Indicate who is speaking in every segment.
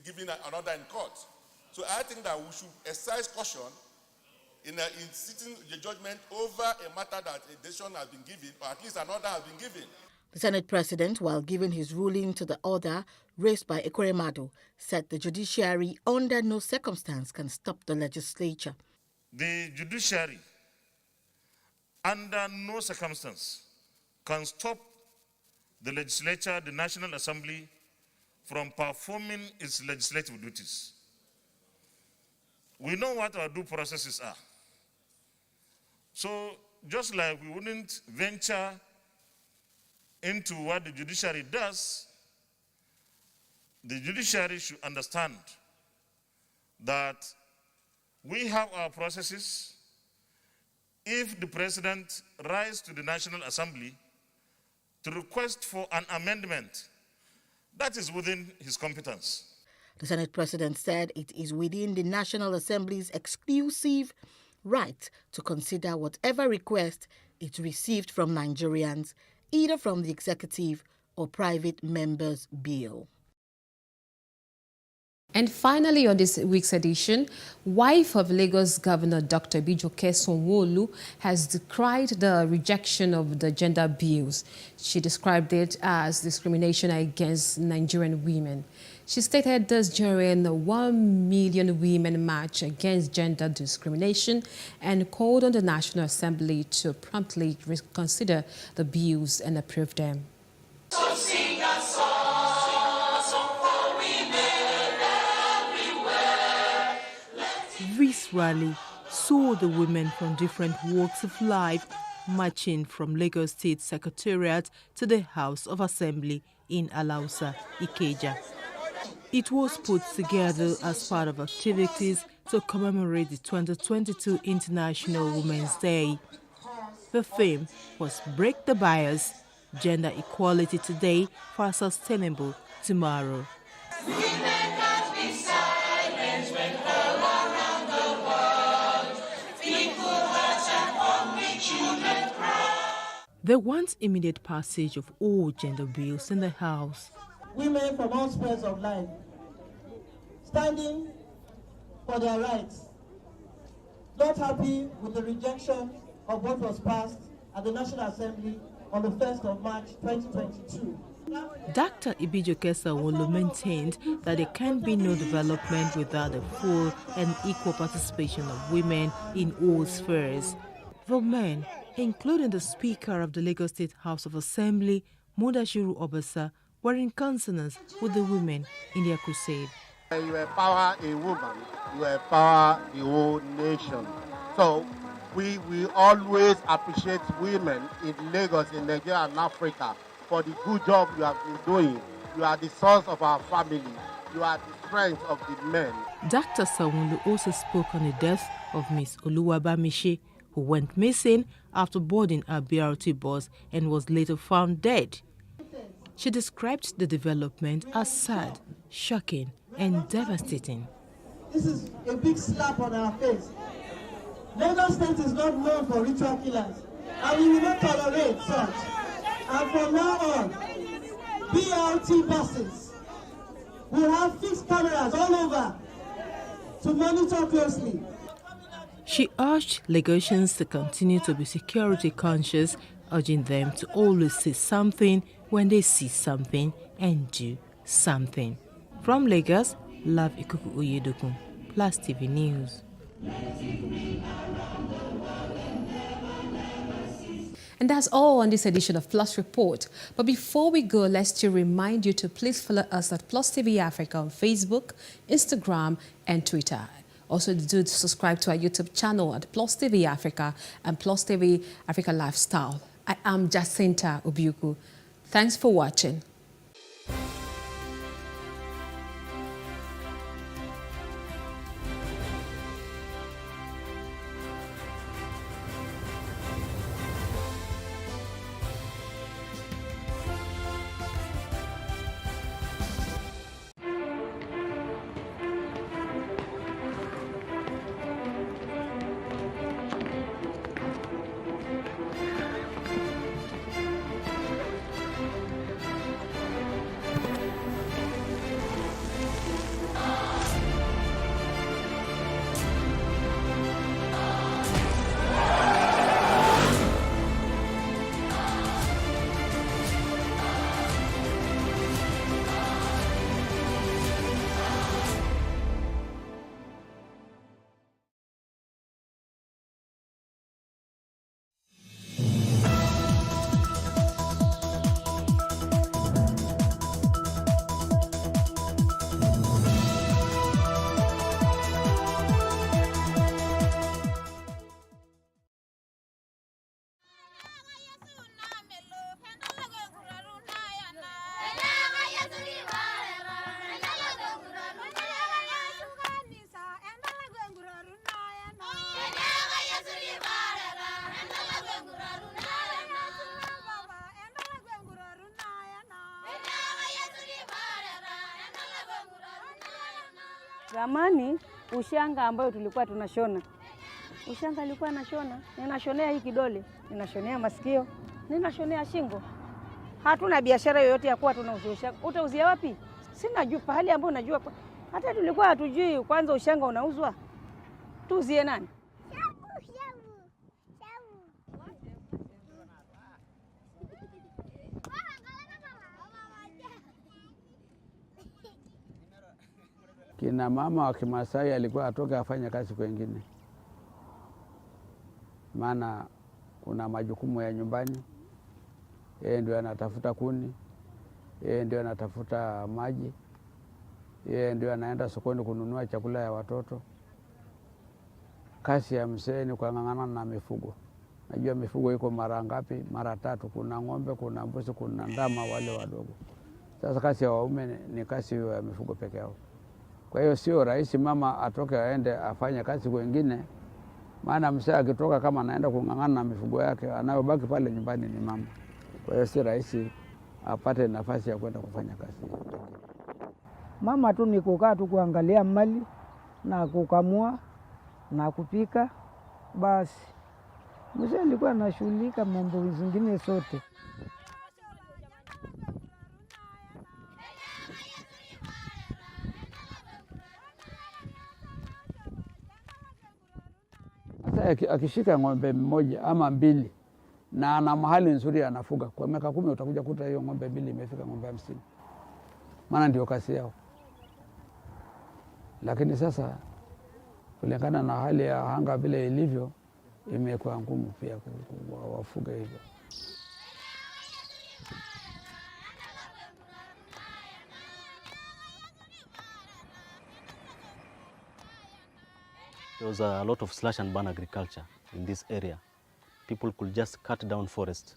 Speaker 1: giving another in court. So I think that we should exercise caution in sitting the judgment over a matter that a decision has been given, or at least another has been given.
Speaker 2: The Senate President, while giving his ruling to the order raised by Ekweremadu, said the judiciary under no circumstance can stop the legislature.
Speaker 3: The judiciary under no circumstance can stop the legislature, the National Assembly, from performing its legislative duties. We know what our due processes are. So just like we wouldn't venture into what the judiciary does, the judiciary should understand that we have our processes. If the president writes to the National Assembly to request for an amendment, that is within his competence.
Speaker 2: The Senate President said it is within the National Assembly's exclusive right to consider whatever request it received from Nigerians, either from the executive or private members' bill.
Speaker 4: And finally, on this week's edition, wife of Lagos Governor Dr. Bijoke Sanwo-Olu has decried the rejection of the gender bills. She described it as discrimination against Nigerian women. She stated this during the 1 Million Women March Against Gender Discrimination and called on the National Assembly to promptly reconsider the bills and approve them.
Speaker 5: This rally saw the women from different walks of life marching from Lagos State Secretariat to the House of Assembly in Alausa, Ikeja. It was put together as part of activities to commemorate the 2022 International Women's Day. The theme was Break the Bias, Gender Equality Today for a Sustainable Tomorrow. They want immediate passage of all gender bills in the House.
Speaker 6: Women from all spheres of life, standing for their rights, not happy with the rejection of what was passed at the National Assembly on the 1st of March 2022.
Speaker 5: Dr. Ibijoke Sanwo-Olu maintained that there can be no development without the full and equal participation of women in all spheres. The men, including the Speaker of the Lagos State House of Assembly, Mudashiru Obasa, were in consonance with the women in their crusade.
Speaker 7: You empower a woman, you empower the whole nation. So we always appreciate women in Lagos, in Nigeria and Africa for the good job you have been doing. You are the source of our family. You are the strength of the men.
Speaker 5: Dr. Sanwo-Olu also spoke on the death of Miss Oluwabamishi, who went missing after boarding a BRT bus and was later found dead. She described the development as sad, shocking, and devastating.
Speaker 6: This is a big slap on our face. Lagos State is not known for ritual killers, and we will not tolerate such. And from now on, BRT buses will have fixed cameras all over to monitor closely.
Speaker 5: She urged Lagosians to continue to be security conscious, urging them to always say something when they see something and do something. From Lagos, Love Ikuku Oyedokun, Plus TV News.
Speaker 4: And that's all on this edition of Plus Report. But before we go, let's still remind you to please follow us at Plus TV Africa on Facebook, Instagram, and Twitter. Also, do subscribe to our YouTube channel at Plus TV Africa and Plus TV Africa Lifestyle. I am Jacinta Obiuku. Thanks for watching.
Speaker 8: Zamani ushanga ambayo tulikuwa tunashona, ushanga alikuwa anashona, ninashonea hii kidole, ninashonea masikio, ninashonea shingo. Hatuna biashara yoyote ya kuwa tunauzia ushanga. Utauzia wapi? Sina juu pahali ambapo unajua. Hata tulikuwa hatujui kwanza ushanga unauzwa. Tuuzie nani?
Speaker 9: Kina mama wa Kimasai alikuwa atoke afanye kazi kwengine, maana kuna majukumu ya nyumbani. Yeye ndio anatafuta kuni, yeye ndio anatafuta maji, yeye ndio anaenda sokoni kununua chakula ya watoto. Kazi ya mzee ni kung'ang'ana na mifugo. Najua mifugo iko mara ngapi? Mara 3. Kuna ng'ombe, kuna mbuzi, kuna ndama wale wadogo. Sasa kazi ya waume ni kazi ya mifugo peke yao. Kwa hiyo sio rahisi mama atoke aende afanye kazi kwingine, maana mzee akitoka kama anaenda kung'ang'ana na mifugo yake, anayobaki pale nyumbani ni mama. Kwa hiyo si rahisi apate nafasi ya kwenda kufanya kazi.
Speaker 10: Mama tu ni kukaa tu kuangalia mali na kukamua na kupika basi. Mzee alikuwa anashughulika mambo zingine sote. Sasa akishika ng'ombe mmoja ama 2 na ana mahali nzuri anafuga, kwa miaka 10 utakuja kuta hiyo ng'ombe 2 imefika ng'ombe 50. Maana ndio kazi yao. Lakini sasa kulingana na hali ya anga vile ilivyo, imekuwa ngumu pia wafuga hivyo.
Speaker 11: There was a lot of slash and burn agriculture in this area. People could just cut down forest.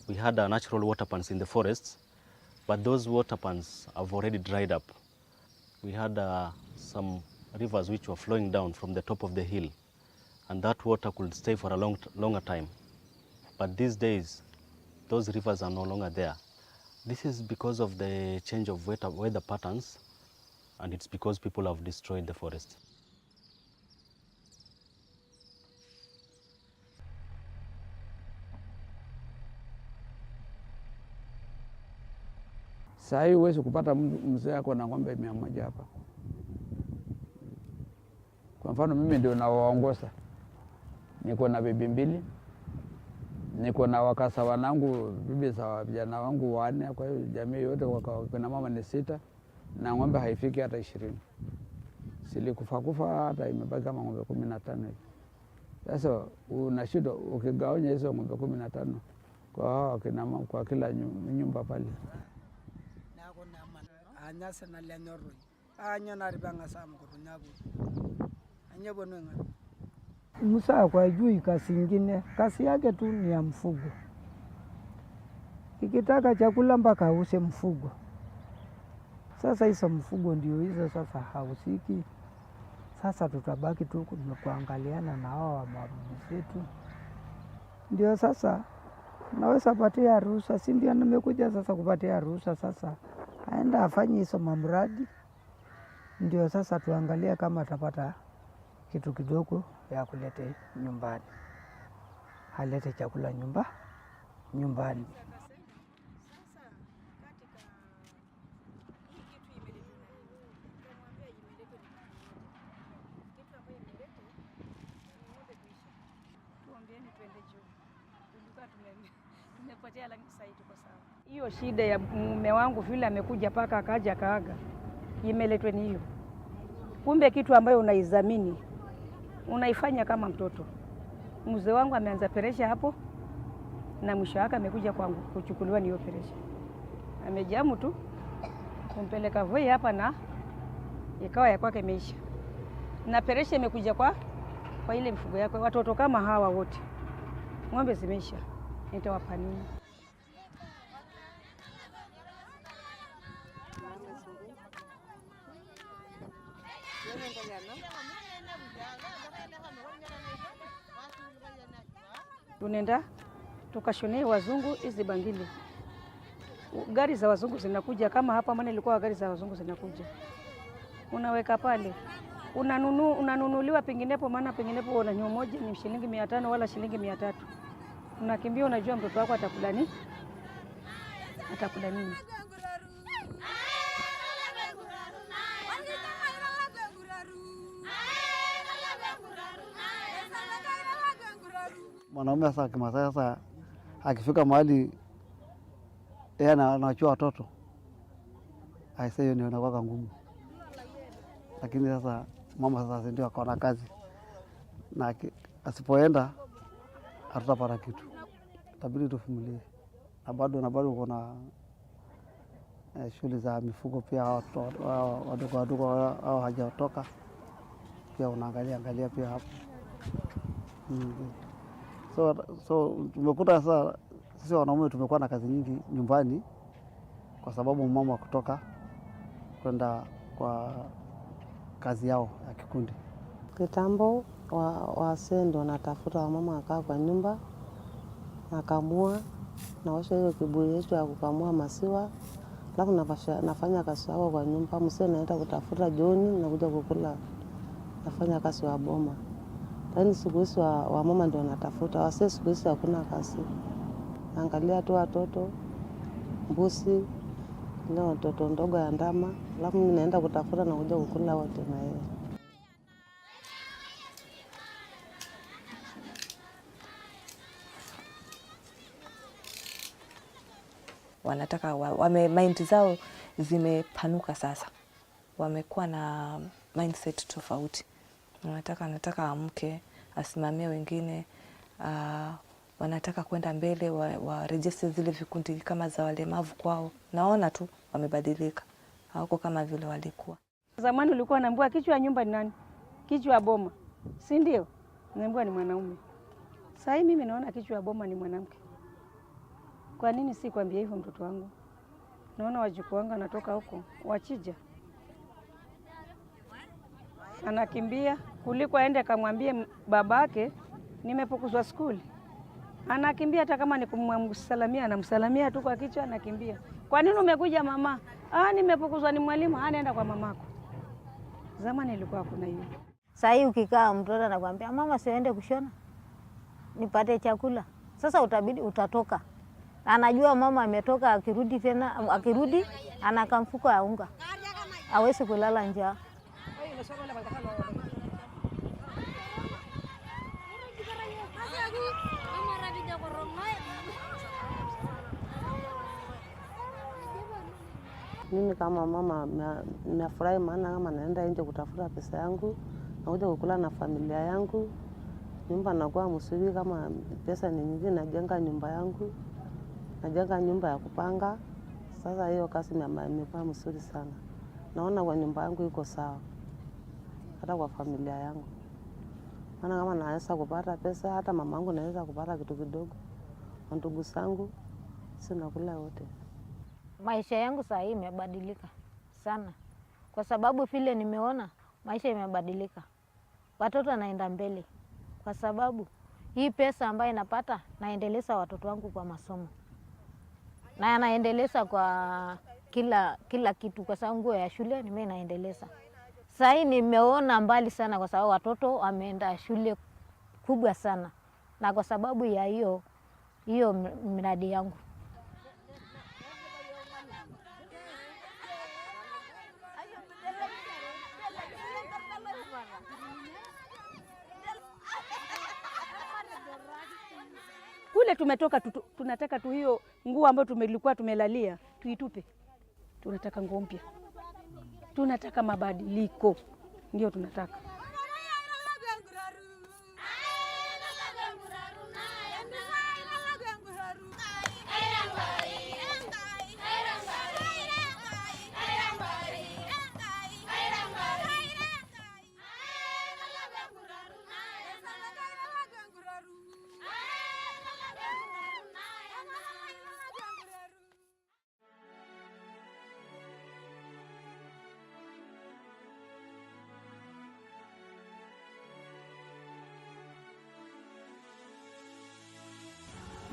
Speaker 11: We had natural water pans in the forests, but those water pans have already dried up. We had some rivers which were flowing down from the top of the hill, and that water could stay for a longer time. But these days, those rivers are no longer there. This is because of the change of weather patterns, and it's because people have destroyed the forest.
Speaker 9: Saa hii huwezi kupata mzee ako na ng'ombe 100 hapa. Kwa mfano mimi ndio nawaongoza. Niko na bibi 2. Niko na wakasa wanangu, bibi za vijana wangu 4. Kwa hiyo jamii yote kuna mama ni 6 na ng'ombe haifiki hata 20. Silikufa hata imebaki kama ng'ombe 15 hivi. Sasa unashindwa ukigawanya hizo ng'ombe 15 kwa kina mama kwa kila nyumba pale.
Speaker 10: Anyasa na lenyoroi anya na ribanga samu kutunyabu anyabo nwenga Musa kwa juu kazi nyingine, kazi yake tu ni ya mfugo. Ikitaka chakula mpaka use mfugo. Sasa hizo mfugo ndio hizo sasa hausiki. Sasa tutabaki tu kuangaliana na hao wa mabibi zetu. Ndio sasa naweza patia ruhusa, si ndio nimekuja sasa kupatia ruhusa sasa. Aenda afanye hizo mamradi, ndio sasa tuangalia kama atapata kitu kidogo ya kulete nyumbani. Halete chakula nyumbani.
Speaker 8: Hiyo shida ya mume wangu vile amekuja paka akaja kaaga, imeletwa ni hiyo. Kumbe kitu ambayo unaizamini, unaifanya kama mtoto. Mzee wangu ameanza peresha hapo, na mwisho wake amekuja kwangu kuchukuliwa ni hiyo peresha. Amejamu tu, kumpeleka Voi hapa na ikawa ya kwake imeisha. Na peresha imekuja kwa ile mfugo yake. Watoto kama hawa wote, ng'ombe zimeisha, nitawapa nini? Tunenda tukashonee wazungu hizi bangili. Gari za wazungu zinakuja kama hapa, maana ilikuwa gari za wazungu zinakuja. unaweka pale, unanunuliwa penginepo, maana penginepo una nyumba moja ni shilingi 500 wala shilingi 300. Unakimbia, unajua mtoto wako atakula nini, atakula nini.
Speaker 12: Mwanaume sasa Kimasai sasa akifika mahali yeye anachua watoto, aisee, hiyo ndio inakuwa ngumu. Lakini sasa mama sasa ndio akaona kazi, na asipoenda hatutapata kitu, itabidi tuvumilie. Na bado kuna shughuli za mifugo pia, wadogo hao hajatoka pia, unaangalia pia hapo. So tumekuta sasa sisi wanaume tumekuwa na kazi nyingi nyumbani, kwa sababu mama kutoka kwenda kwa kazi yao ya kikundi.
Speaker 13: Kitambo wasee ndio natafuta wamama akaa kwa nyumba, nakamua, naosha hiyo kibuyu yetu ya kukamua maziwa, alafu nafanya kazi yao kwa nyumba. Msee naenda kutafuta jioni, nakuja kukula, nafanya kazi wa boma. Lakini siku hizi wamama ndio natafuta, wasee siku hizi hakuna kazi. Naangalia tu watoto, mbuzi, ile watoto ndogo ya ndama, alafu mimi naenda kutafuta na kuja kukula wote na yeye.
Speaker 14: Wanataka mind zao zimepanuka sasa. Wamekuwa na mindset tofauti. Wanataka amke, asimamie wengine, wanataka kwenda mbele, warejeste zile vikundi kama za walemavu kwao. Naona tu wamebadilika. Hawako kama vile walikuwa.
Speaker 8: Zamani ulikuwa unaambiwa kichwa ya nyumba ni nani? Kichwa ya boma. Si ndio? Unaambiwa ni mwanaume. Sasa hivi mimi naona kichwa ya boma ni mwanamke. Kwa nini si kwambia hivyo mtoto wangu? Naona wajukuu wangu anatoka huko, wachija. Anakimbia kuliko aende akamwambie babake nimepukuzwa skuli. Anakimbia hata kama ni kumsalamia, anamsalamia tu kwa kichwa, anakimbia. Kwa nini umekuja mama? Nimepukuzwa ni mwalimu, anaenda kwa mamako. Zamani ilikuwa kuna hiyo.
Speaker 15: Sasa hii ukikaa mtoto anakuambia mama siende kushona, nipate chakula. Sasa utatoka. Anajua mama ametoka, akirudi anaka mfuko ya unga. Hawezi kulala njaa.
Speaker 13: Mimi kama mama ninafurahi, maana kama naenda nje kutafuta pesa yangu, nakuja kukula na familia yangu. Nyumba nakuwa mzuri, kama pesa ni nyingi najenga nyumba yangu. Najenga nyumba ya kupanga. Sasa hiyo kazi imekuwa mzuri sana. Naona kwa nyumba yangu iko sawa, hata kwa familia yangu. Maana kama naweza kupata pesa, hata mamangu naweza kupata kitu kidogo. Ndugu zangu sina kula wote.
Speaker 15: Maisha yangu sasa hii imebadilika sana, kwa sababu vile nimeona maisha imebadilika. Watoto wanaenda mbele, kwa sababu hii pesa ambayo napata naendeleza watoto wangu kwa masomo. Na naendeleza kwa kila kitu, kwa sababu nguo ya shule mimi naendeleza. Sasa hii nimeona mbali sana, kwa sababu watoto wameenda shule kubwa sana, na kwa sababu ya hiyo miradi yangu.
Speaker 8: Kule tumetoka tunataka tu hiyo nguo ambayo tumelikuwa tumelalia tuitupe. Tunataka nguo mpya. Tunataka mabadiliko. Ndio tunataka.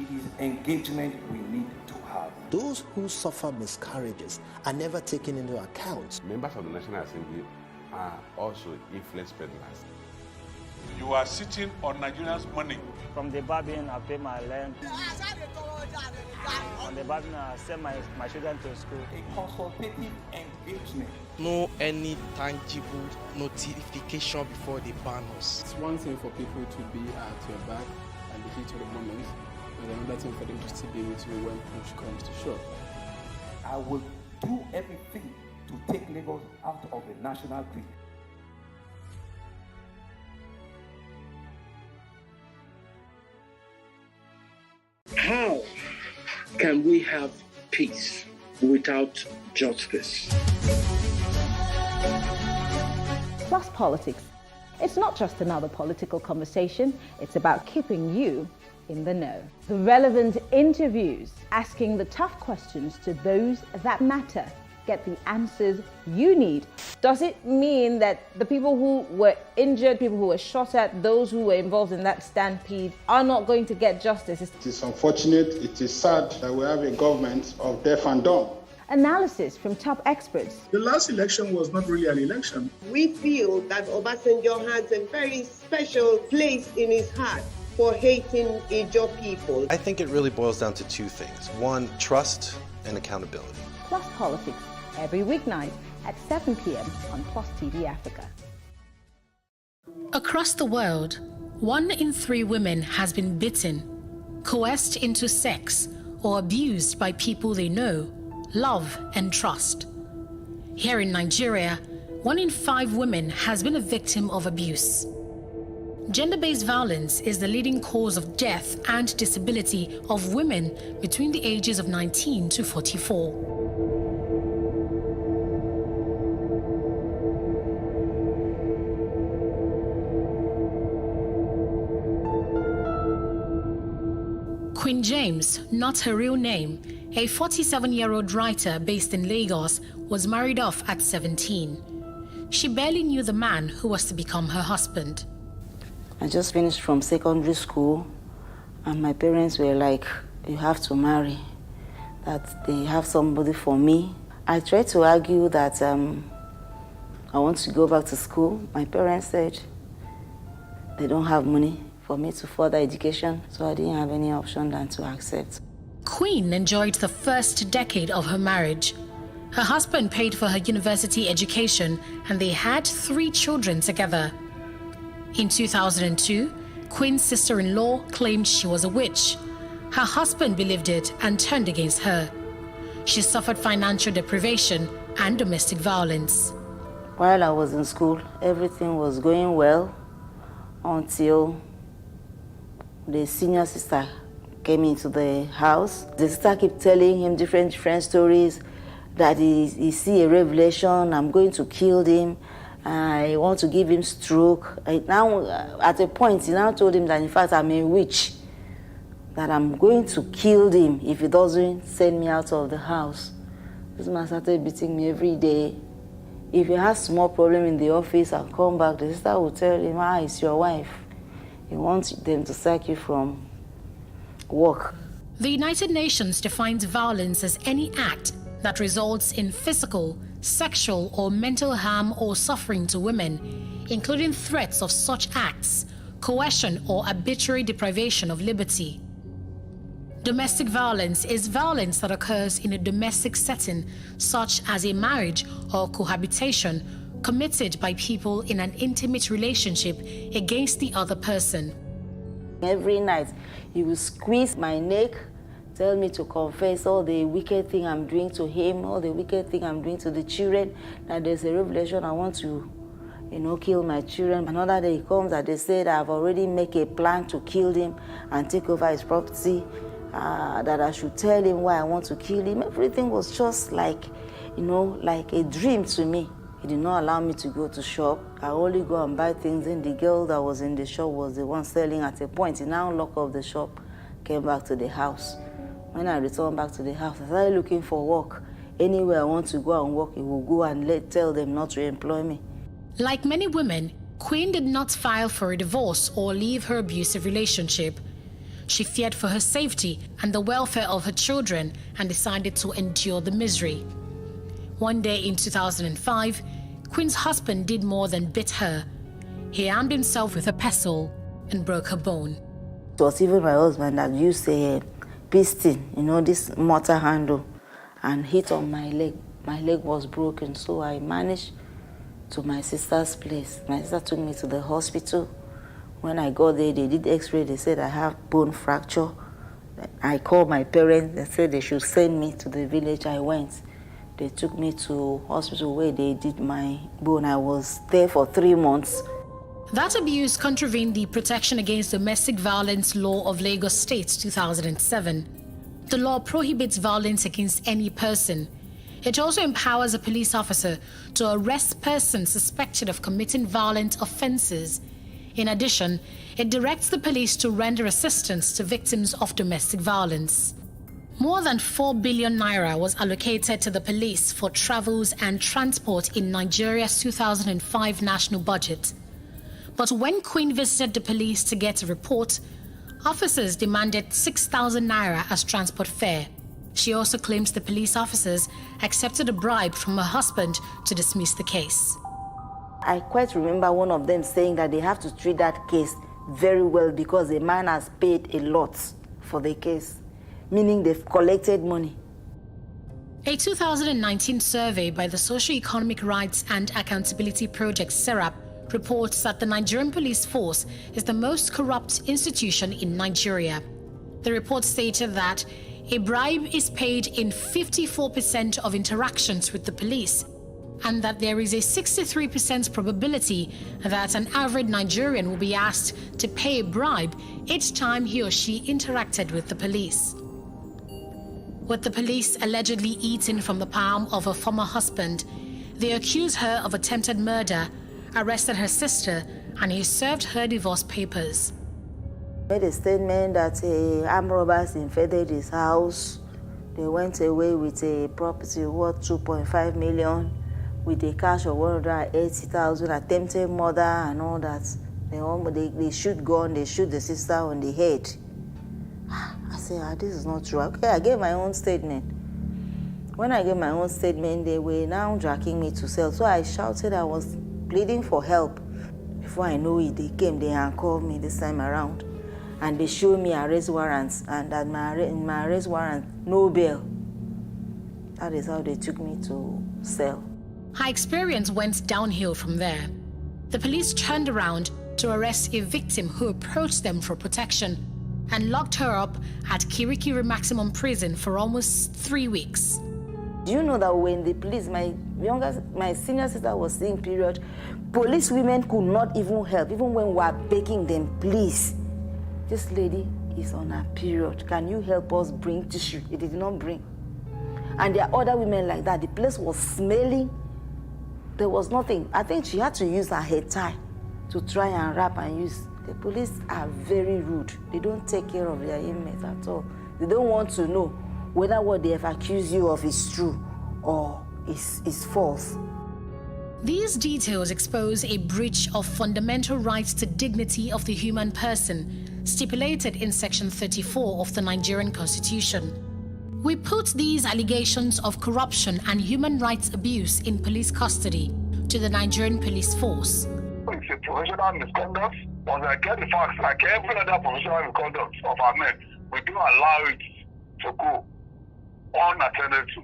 Speaker 16: It is engagement we need to have.
Speaker 17: Those who suffer miscarriages are never taken into account.
Speaker 18: Members of the National Assembly
Speaker 17: are also influence peddlers.
Speaker 18: You are sitting on Nigerians' money.
Speaker 19: From the Babin, I pay my rent. On the Babin, I send my children to school.
Speaker 16: A consultative engagement.
Speaker 20: No any tangible notification before they ban us.
Speaker 21: It's one thing for people to be at your back and the heat of the moment, and another thing for them to still be with you when push comes to shove.
Speaker 16: I will do everything to take Lagos out of the national grid.
Speaker 22: How can we have peace without justice?
Speaker 23: Plus Politics. It's not just another political conversation, it's about keeping you in the know. The relevant interviews, asking the tough questions to those that matter. Get the answers you need. Does it mean that the people who were injured, people who were shot at, those who were involved in that stampede are not going to get justice?
Speaker 24: It is unfortunate, it is sad that we have a government of deaf and dumb.
Speaker 23: Analysis from top experts.
Speaker 25: The last election was not really an election.
Speaker 26: We feel that Obasanjo has a very special place in his heart for hating Ijaw people.
Speaker 27: I think it really boils down to two things. One, trust and accountability.
Speaker 23: Plus Politics, every weeknight at 7 p.m. on PlusTvAfrica.
Speaker 28: Across the world, 1 in 3 women has been bitten, coerced into sex, or abused by people they know, love, and trust. Here in Nigeria, 1 in 5 women has been a victim of abuse. Gender-based violence is the leading cause of death and disability of women between the ages of 19 to 44. Queen James, not her real name, a 47-year-old writer based in Lagos, was married off at 17. She barely knew the man who was to become her husband.
Speaker 29: I just finished from secondary school, and my parents were like, you have to marry, that they have somebody for me. I tried to argue that I want to go back to school. My parents said they don't have money for me to further education, so I didn't have any option than to accept.
Speaker 28: Queen enjoyed the first decade of her marriage. Her husband paid for her university education, and they had 3 children together. In 2002, Queen's sister-in-law claimed she was a witch. Her husband believed it and turned against her. She suffered financial deprivation and domestic violence.
Speaker 29: While I was in school, everything was going well until the senior sister came into the house. The sister kept telling him different stories, that he see a revelation, I'm going to kill him, I want to give him stroke. Now, at a point, he now told him that in fact I'm a witch, that I'm going to kill him if he doesn't send me out of the house. This man started beating me every day. If he has small problem in the office and come back, the sister will tell him, it's your wife. He wants them to sack you from work.
Speaker 28: The United Nations defines violence as any act that results in physical, sexual, or mental harm or suffering to women, including threats of such acts, coercion, or arbitrary deprivation of liberty. Domestic violence is violence that occurs in a domestic setting, such as a marriage or cohabitation, committed by people in an intimate relationship against the other person.
Speaker 29: Every night, he will squeeze my neck, tell me to confess all the wicked thing I'm doing to him, all the wicked thing I'm doing to the children, that there's a revelation I want to, kill my children. Another day he comes and they say that I've already made a plan to kill him and take over his property, that I should tell him why I want to kill him. Everything was just like, like a dream to me. He did not allow me to go to shop. I only go and buy things, and the girl that was in the shop was the one selling at a point. He now locked up the shop, came back to the house. When I returned back to the house, I started looking for work. Anywhere I want to go and work, he will go and tell them not to employ me.
Speaker 28: Like many women, Queen did not file for a divorce or leave her abusive relationship. She feared for her safety and the welfare of her children and decided to endure the misery. One day in 2005, Queen's husband did more than beat her. He armed himself with a pestle and broke her bone.
Speaker 29: It was even my husband that used a piston, this mortar handle, and hit on my leg. My leg was broken, so I managed to my sister's place. My sister took me to the hospital. When I got there, they did x-ray. They said I have bone fracture. I called my parents. They said they should send me to the village. I went. They took me to hospital where they did my bone. I was there for 3 months.
Speaker 28: That abuse contravened the Protection Against Domestic Violence Law of Lagos State 2007. The law prohibits violence against any person. It also empowers a police officer to arrest persons suspected of committing violent offenses. In addition, it directs the police to render assistance to victims of domestic violence. More than 4 billion naira was allocated to the police for travels and transport in Nigeria's 2005 national budget. But when Queen visited the police to get a report, officers demanded 6,000 naira as transport fare. She also claims the police officers accepted a bribe from her husband to dismiss the case.
Speaker 29: I quite remember one of them saying that they have to treat that case very well because the man has paid a lot for the case, meaning they've collected money.
Speaker 28: A 2019 survey by the Socio-Economic Rights and Accountability Project, SERAP, reports that the Nigerian police force is the most corrupt institution in Nigeria. The report stated that a bribe is paid in 54% of interactions with the police, and that there is a 63% probability that an average Nigerian will be asked to pay a bribe each time he or she interacted with the police. With the police allegedly eating from the palm of her former husband, they accused her of attempted murder, arrested her sister, and he served her divorce papers.
Speaker 29: Made a statement that armed robbers invaded his house. They went away with a property worth 2.5 million, with a cash of 180,000, attempted murder and all that. They shoot gun, they shoot the sister on the head. I said, this is not true. Okay, I gave my own statement. When I gave my own statement, they were now dragging me to cell. So I shouted, I was pleading for help. Before I know it, they came, they handcuffed me this time around. And they showed me arrest warrants, and that in my arrest warrant, no bail. That is how they took me to cell.
Speaker 28: Her experience went downhill from there. The police turned around to arrest a victim who approached them for protection and locked her up at Kirikiri Maximum Prison for almost 3 weeks.
Speaker 29: Do you know that when the police, my senior sister was seeing period, police women could not even help, even when we were begging them, please, this lady is on her period. Can you help us bring tissue? It did not bring. And there are other women like that. The place was smelling. There was nothing. I think she had to use her hair tie to try and wrap and use. The police are very rude. They don't take care of their inmates at all. They don't want to know whether what they have accused you of is true or is false.
Speaker 28: These details expose a breach of fundamental rights to dignity of the human person, stipulated in Section 34 of the Nigerian Constitution. We put these allegations of corruption and human rights abuse in police custody to the Nigerian police force.
Speaker 1: It's a professional misconduct, but I get the facts, like every other professional misconduct of our men, we do allow it to go unattended to.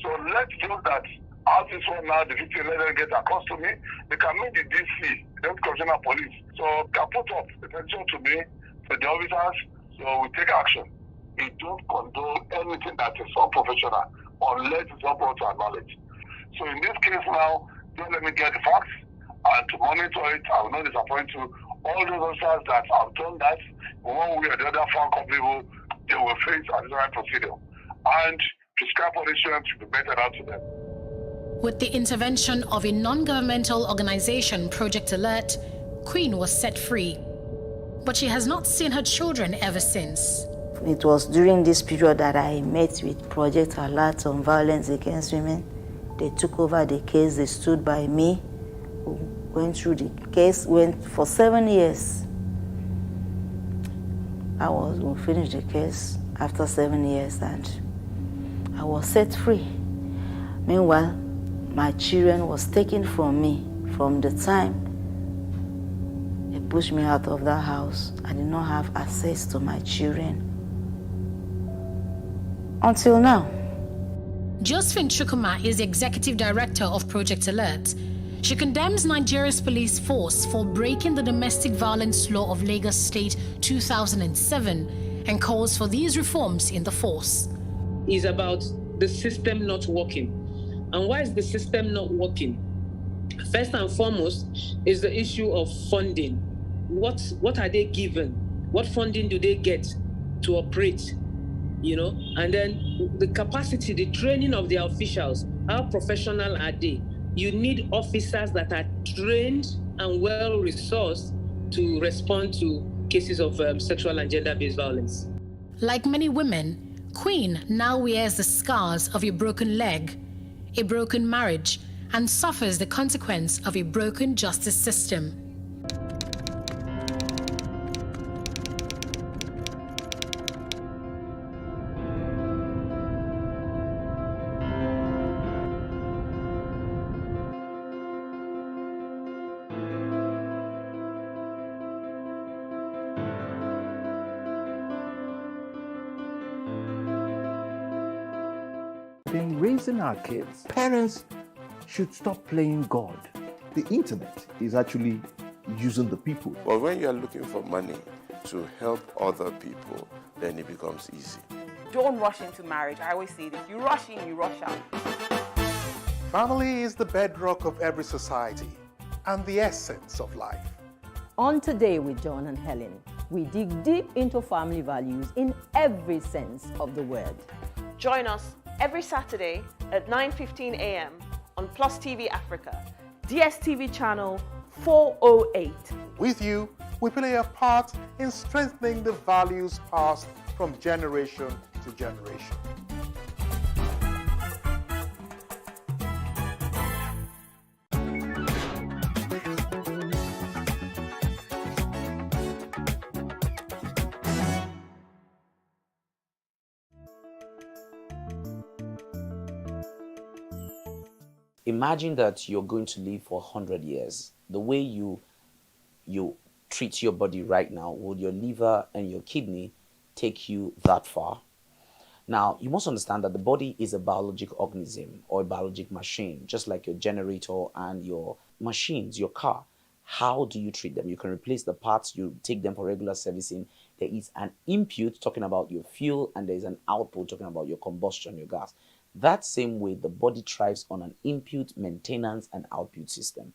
Speaker 1: So let's do that. As this one now, the victim, let them get across to me. They can meet the DC, the Commissioner of Police. So they can put up the petition to me, to the officers, so we take action. We don't condone anything that is unprofessional unless it's not brought to our knowledge. So in this case now, don't let me get the facts, and to monitor it, I will not disappoint you. All those officers that have done that, one way or the other, found culpable, they will face additional procedure. And prescribed punishment should be meted out to them.
Speaker 28: With the intervention of a non-governmental organization, Project Alert, Queen was set free. But she has not seen her children ever since.
Speaker 29: It was during this period that I met with Project Alert on violence against women. They took over the case, they stood by me, went through the case, went for 7 years. We finished the case after 7 years and I was set free. Meanwhile, my children was taken from me from the time they pushed me out of that house. I did not have access to my children until now.
Speaker 28: Josephine Chukwuma is the executive director of Project Alert. She condemns Nigeria's police force for breaking the domestic violence law of Lagos State 2007 and calls for these reforms in the force.
Speaker 2: Is about the system not working. And why is the system not working? First and foremost is the issue of funding. What are they given? What funding do they get to operate? You know, and then the capacity, the training of their officials. How professional are they? You need officers that are trained and well-resourced to respond to cases of sexual and gender-based violence.
Speaker 28: Like many women, Queen now wears the scars of a broken leg, a broken marriage, and suffers the consequence of a broken justice system.
Speaker 3: In raising our kids, parents should stop playing God.
Speaker 17: The internet is actually using the people. But when you are looking for money to help other people, then it becomes easy.
Speaker 4: Don't rush into marriage. I always say this. You rush in, you rush out.
Speaker 5: Family is the bedrock of every society and the essence of life.
Speaker 23: On Today with John and Helen, we dig deep into family values in every sense of the word.
Speaker 4: Join us every Saturday at 9:15 a.m. on PlusTvAfrica, DSTV channel 408.
Speaker 5: With you, we play a part in strengthening the values passed from generation to generation.
Speaker 6: Imagine that you're going to live for 100 years. The way you treat your body right now, would your liver and your kidney take you that far? Now, you must understand that the body is a biologic organism or a biologic machine, just like your generator and your machines, your car. How do you treat them? You can replace the parts, you take them for regular servicing. There is an input talking about your fuel, and there is an output talking about your combustion, your gas. That same way, the body thrives on an input, maintenance, and output system.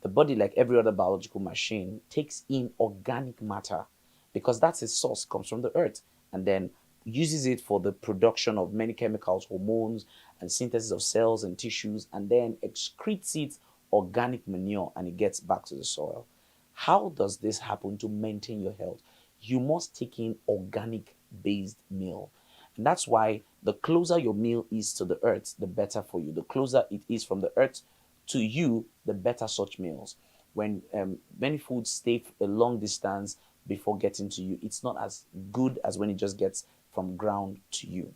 Speaker 6: The body, like every other biological machine, takes in organic matter because that's its source, comes from the earth, and then uses it for the production of many chemicals, hormones, and synthesis of cells and tissues, and then excretes it organic manure, and it gets back to the soil. How does this happen to maintain your health? You must take in organic-based meal. And that's why the closer your meal is to the earth, the better for you. The closer it is from the earth to you, the better such meals. When many foods stay a long distance before getting to you, it's not as good as when it just gets from ground to you.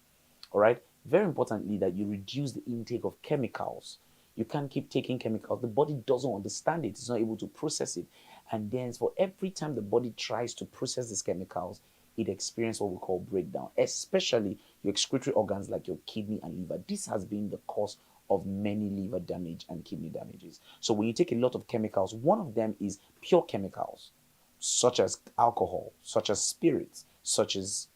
Speaker 6: All right? Very importantly, that you reduce the intake of chemicals. You can't keep taking chemicals. The body doesn't understand it. It's not able to process it. And then for every time the body tries to process these chemicals, it experiences what we call breakdown, especially your excretory organs like your kidney and liver. This has been the cause of many liver damage and kidney damages. So when you take a lot of chemicals, one of them is pure chemicals, such as alcohol, such as spirits, such as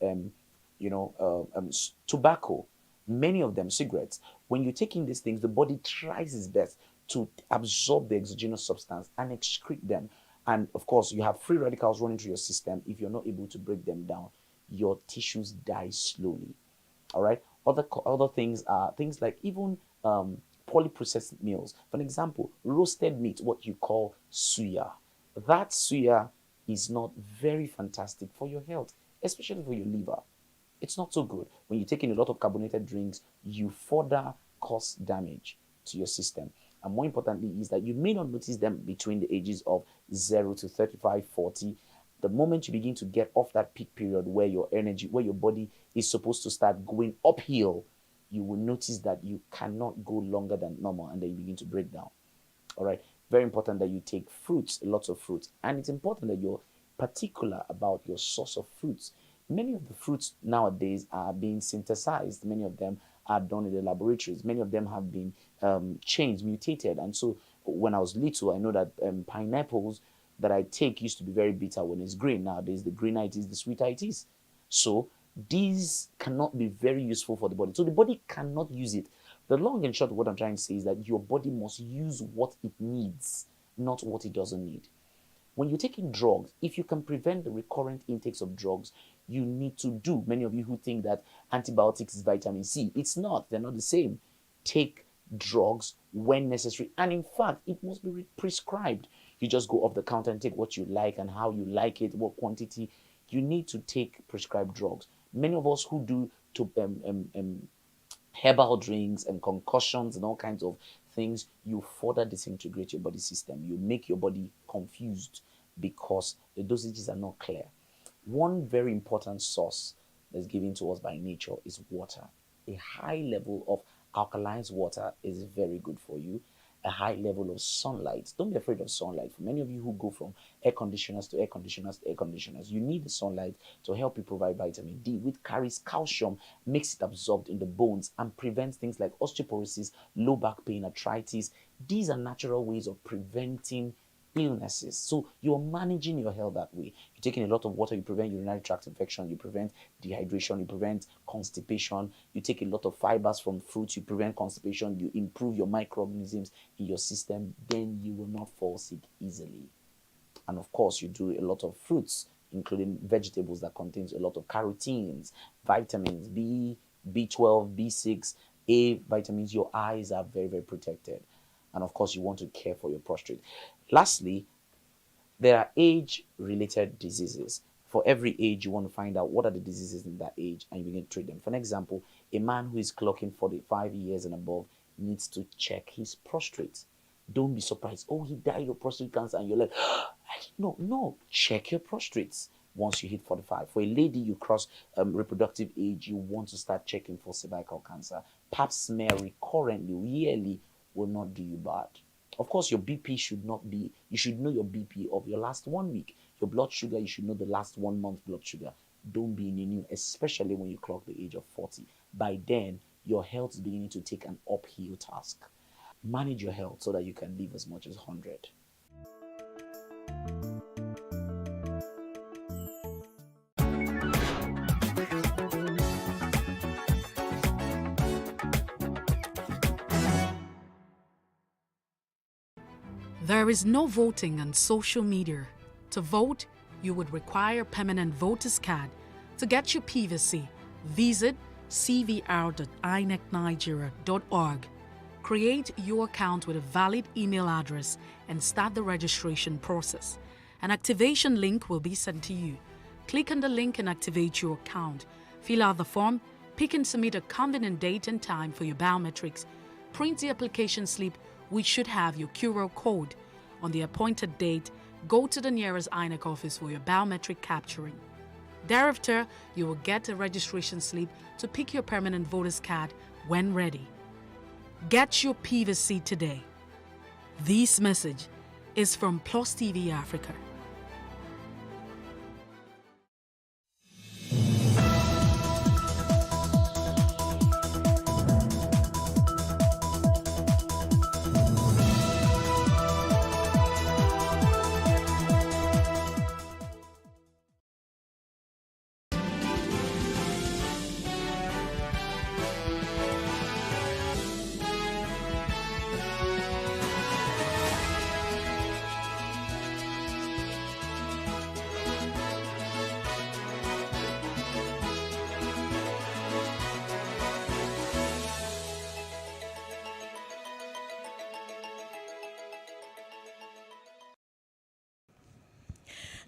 Speaker 6: tobacco, many of them cigarettes. When you take in these things, the body tries its best to absorb the exogenous substance and excrete them. And of course, you have free radicals running through your system. If you're not able to break them down, your tissues die slowly. All right. Other things are things like even polyprocessed meals. For example, roasted meat, what you call suya. That suya is not very fantastic for your health, especially for your liver. It's not so good. When you take in a lot of carbonated drinks, you further cause damage to your system. And more importantly is that you may not notice them between the ages of 0 to 35, 40. The moment you begin to get off that peak period where your energy, where your body is supposed to start going uphill, you will notice that you cannot go longer than normal, and then you begin to break down. All right. Very important that you take fruits, lots of fruits. And it's important that you're particular about your source of fruits. Many of the fruits nowadays are being synthesized. Many of them are done in the laboratories. Many of them have been changed, mutated. And so when I was little, I know that pineapples that I take used to be very bitter when it's green. Nowadays, the greener it is, the sweeter it is. So these cannot be very useful for the body. So the body cannot use it. The long and short of what I'm trying to say is that your body must use what it needs, not what it doesn't need. When you're taking drugs, if you can prevent the recurrent intakes of drugs, you need to do. Many of you who think that antibiotics is vitamin C, it's not. They're not the same. Take drugs when necessary. And in fact, it must be prescribed. You just go off the counter and take what you like and how you like it, what quantity. You need to take prescribed drugs. Many of us who do herbal drinks and concussions and all kinds of things, you further disintegrate your body system. You make your body confused because the dosages are not clear. One very important source that's given to us by nature is water. A high level of alkaline water is very good for you. A high level of sunlight. Don't be afraid of sunlight. For many of you who go from air conditioners to air conditioners to air conditioners, you need the sunlight to help you provide vitamin D, which carries calcium, makes it absorbed in the bones, and prevents things like osteoporosis, low back pain, arthritis. These are natural ways of preventing illnesses. So you're managing your health that way. You're taking a lot of water, you prevent urinary tract infection, you prevent dehydration, you prevent constipation, you take a lot of fibers from fruits, you prevent constipation, you improve your microorganisms in your system, then you will not fall sick easily. And of course, you do a lot of fruits, including vegetables that contains a lot of carotenes, vitamins B, B12, B6, A vitamins. Your eyes are very, very protected. And of course, you want to care for your prostate. Lastly, there are age-related diseases. For every age, you want to find out what are the diseases in that age and you begin to treat them. For an example, a man who is clocking 45 years and above needs to check his prostate. Don't be surprised. Oh, he died of prostate cancer, and you're like, no, check your prostates once you hit 45. For a lady, you cross reproductive age, you want to start checking for cervical cancer. Pap smear recurrently, yearly, will not do you bad. Of course, your BP should not be, you should know your BP of your last 1 week. Your blood sugar, you should know the last 1 month blood sugar. Don't be in a new, especially when you clock the age of 40. By then, your health is beginning to take an uphill task. Manage your health so that you can live as much as 100.
Speaker 7: There is no voting on social media. To vote, you would require permanent voter's card. To get your PVC, visit cvr.inecnigeria.org. Create your account with a valid email address and start the registration process. An activation link will be sent to you. Click on the link and activate your account. Fill out the form, pick and submit a convenient date and time for your biometrics. Print the application slip, which should have your QR code. On the appointed date, go to the nearest INEC office for your biometric capturing. Thereafter, you will get a registration slip to pick your permanent voter's card when ready. Get your PVC today. This message is from PlusTvAfrica.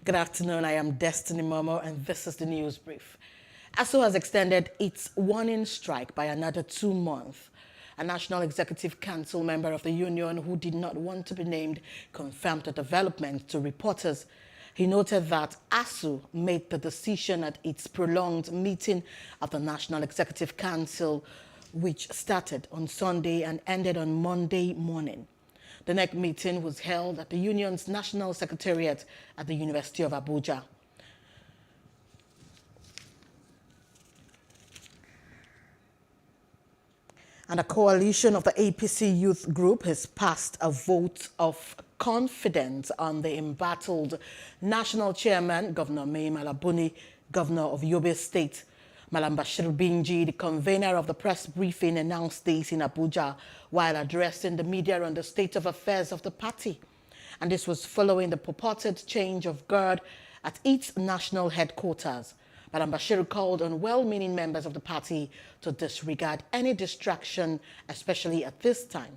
Speaker 8: Good afternoon, I am Destiny Momo, and this is the news brief. ASU has extended its warning strike by another 2 months. A National Executive Council member of the union who did not want to be named confirmed the development to reporters. He noted that ASU made the decision at its prolonged meeting of the National Executive Council which started on Sunday and ended on Monday morning. The NEC meeting was held at the union's National Secretariat at the University of Abuja. And a coalition of the APC youth group has passed a vote of confidence on the embattled national chairman, Governor Mai Malabuni, Governor of Yobe State. Malam Bashir Binji, the convener of the press briefing, announced this in Abuja while addressing the media on the state of affairs of the party. And this was following the purported change of guard at its national headquarters. Malam Bashir called on well-meaning members of the party to disregard any distraction, especially at this time.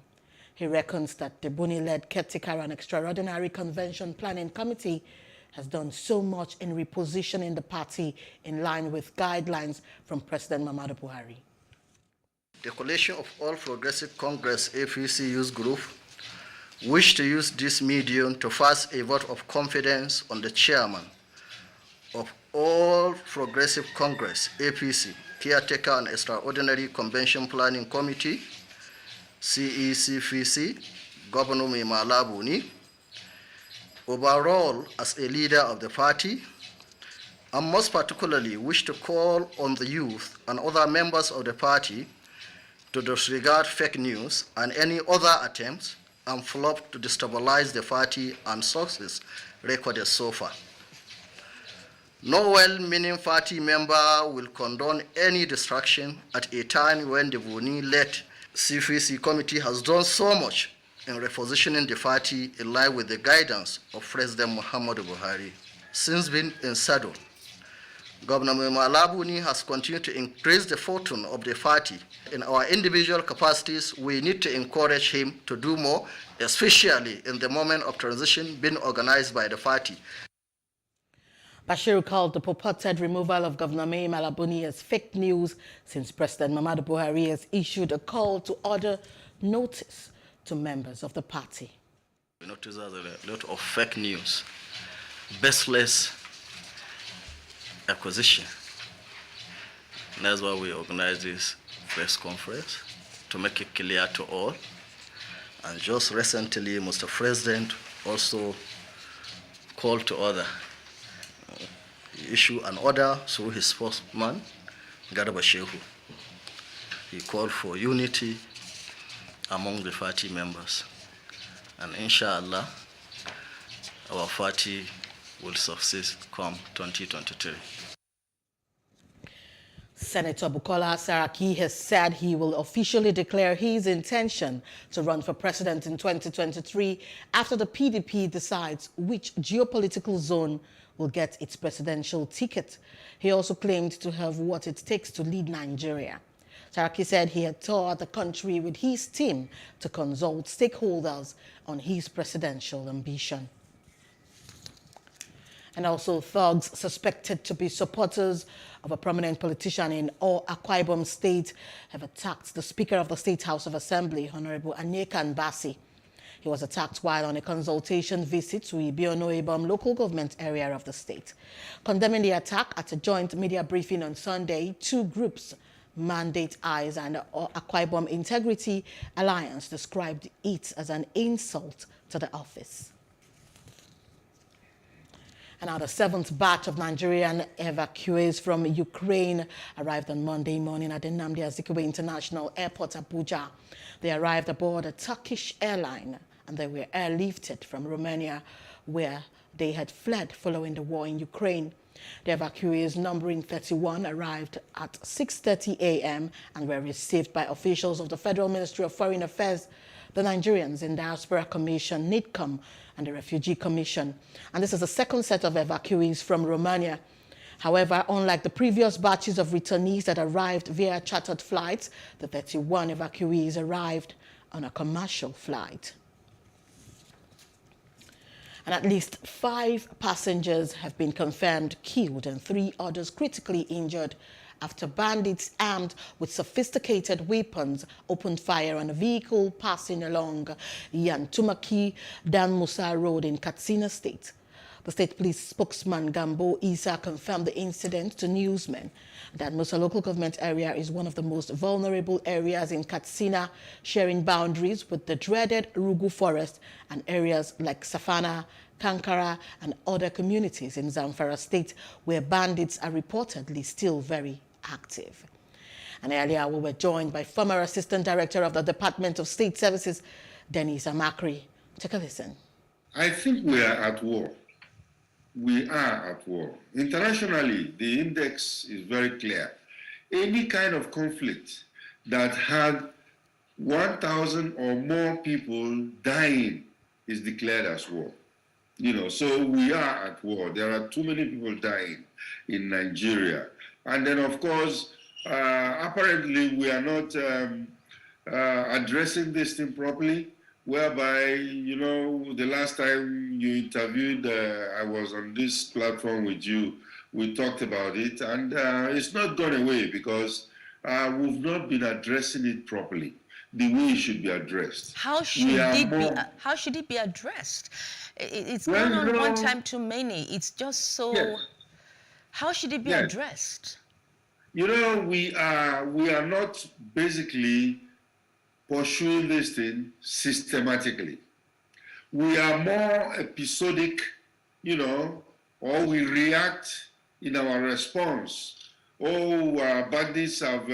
Speaker 8: He reckons that the Buni-led caretaker and extraordinary convention planning committee has done so much in repositioning the party in line with guidelines from President Muhammadu Buhari.
Speaker 9: The coalition of All Progressive Congress APC Youth Group wish to use this medium to pass a vote of confidence on the chairman of All Progressive Congress APC Caretaker and Extraordinary Convention Planning Committee, CECFC, Governor Mai Malabuni, overall as a leader of the party, and most particularly wish to call on the youth and other members of the party to disregard fake news and any other attempts and flop to destabilize the party and success recorded so far. No well-meaning party member will condone any distraction at a time when the Buni-led CFC committee has done so much in repositioning the party in line with the guidance of President Muhammadu Buhari. Since being in saddle, Governor Mai Malabuni has continued to increase the fortune of the party. In our individual capacities, we need to encourage him to do more, especially in the moment of transition being organized by the party.
Speaker 8: Bashir called the purported removal of Governor Mai Malabuni as fake news since President Muhammadu Buhari has issued a call to order notice to members of the party.
Speaker 9: We notice there's a lot of fake news, baseless acquisition. And that's why we organize this press conference, to make it clear to all. And just recently, Mr. President also called to order, issue an order through his spokesman, Garba Shehu. He called for unity among the party members. And inshallah, our party will succeed come 2023.
Speaker 8: Senator Bukola Saraki has said he will officially declare his intention to run for president in 2023 after the PDP decides which geopolitical zone will get its presidential ticket. He also claimed to have what it takes to lead Nigeria. Saraki said he had toured the country with his team to consult stakeholders on his presidential ambition. And also, thugs suspected to be supporters of a prominent politician in Akwa Ibom State have attacked the Speaker of the State House of Assembly, Honorable Anyeka Mbasi. He was attacked while on a consultation visit to Ibiono-Ibom local government area of the state. Condemning the attack at a joint media briefing on Sunday, two groups, Mandate Eyes and Akwa Ibom Integrity Alliance, described it as an insult to the office. And now the 7th batch of Nigerian evacuees from Ukraine arrived on Monday morning at the Nnamdi Azikiwe International Airport, Abuja. They arrived aboard a Turkish airline and they were airlifted from Romania, where they had fled following the war in Ukraine. The evacuees, numbering 31, arrived at 6:30 a.m. and were received by officials of the Federal Ministry of Foreign Affairs, the Nigerians in Diaspora Commission, NIDCOM, and the Refugee Commission. And this is the second set of evacuees from Romania. However, unlike the previous batches of returnees that arrived via chartered flights, the 31 evacuees arrived on a commercial flight. And at least 5 passengers have been confirmed killed and 3 others critically injured after bandits armed with sophisticated weapons opened fire on a vehicle passing along Yantumaki Dan Musa Road in Katsina State. The state police spokesman Gambo Isa confirmed the incident to newsmen that Musa local government area is one of the most vulnerable areas in Katsina, sharing boundaries with the dreaded Rugu forest and areas like Safana, Kankara and other communities in Zamfara state where bandits are reportedly still very active. And earlier we were joined by former Assistant Director of the Department of State Services, Dennis Amakri. Take a listen.
Speaker 10: I think we are at war. We are at war. Internationally, the index is very clear. Any kind of conflict that had 1,000 or more people dying is declared as war. You know, so we are at war. There are too many people dying in Nigeria. And then, of course, apparently we are not addressing this thing properly, whereby, you know, the last time you interviewed, I was on this platform with you, we talked about it, and it's not gone away because we've not been addressing it properly, the way it should be addressed.
Speaker 11: How should it be addressed? It's gone on one time too many. It's just so... Yes. How should it be addressed?
Speaker 10: You know, we are not basically pursuing this thing systematically. We are more episodic, you know, or we react in our response. Oh, bandits have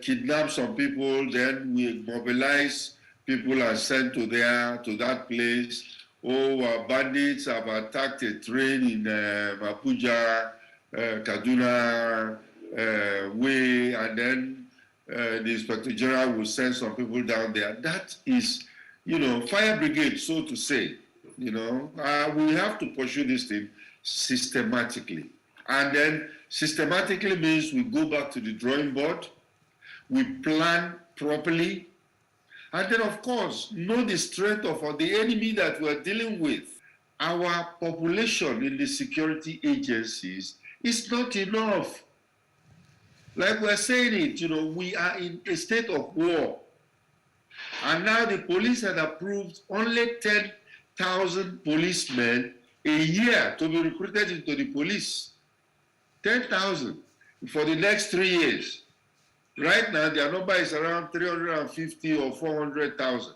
Speaker 10: kidnapped some people, then we mobilize people are sent to that place. Oh, bandits have attacked a train in Mapuja, Kaduna way, and then the Inspector General will send some people down there. That is, you know, fire brigade, so to say. You know, we have to pursue this thing systematically. And then systematically means we go back to the drawing board, we plan properly, and then, of course, know the strength of the enemy that we're dealing with. Our population in the security agencies is not enough. Like we're saying it, you know, we are in a state of war. And now the police had approved only 10,000 policemen a year to be recruited into the police. 10,000 for the next 3 years. Right now, their number is around 350 or 400,000.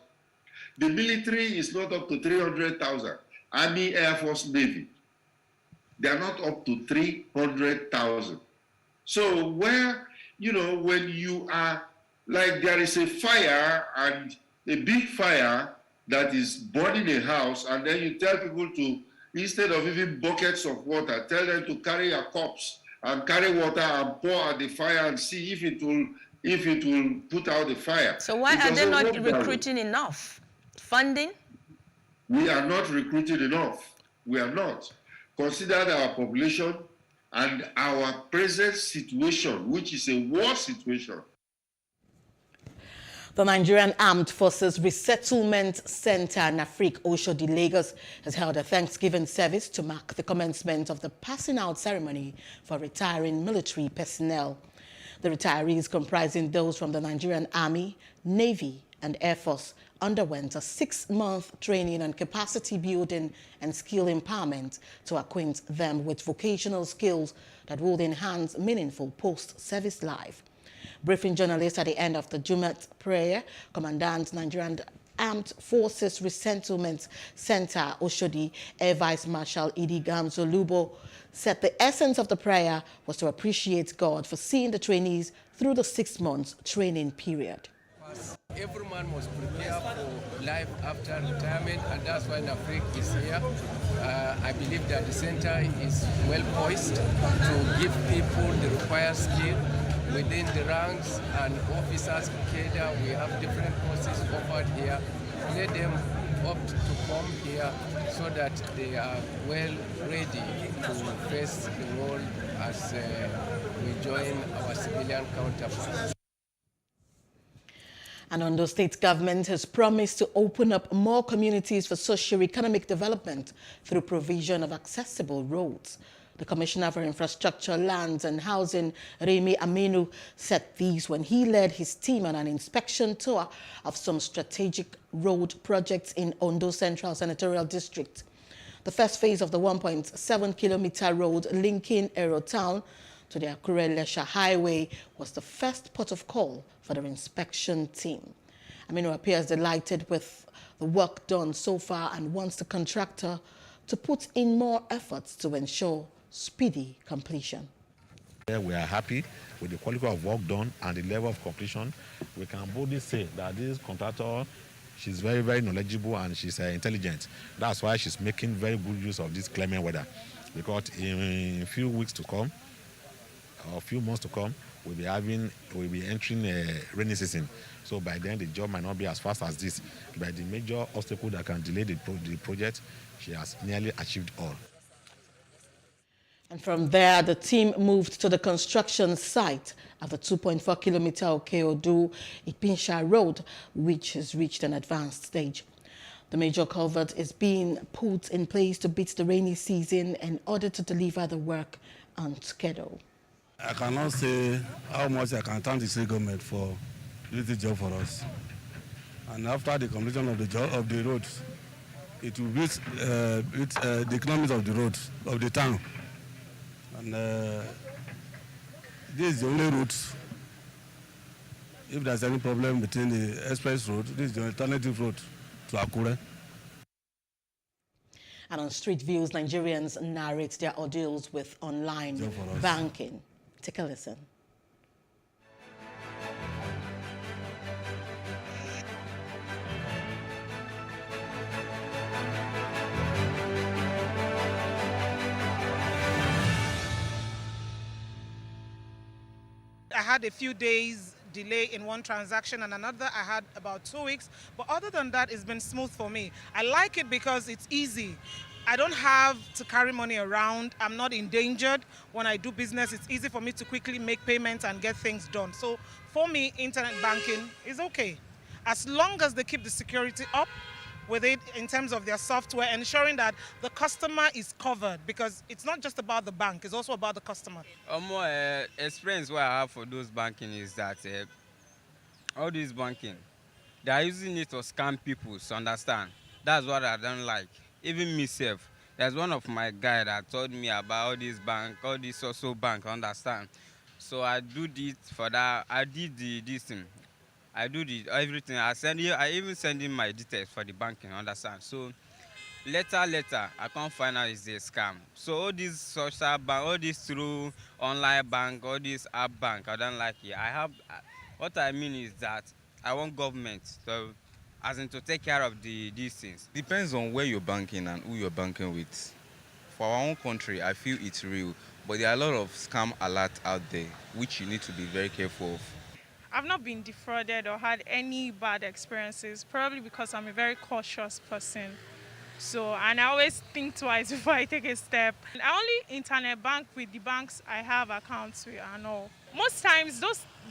Speaker 10: The military is not up to 300,000. Army, Air Force, Navy. They are not up to 300,000. So where, you know, when you are, like there is a fire and a big fire that is burning a house, and then you tell people to, instead of even buckets of water, tell them to carry a corpse and carry water and pour at the fire and see if it will put out the fire.
Speaker 11: So why are they not recruiting enough? Funding?
Speaker 10: We are not recruiting enough. We are not. Consider our population and our present situation, which is a war situation.
Speaker 8: The Nigerian Armed Forces Resettlement Center, Nafric, Oshodi, Lagos, has held a Thanksgiving service to mark the commencement of the passing out ceremony for retiring military personnel. The retirees, comprising those from the Nigerian Army, Navy, and Air Force, underwent a 6-month training on capacity building and skill empowerment to acquaint them with vocational skills that will enhance meaningful post-service life. Briefing journalists at the end of the Jumat prayer, Commandant Nigerian Armed Forces Resettlement Center, Oshodi, Air Vice Marshal Idi Gamzo Lubo, said the essence of the prayer was to appreciate God for seeing the trainees through the 6-month training period.
Speaker 12: Every man must prepare for life after retirement, and that's why Nafric is here. I believe that the center is well poised to give people the required skill within the ranks and officers cadre. We have different courses offered here. Let them opt to come here so that they are well ready to face the world as we join our civilian counterparts.
Speaker 8: And Ondo State government has promised to open up more communities for socio-economic development through provision of accessible roads. The Commissioner for Infrastructure, Lands and Housing, Remi Aminu, said these when he led his team on an inspection tour of some strategic road projects in Ondo Central Senatorial District. The first phase of the 1.7-kilometer road linking Aerotown to the Akure-Lesha Highway was the first port of call for the inspection team. Aminu appears delighted with the work done so far and wants the contractor to put in more efforts to ensure speedy completion.
Speaker 13: We are happy with the quality of work done and the level of completion. We can boldly say that this contractor, she's very, very knowledgeable and she's intelligent. That's why she's making very good use of this climate weather. Because in a few weeks to come, or a few months to come, we'll be entering a rainy season. So by then, the job might not be as fast as this. But the major obstacle that can delay the project, she has nearly achieved all.
Speaker 8: And from there, the team moved to the construction site of the 2.4-kilometer Okeodu-Ipinsha Road, which has reached an advanced stage. The major culvert is being put in place to beat the rainy season in order to deliver the work on schedule.
Speaker 14: I cannot say how much I can thank the state government for doing this job for us. And after the completion of the job of the roads, it will beat the economics of the road, of the town. And this is the only route. If there's any problem between the express road, this is the alternative route to Akure.
Speaker 8: And on Street Views, Nigerians narrate their ordeals with online banking. Take a listen.
Speaker 15: I had a few days delay in one transaction and another I had about 2 weeks. But other than that, it's been smooth for me. I like it because it's easy. I don't have to carry money around. I'm not endangered. When I do business, it's easy for me to quickly make payments and get things done. So for me, internet banking is okay. As long as they keep the security up with it in terms of their software, ensuring that the customer is covered, because it's not just about the bank, it's also about the customer.
Speaker 16: More experience what I have for those banking is that all this banking, they are using it to scam people, so understand. That's what I don't like. Even myself, there's one of my guy that told me about all this bank, all this also bank, understand. So I do it for that. I did this thing. I do everything. I even send him my details for the banking, understand. So later, I can't find out it's a scam. So all this social bank, all this through online bank, all this app bank, I don't like it. What I mean is that I want government to take care of these things.
Speaker 18: Depends on where you're banking and who you're banking with. For our own country, I feel it's real, but there are a lot of scam alerts out there, which you need to be very careful of.
Speaker 19: I've not been defrauded or had any bad experiences, probably because I'm a very cautious person. And I always think twice before I take a step. I only internet bank with the banks I have accounts with and all. Most times,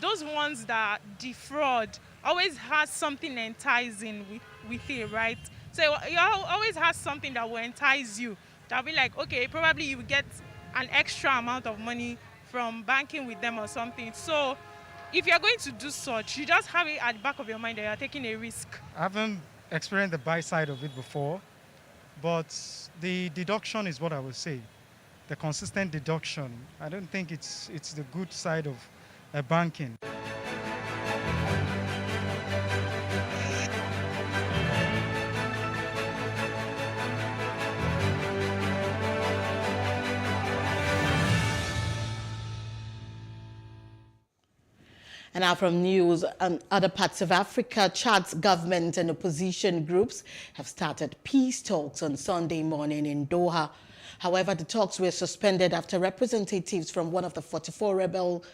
Speaker 19: those ones that defraud always has something enticing with it, right? So you always has something that will entice you. That'll be like, okay, probably you get an extra amount of money from banking with them or something. So if you're going to do such, you just have it at the back of your mind that you're taking a risk.
Speaker 20: I haven't experienced the buy side of it before, but the deduction is what I would say. The consistent deduction. I don't think it's the good side of banking.
Speaker 8: And now from news, other parts of Africa, Chad's government and opposition groups have started peace talks on Sunday morning in Doha. However, the talks were suspended after representatives from one of the 44 rebel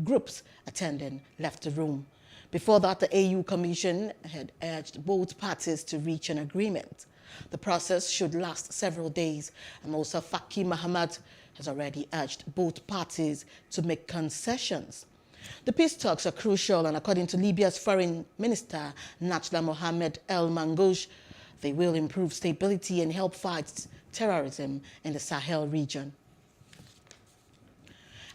Speaker 8: groups attending left the room. Before that, the AU Commission had urged both parties to reach an agreement. The process should last several days, and Musa Faki Mahamat has already urged both parties to make concessions. The peace talks are crucial, and according to Libya's Foreign Minister, Najla Mohammed El Mangoush, they will improve stability and help fight terrorism in the Sahel region.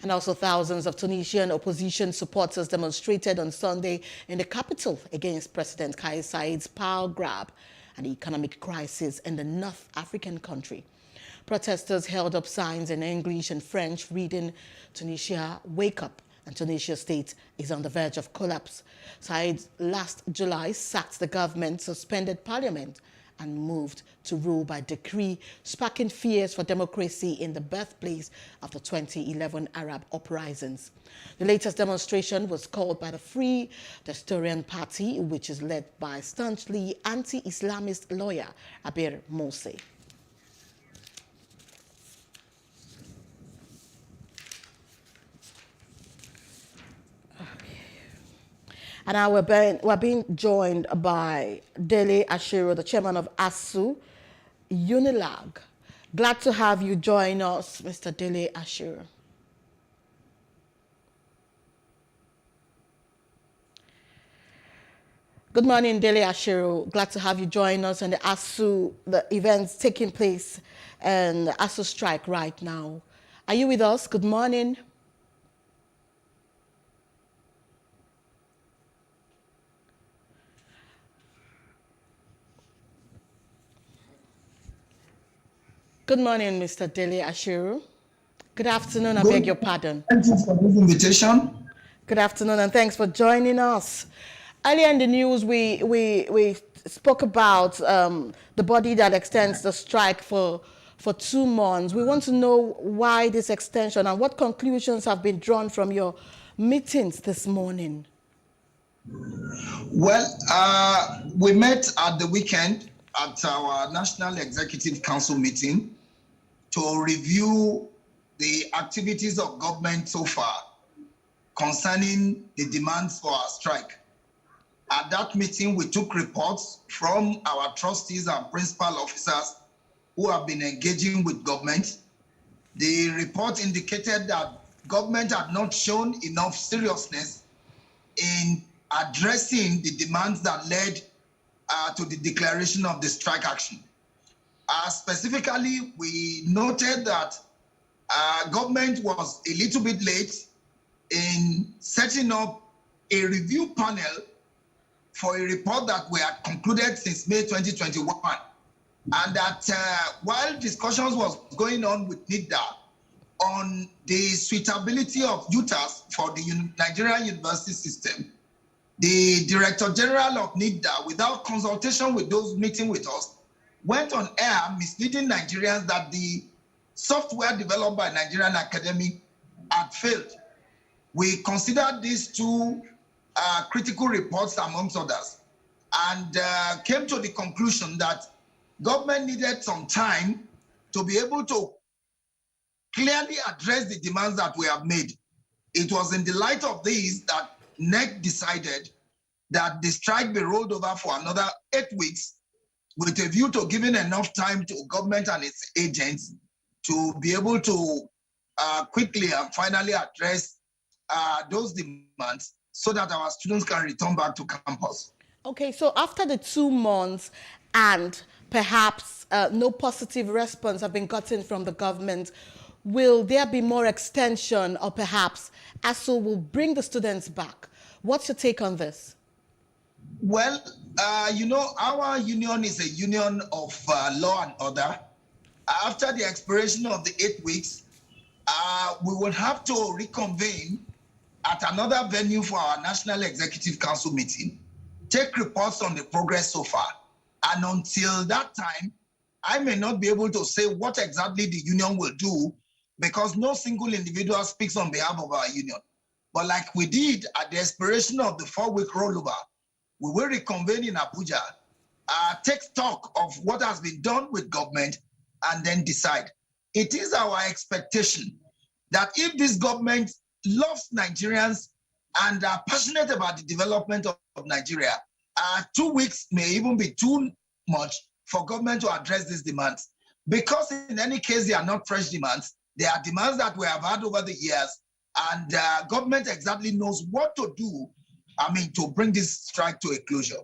Speaker 8: And also thousands of Tunisian opposition supporters demonstrated on Sunday in the capital against President Kais Saied's power grab and the economic crisis in the North African country. Protesters held up signs in English and French reading, "Tunisia, wake up," and Tunisia state is on the verge of collapse. Said last July sacked the government, suspended parliament, and moved to rule by decree, sparking fears for democracy in the birthplace of the 2011 Arab uprisings. The latest demonstration was called by the Free Desturian Party, which is led by staunchly anti-Islamist lawyer Abir Mose. And now we're being joined by Dele Ashiru, the chairman of ASU Unilag. Glad to have you join us, Mr. Dele Ashiru. Good morning, Dele Ashiru. Glad to have you join us on the ASU, the events taking place and the ASU strike right now. Are you with us? Good morning. Good morning, Mr. Dele Ashiru. Good afternoon, I beg your pardon.
Speaker 1: Thank you for this invitation.
Speaker 8: Good afternoon, and thanks for joining us. Earlier in the news, we spoke about the body that extends the strike for 2 months. We want to know why this extension and what conclusions have been drawn from your meetings this morning.
Speaker 1: Well, we met at the weekend at our National Executive Council meeting to review the activities of government so far concerning the demands for our strike. At that meeting, we took reports from our trustees and principal officers who have been engaging with government. The report indicated that government had not shown enough seriousness in addressing the demands that led to the declaration of the strike action. Specifically, we noted that government was a little bit late in setting up a review panel for a report that we had concluded since May 2021. And that while discussions was going on with NIDA on the suitability of UTAS for the Nigerian university system, the Director General of NIDA, without consultation with those meeting with us, went on air misleading Nigerians that the software developed by Nigerian Academy had failed. We considered these two critical reports amongst others and came to the conclusion that government needed some time to be able to clearly address the demands that we have made. It was in the light of these that NEC decided that the strike be rolled over for another 8 weeks with a view to giving enough time to government and its agents to be able to quickly and finally address those demands so that our students can return back to campus.
Speaker 8: Okay, so after the 2 months and perhaps no positive response have been gotten from the government, will there be more extension or perhaps ASU will bring the students back? What's your take on this?
Speaker 1: Well, you know, our union is a union of law and order. After the expiration of the 8 weeks, we will have to reconvene at another venue for our National Executive Council meeting, take reports on the progress so far. And until that time, I may not be able to say what exactly the union will do because no single individual speaks on behalf of our union. But like we did at the expiration of the 4-week rollover, we will reconvene in Abuja, take stock of what has been done with government, and then decide. It is our expectation that if this government loves Nigerians and are passionate about the development of Nigeria, 2 weeks may even be too much for government to address these demands. Because in any case, they are not fresh demands. They are demands that we have had over the years, and government exactly knows what to do, to bring this strike to a closure.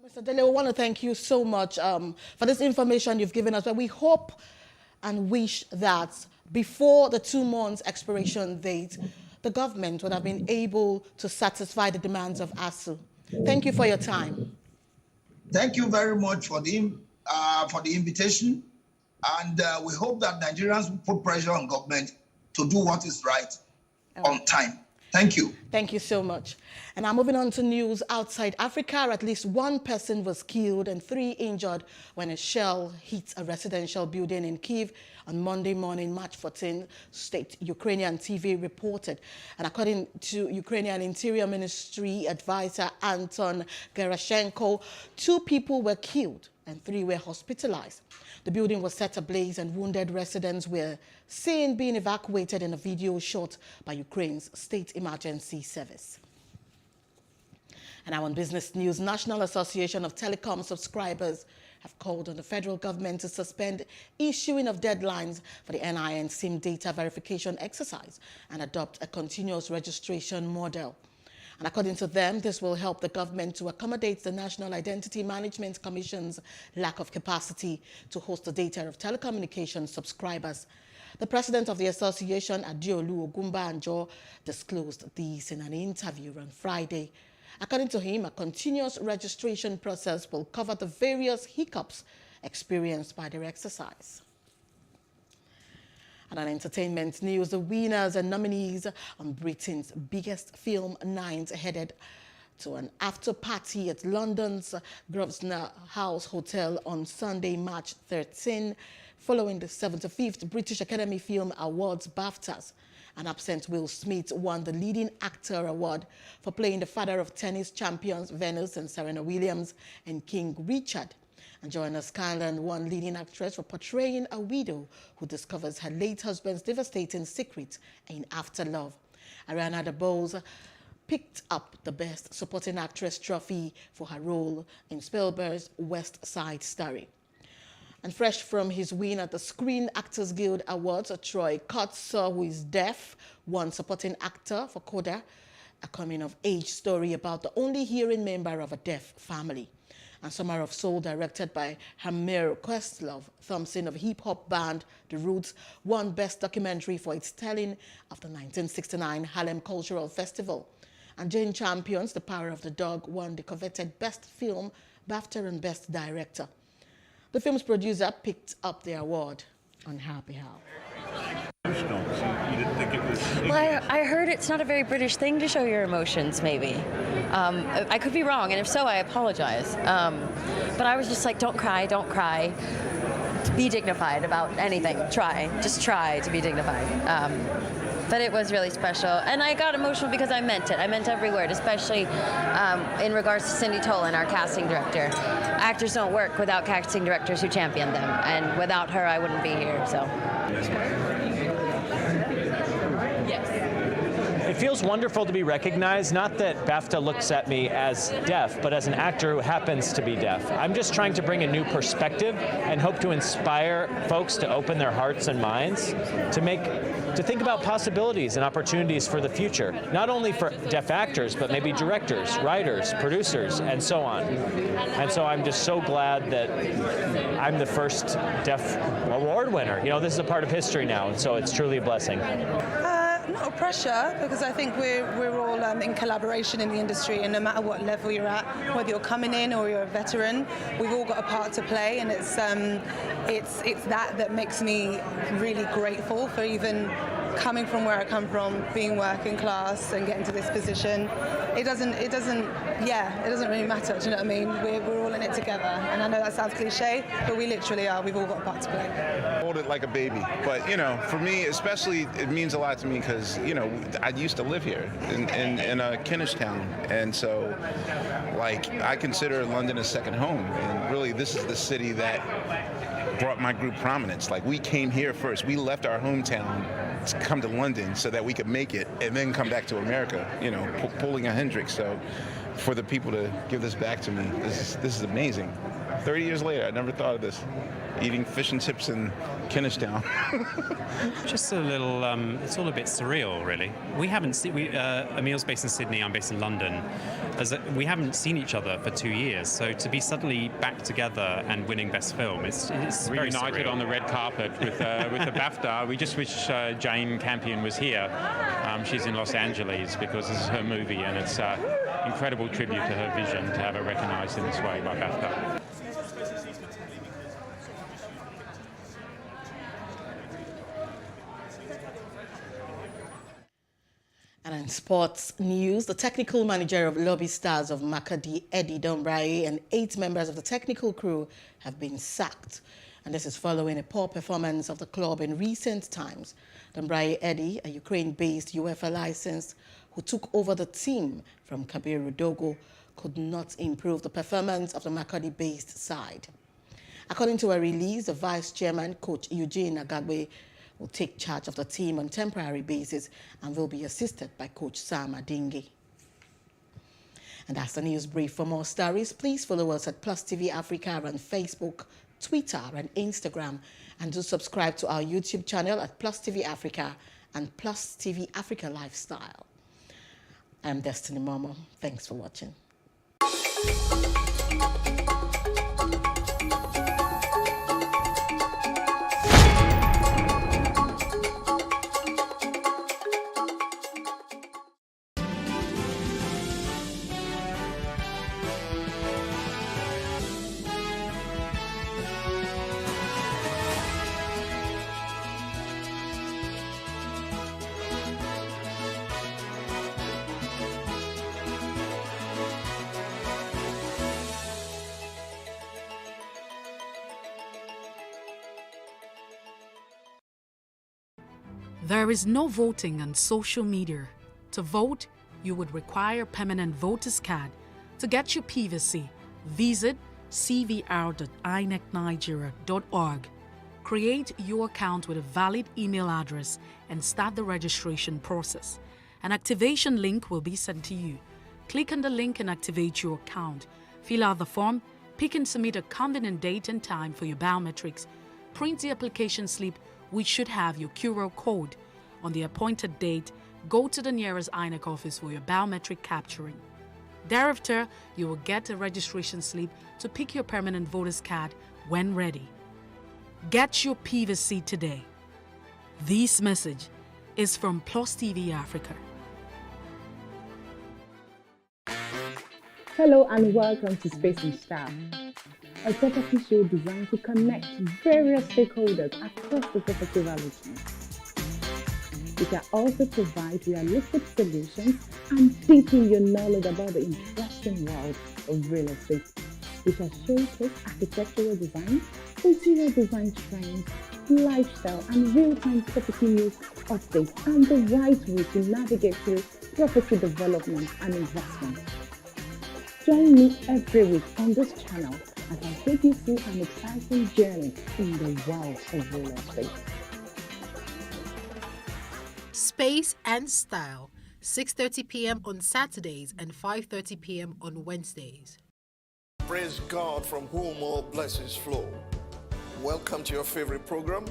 Speaker 8: Mr. Dele, we want to thank you so much for this information you've given us. But we hope and wish that before the 2 months expiration date, the government would have been able to satisfy the demands of ASU. Thank you for your time.
Speaker 1: Thank you very much for the invitation, and we hope that Nigerians will put pressure on government to do what is right on time. Thank you.
Speaker 8: Thank you so much. And now moving on to news outside Africa. At least one person was killed and 3 injured when a shell hit a residential building in Kyiv on Monday morning, March 14, state Ukrainian TV reported. And according to Ukrainian Interior Ministry advisor Anton Gerashenko, 2 people were killed and 3 were hospitalized. The building was set ablaze and wounded residents were seen being evacuated in a video shot by Ukraine's State Emergency Service. And now on business news, National Association of Telecom Subscribers have called on the federal government to suspend issuing of deadlines for the NIN SIM data verification exercise and adopt a continuous registration model. And according to them, this will help the government to accommodate the National Identity Management Commission's lack of capacity to host the data of telecommunications subscribers. The president of the association, Adeolu Ogumbanjo, disclosed this in an interview on Friday. According to him, a continuous registration process will cover the various hiccups experienced by their exercise. And on entertainment news, the winners and nominees on Britain's biggest film night headed to an after-party at London's Grosvenor House Hotel on Sunday, March 13, following the 75th British Academy Film Awards BAFTAs. An absent Will Smith won the Leading Actor Award for playing the father of tennis champions Venus and Serena Williams and King Richard. And Joanna Scanlon won Leading Actress for portraying a widow who discovers her late husband's devastating secret in After Love. Ariana DeBose picked up the Best Supporting Actress trophy for her role in Spielberg's West Side Story. And fresh from his win at the Screen Actors Guild Awards, Troy Kotsur, who is deaf, won Supporting Actor for Coda, a coming-of-age story about the only hearing member of a deaf family. And Summer of Soul, directed by Hamir Questlove Thompson of hip-hop band The Roots, won Best Documentary for its telling of the 1969 Harlem Cultural Festival. And Jane Champion's The Power of the Dog won the coveted Best Film, BAFTA, and Best Director. The film's producer picked up the award on her behalf.
Speaker 2: You didn't think it was...
Speaker 21: Well, I heard it's not a very British thing to show your emotions, maybe. I could be wrong, and if so, I apologize. But I was just like, don't cry, don't cry. Be dignified about anything. Just try to be dignified. But it was really special. And I got emotional because I meant it. I meant every word, especially in regards to Cindy Tolan, our casting director. Actors don't work without casting directors who champion them. And without her, I wouldn't be here, so.
Speaker 22: It feels wonderful to be recognized, not that BAFTA looks at me as deaf, but as an actor who happens to be deaf. I'm just trying to bring a new perspective and hope to inspire folks to open their hearts and minds to think about possibilities and opportunities for the future, not only for deaf actors, but maybe directors, writers, producers, and so on. And so I'm just so glad that I'm the first deaf award winner. You know, this is a part of history now, and so it's truly a blessing.
Speaker 24: Not pressure, because I think we're all in collaboration in the industry, and no matter what level you're at, whether you're coming in or you're a veteran, we've all got a part to play, and it's that makes me really grateful for even coming from where I come from, being working class and getting to this position. It doesn't really matter, do you know what I mean? We're all in it together, and I know that sounds cliche, but we literally are. We've all got a part to play.
Speaker 25: Hold it like a baby, but you know, for me especially, it means a lot to me because you know I used to live here in Kinnish Town, and so like I consider London a second home, and really this is the city that brought my group prominence. Like we came here first. We left our hometown to come to London so that we could make it and then come back to America, you know, pulling a Hendrix. So for the people to give this back to me, this is amazing. 30 years later, I never thought of this. Eating fish and chips in Kinnish Town.
Speaker 26: Just a little, it's all a bit surreal, really. We haven't seen, Emil's based in Sydney, I'm based in London. We haven't seen each other for 2 years, so to be suddenly back together and winning Best Film, it's very
Speaker 27: reunited
Speaker 26: surreal.
Speaker 27: On the red carpet with the BAFTA. We just wish Jane Campion was here. She's in Los Angeles because this is her movie, and it's
Speaker 26: incredible tribute to her vision to have her recognised in this way by BAFTA.
Speaker 8: And in sports news, the technical manager of Lobby Stars of Makadi, Eddie Dombraye, and 8 members of the technical crew have been sacked. And this is following a poor performance of the club in recent times. Dombraye Eddie, a Ukraine-based UEFA licensed who took over the team from Kabir Rudogo, could not improve the performance of the Makadi-based side. According to a release, the vice chairman, Coach Eugene Agagbe, will take charge of the team on temporary basis and will be assisted by Coach Sam Adingi. And that's the news brief. For more stories, please follow us at PlusTvAfrica on Facebook, Twitter and Instagram, and do subscribe to our YouTube channel at PlusTvAfrica and PlusTvAfrica Lifestyle. I'm Destiny Momo. Thanks for watching.
Speaker 3: There is no voting on social media. To vote, you would require a permanent voter's card. To get your PVC, visit cvr.inecnigeria.org. Create your account with a valid email address and start the registration process. An activation link will be sent to you. Click on the link and activate your account. Fill out the form, pick and submit a convenient date and time for your biometrics. Print the application slip, which should have your QR code. On the appointed date, go to the nearest INEC office for your biometric capturing. Thereafter, you will get a registration slip to pick your permanent voter's card when ready. Get your PVC today. This message is from PlusTvAfrica.
Speaker 4: Hello and welcome to Space and Style, a property show designed to connect various stakeholders across the property value chain. We can also provide realistic solutions and deepen your knowledge about the interesting world of real estate. We shall showcase architectural design, interior design trends, lifestyle and real-time property news updates, and the right way to navigate through property development and investment. Join me every week on this channel as I take you through an exciting journey in the world of real estate.
Speaker 3: Space and Style, 6:30 p.m. on Saturdays and 5:30 p.m. on Wednesdays.
Speaker 5: Praise God, from whom all blessings flow. Welcome to your favorite program,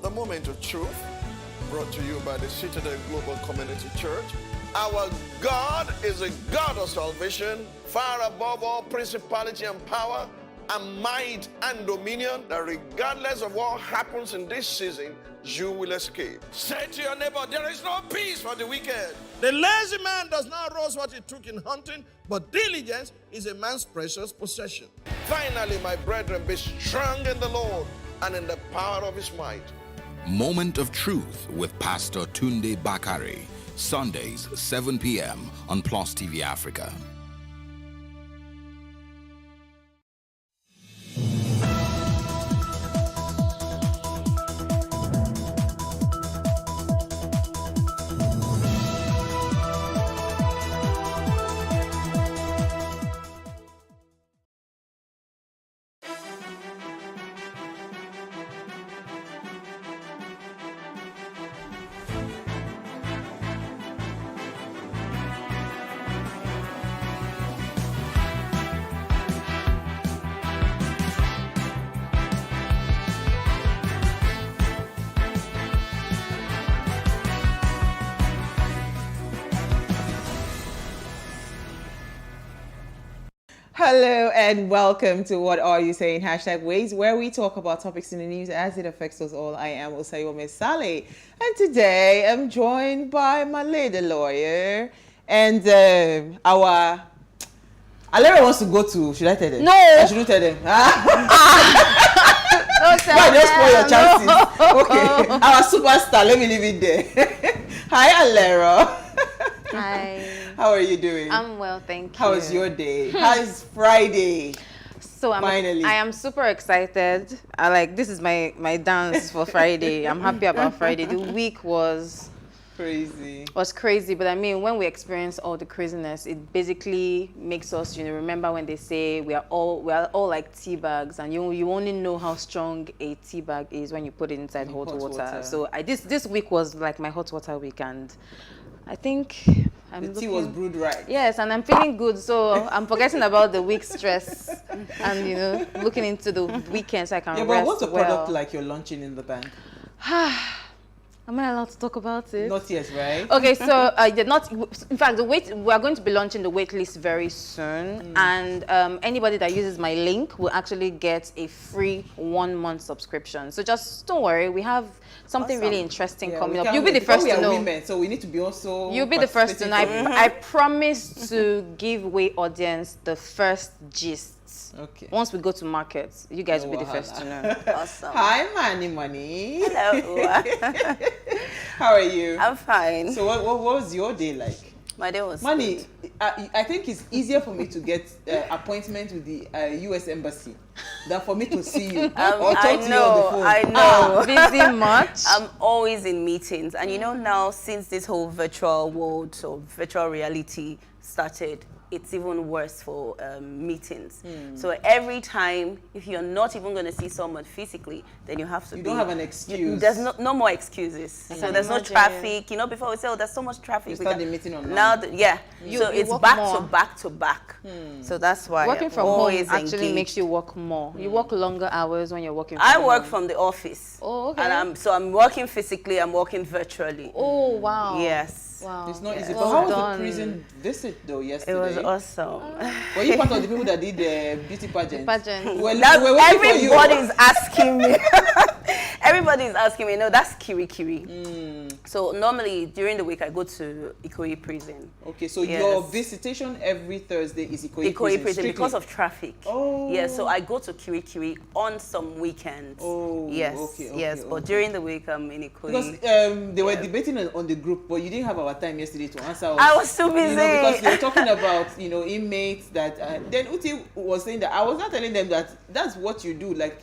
Speaker 5: The Moment of Truth, brought to you by the Citadel Global Community Church. Our God is a God of salvation, far above all principality and power, and might and dominion, that regardless of what happens in this season, you will escape. Say to your neighbor, there is no peace for the wicked. The lazy man does not roast what he took in hunting, but diligence is a man's precious possession. Finally, my brethren, be strong in the Lord and in the power of his might.
Speaker 6: Moment of Truth with Pastor Tunde Bakare, Sundays, 7 p.m. on PlusTvAfrica.
Speaker 7: Hello and welcome to What Are You Saying? #Ways, where we talk about topics in the news as it affects us all. I am Osayome Sally, and today I'm joined by my lady lawyer and our Alera wants to go to. Should I tell them?
Speaker 21: No.
Speaker 7: I shouldn't tell them.
Speaker 21: Don't tell
Speaker 7: Why just spoil your
Speaker 21: them.
Speaker 7: chances?
Speaker 21: No.
Speaker 7: Okay, our superstar. Let me leave it there. Hi, Alera.
Speaker 9: Hi.
Speaker 7: How are you doing?
Speaker 9: I'm well, thank you.
Speaker 7: How was your day? How's Friday?
Speaker 9: So
Speaker 7: Finally.
Speaker 9: I am super excited. This is my dance for Friday. I'm happy about Friday. The week was
Speaker 7: crazy.
Speaker 9: But I mean, when we experience all the craziness, it basically makes us, remember when they say we are all like tea bags, and you only know how strong a tea bag is when you put it inside hot water. So this week was like my hot water week, and I think
Speaker 7: the tea was brewed right.
Speaker 9: Yes, and I'm feeling good, so I'm forgetting about the week stress and looking into the weekends I can rest.
Speaker 7: Yeah, but what's the product like you're launching in the bank?
Speaker 9: Am I allowed to talk about it?
Speaker 7: Not yet, right?
Speaker 9: Okay, so in fact, we are going to be launching the wait list very soon, and anybody that uses my link will actually get a free 1-month subscription. So just don't worry, we have something really interesting coming up. You'll be the first to know.
Speaker 7: We are women, so we need to be also.
Speaker 9: You'll be the first to know. I promise to give away audience the first gist.
Speaker 7: Okay.
Speaker 9: Once we go to market, you guys will be the first to know.
Speaker 7: Awesome. Hi, Money.
Speaker 9: Hello.
Speaker 7: How are you?
Speaker 9: I'm fine.
Speaker 7: So what was your day like?
Speaker 9: My day was
Speaker 7: Money, I think it's easier for me to get appointment with the U.S. Embassy than for me to see you or talk to you on the phone.
Speaker 9: I know. Busy much?
Speaker 10: I'm always in meetings. And now, since this whole virtual world, so virtual reality started, it's even worse for meetings. So every time, if you're not even going to see someone physically, then you have to.
Speaker 7: You don't have an excuse.
Speaker 10: There's no more excuses. So there's no traffic. Before we say, oh, there's so much traffic.
Speaker 7: You start the meeting online.
Speaker 10: Now, so it's back to back. So that's why
Speaker 9: working from home actually makes you work more. You work longer hours when you're working from home.
Speaker 10: I work from the office.
Speaker 9: Oh, okay.
Speaker 10: And I'm working physically. I'm working virtually.
Speaker 9: Oh, wow.
Speaker 10: Yes.
Speaker 7: Wow. It's not easy. But how was the prison visit though yesterday?
Speaker 10: It was awesome.
Speaker 7: Were you part of the people that did the beauty pageant?
Speaker 10: Everybody's asking me. Everybody's asking me. No, that's Kiri. So normally during the week I go to Ikoyi prison.
Speaker 7: Okay, so your visitation every Thursday is Ikoyi prison
Speaker 10: because of traffic.
Speaker 7: Oh.
Speaker 10: Yeah, so I go to Kiri on some weekends.
Speaker 7: Oh.
Speaker 10: Yes.
Speaker 7: Okay.
Speaker 10: But during the week I'm in Ikoyi.
Speaker 7: Because they were debating on the group, but you didn't have our time yesterday to answer us.
Speaker 10: I was too busy.
Speaker 7: Because they were talking about inmates that. Then Uti was saying that I was not telling them that that's what you do. Like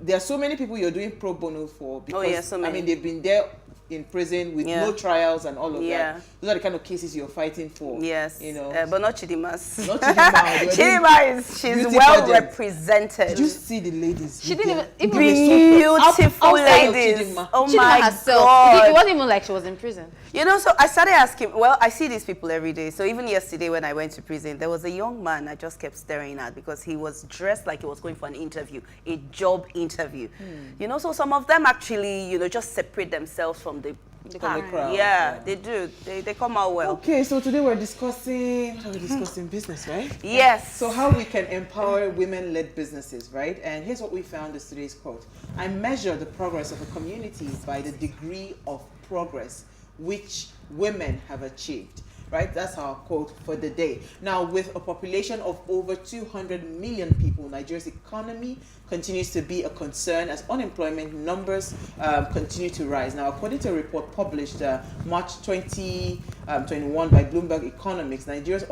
Speaker 7: there are so many people you're doing pro bono for because
Speaker 10: so many.
Speaker 7: I mean they've been there in prison with no trials and all of that. Those are the kind of cases you're fighting for.
Speaker 10: Yes. But not Chidima's.
Speaker 7: Not Chidima.
Speaker 10: Chidima she's well represented.
Speaker 7: Did you see the ladies?
Speaker 9: She didn't even
Speaker 10: beautiful ladies. Oh my God.
Speaker 9: It wasn't even like she was in prison.
Speaker 10: So I started asking, I see these people every day. So even yesterday when I went to prison, there was a young man I just kept staring at because he was dressed like he was going for an interview, a job interview. So some of them actually, just separate themselves from the
Speaker 7: crowd.
Speaker 10: Yeah, they do. They come out well.
Speaker 7: Okay, so today we're discussing business, right?
Speaker 10: Yes.
Speaker 7: So how we can empower women-led businesses, right? And here's what we found as today's quote. I measure the progress of a community by the degree of progress which women have achieved. Right, that's our quote for the day. Now, with a population of over 200 million people, Nigeria's economy continues to be a concern as unemployment numbers continue to rise. Now, according to a report published March 2021 by Bloomberg Economics, Nigeria's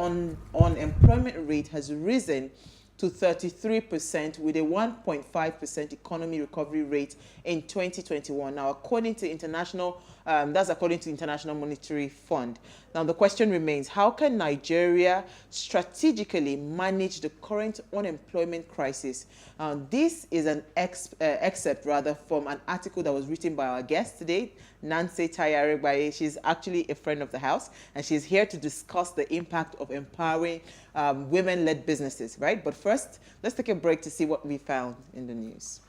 Speaker 7: unemployment rate has risen to 33% with a 1.5% economy recovery rate in 2021. Now, according to International Monetary Fund. Now, the question remains, how can Nigeria strategically manage the current unemployment crisis? This is an excerpt from an article that was written by our guest today, Nancy Tayaregbaye. She's actually a friend of the house, and she's here to discuss the impact of empowering women-led businesses, right? But first, let's take a break to see what we found in the news.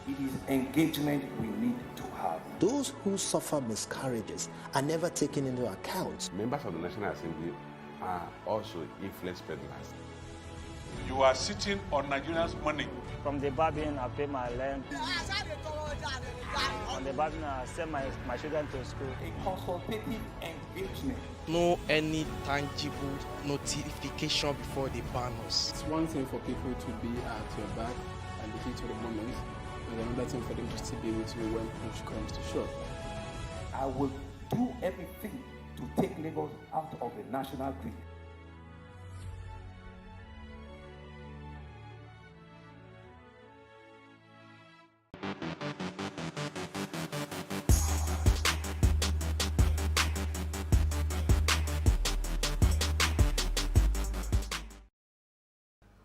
Speaker 11: It is engagement we need to have. those who suffer miscarriages are never taken into account.
Speaker 12: Members of the National Assembly are also influence peddlers.
Speaker 13: You are sitting on Nigerians' money.
Speaker 14: From the Babin, I pay my rent. On the Babin, I send my children to school.
Speaker 15: A consultative engagement.
Speaker 17: No any tangible notification before they ban us.
Speaker 23: It's one thing for people to be at your back and the heat of the moment, and another thing for them to still be with you when push comes to shove.
Speaker 15: I will do everything to take Lagos out of the national grid.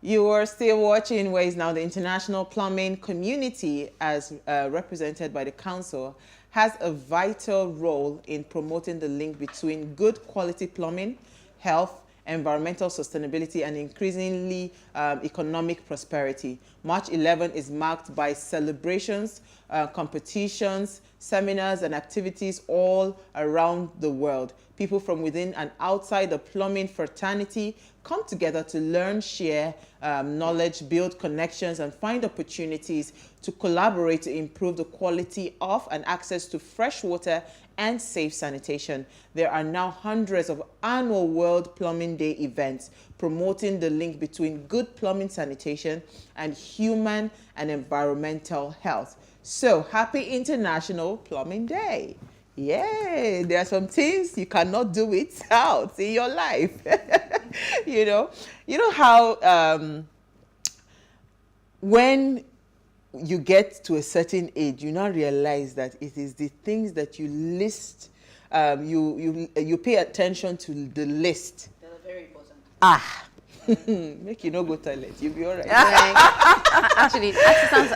Speaker 7: You are still watching where is now the international plumbing community, as represented by the council, has a vital role in promoting the link between good quality plumbing, health, environmental sustainability, and increasingly economic prosperity. March 11 is marked by celebrations, competitions, seminars, and activities all around the world. People from within and outside the plumbing fraternity come together to learn, share knowledge, build connections, and find opportunities to collaborate to improve the quality of and access to fresh water and safe sanitation. There are now hundreds of annual World Plumbing Day events promoting the link between good plumbing sanitation and human and environmental health. So, happy International Plumbing Day. Yay, there are some things you cannot do without in your life. you know how when you get to a certain age, you now realize that it is the things that you list, you pay attention to the list.
Speaker 10: They're very important.
Speaker 7: Make you no go toilet, you'll be all right.
Speaker 9: Actually,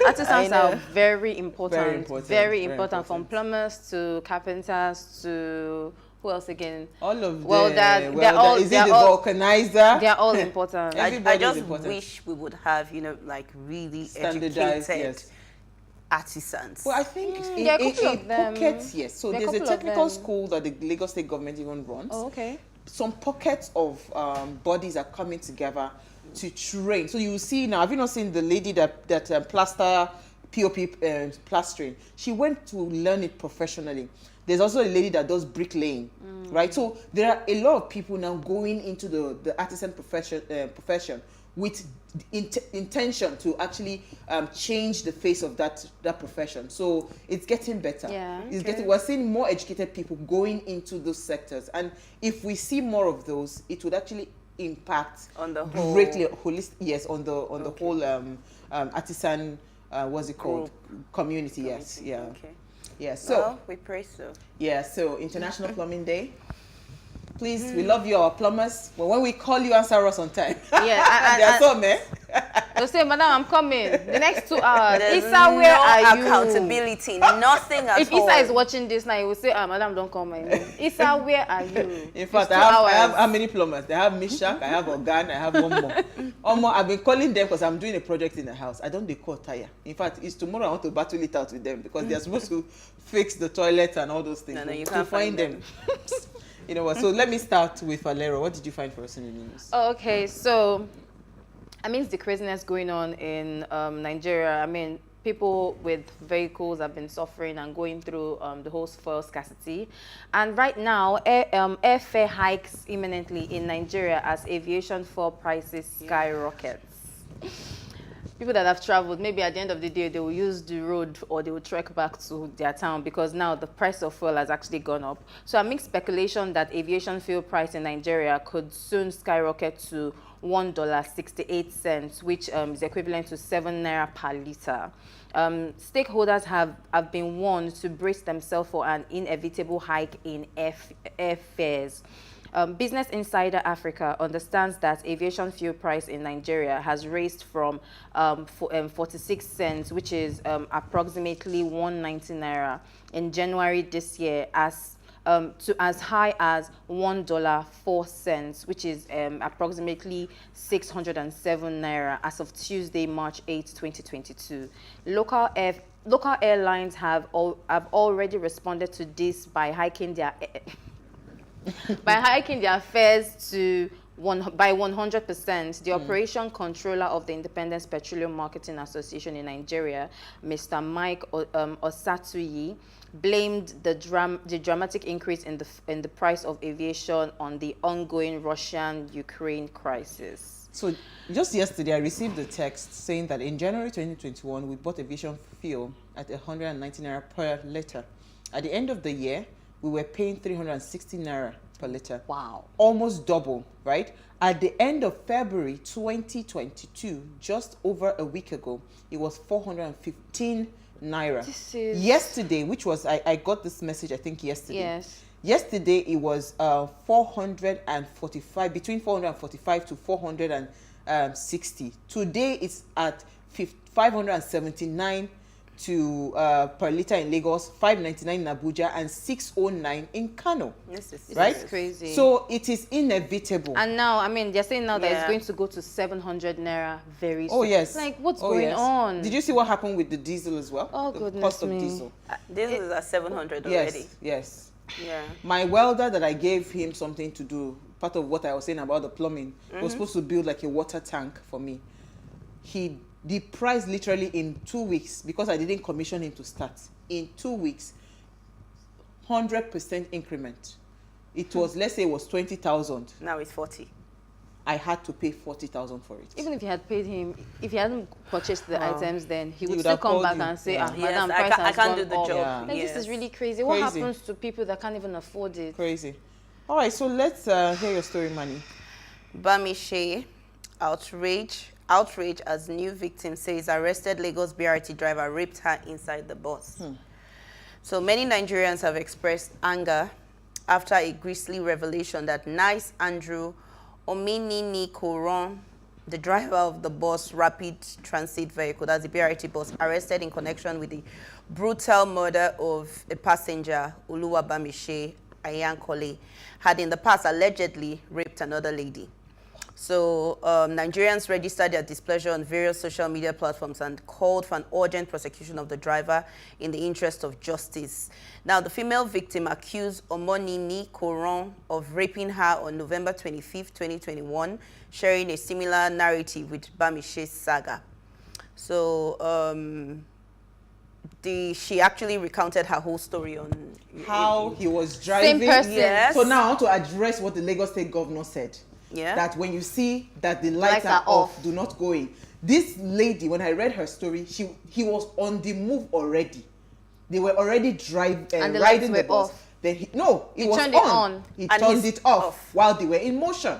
Speaker 9: artisans are very important. Very important. From plumbers to carpenters to who else again?
Speaker 7: All of them.
Speaker 9: They're all.
Speaker 7: Is it the vulcanizer?
Speaker 9: They're all important.
Speaker 10: I just wish we would have, like really educated artisans.
Speaker 7: Well, I think
Speaker 9: there are a couple of them.
Speaker 7: Pockets, yes. So there's a technical school that the Lagos State government even runs.
Speaker 9: Oh, okay.
Speaker 7: Some pockets of bodies are coming together to train. So you see now, have you not seen the lady that plaster POP plastering? She went to learn it professionally. There's also a lady that does bricklaying, right? So there are a lot of people now going into the artisan profession with intention to actually change the face of that profession. So it's getting better.
Speaker 9: Yeah,
Speaker 7: we're seeing more educated people going into those sectors, and if we see more of those, it would actually impact
Speaker 10: on the whole
Speaker 7: greatly holistic. Yes, on the whole artisan what's it called community. Yes, yeah.
Speaker 10: Okay.
Speaker 7: Yeah. So
Speaker 10: well, we pray so.
Speaker 7: Yeah. So International Plumbing Day. Please, we love you, our plumbers. But when we call you, answer us on time.
Speaker 9: Yeah,
Speaker 7: there are some, eh?
Speaker 9: They'll say, Madam, I'm coming. The next 2 hours.
Speaker 10: There's
Speaker 9: Issa, where are you?
Speaker 10: Accountability, nothing at
Speaker 9: if
Speaker 10: all.
Speaker 9: Issa is watching this now, he will say, Madam, don't come. Issa, where are you?
Speaker 7: In fact, I have how many plumbers? I have Mishak, I have Organ, I have one more. I've been calling them because I'm doing a project in the house. I don't call tire. In fact, it's tomorrow I want to battle it out with them because they're supposed to fix the toilet and all those things.
Speaker 10: No, you
Speaker 7: to
Speaker 10: can't find them.
Speaker 7: You know what? So let me start with Valero. What did you find for us in the news?
Speaker 9: Okay, so amidst the craziness going on in Nigeria, I mean, people with vehicles have been suffering and going through the whole fuel scarcity. And right now, airfare hikes imminently in Nigeria as aviation fuel prices skyrocket. People that have traveled, maybe at the end of the day, they will use the road or they will trek back to their town because now the price of fuel has actually gone up. So amid speculation that aviation fuel price in Nigeria could soon skyrocket to $1.68, which is equivalent to 7 naira per liter. Stakeholders have been warned to brace themselves for an inevitable hike in airfares. Business Insider Africa understands that aviation fuel price in Nigeria has raised from 46 cents, which is approximately 190 naira in January this year, to as high as $1.04, which is approximately 607 naira as of Tuesday, March 8, 2022. local airlines have already responded to this by hiking their fares to by 100%. The operation controller of the Independent Petroleum Marketing Association in Nigeria, Mr. Mike Osatuyi, blamed the dramatic increase in the price of aviation on the ongoing Russian-Ukraine crisis.
Speaker 7: So just yesterday, I received a text saying that in January 2021, we bought aviation fuel at 190 naira per liter. At the end of the year, we were paying 360 naira per liter.
Speaker 9: Wow.
Speaker 7: Almost double, right? At the end of February 2022, just over a week ago, it was 415 naira.
Speaker 9: This is...
Speaker 7: Yesterday, which was, I got this message, I think yesterday.
Speaker 9: Yes.
Speaker 7: Yesterday, it was 445, between 445 to 460. Today, it's at 579 to per liter in Lagos, 599 in Abuja, and 609 in Kano.
Speaker 10: This is
Speaker 9: crazy.
Speaker 7: So it is inevitable.
Speaker 9: And now, I mean, they're saying now that it's going to go to 700 naira very soon.
Speaker 7: Oh yes.
Speaker 9: Like, what's going on?
Speaker 7: Did you see what happened with the diesel as well?
Speaker 9: Oh,
Speaker 7: the
Speaker 9: goodness
Speaker 7: cost
Speaker 9: me.
Speaker 7: of diesel.
Speaker 10: Diesel is at 700 already.
Speaker 7: Yes.
Speaker 10: Yeah.
Speaker 7: My welder that I gave him something to do, part of what I was saying about the plumbing, was supposed to build like a water tank for me. The price literally in 2 weeks, because I didn't commission him to start, in 2 weeks, 100% increment. It was, let's say it was 20,000.
Speaker 10: Now it's 40.
Speaker 7: I had to pay 40,000 for it.
Speaker 9: Even if you had paid him, if he hadn't purchased the items, then he would
Speaker 7: would
Speaker 9: still
Speaker 7: have
Speaker 9: come
Speaker 7: called
Speaker 9: back
Speaker 7: you.
Speaker 9: and say,
Speaker 7: Yeah.
Speaker 9: Madam,
Speaker 10: Yes,
Speaker 9: price
Speaker 10: I
Speaker 9: has
Speaker 10: can't
Speaker 9: gone
Speaker 10: do the
Speaker 9: up.
Speaker 10: job.
Speaker 9: Like,
Speaker 10: Yes.
Speaker 9: this is really crazy. What
Speaker 7: Crazy.
Speaker 9: happens to people that can't even afford it?
Speaker 7: Crazy. All right, so let's hear your story, Manny.
Speaker 10: Bamishe, outrage as new victim says arrested Lagos BRT driver raped her inside the bus. So many Nigerians have expressed anger after a grisly revelation that Nice Andrew Ominini Koron, the driver of the bus rapid transit vehicle, that's the BRT bus, arrested in connection with the brutal murder of a passenger, Uluwa Bamishe Ayankole, had in the past allegedly raped another lady. So Nigerians registered their displeasure on various social media platforms and called for an urgent prosecution of the driver in the interest of justice. Now, the female victim accused Omonini Koron of raping her on November 25th, 2021, sharing a similar narrative with Bamishe's saga. So she actually recounted her whole story on
Speaker 7: how he was driving.
Speaker 9: Same person.
Speaker 10: Yes.
Speaker 7: So now I want to address what the Lagos State Governor said.
Speaker 10: Yeah.
Speaker 7: That when you see that the lights are off, do not go in. This lady, when I read her story, he was on the move already. They were already riding the bus.
Speaker 9: Off.
Speaker 7: Then he was
Speaker 9: turned it on.
Speaker 7: He
Speaker 10: And
Speaker 7: turned
Speaker 10: he's
Speaker 7: it off while they were in motion.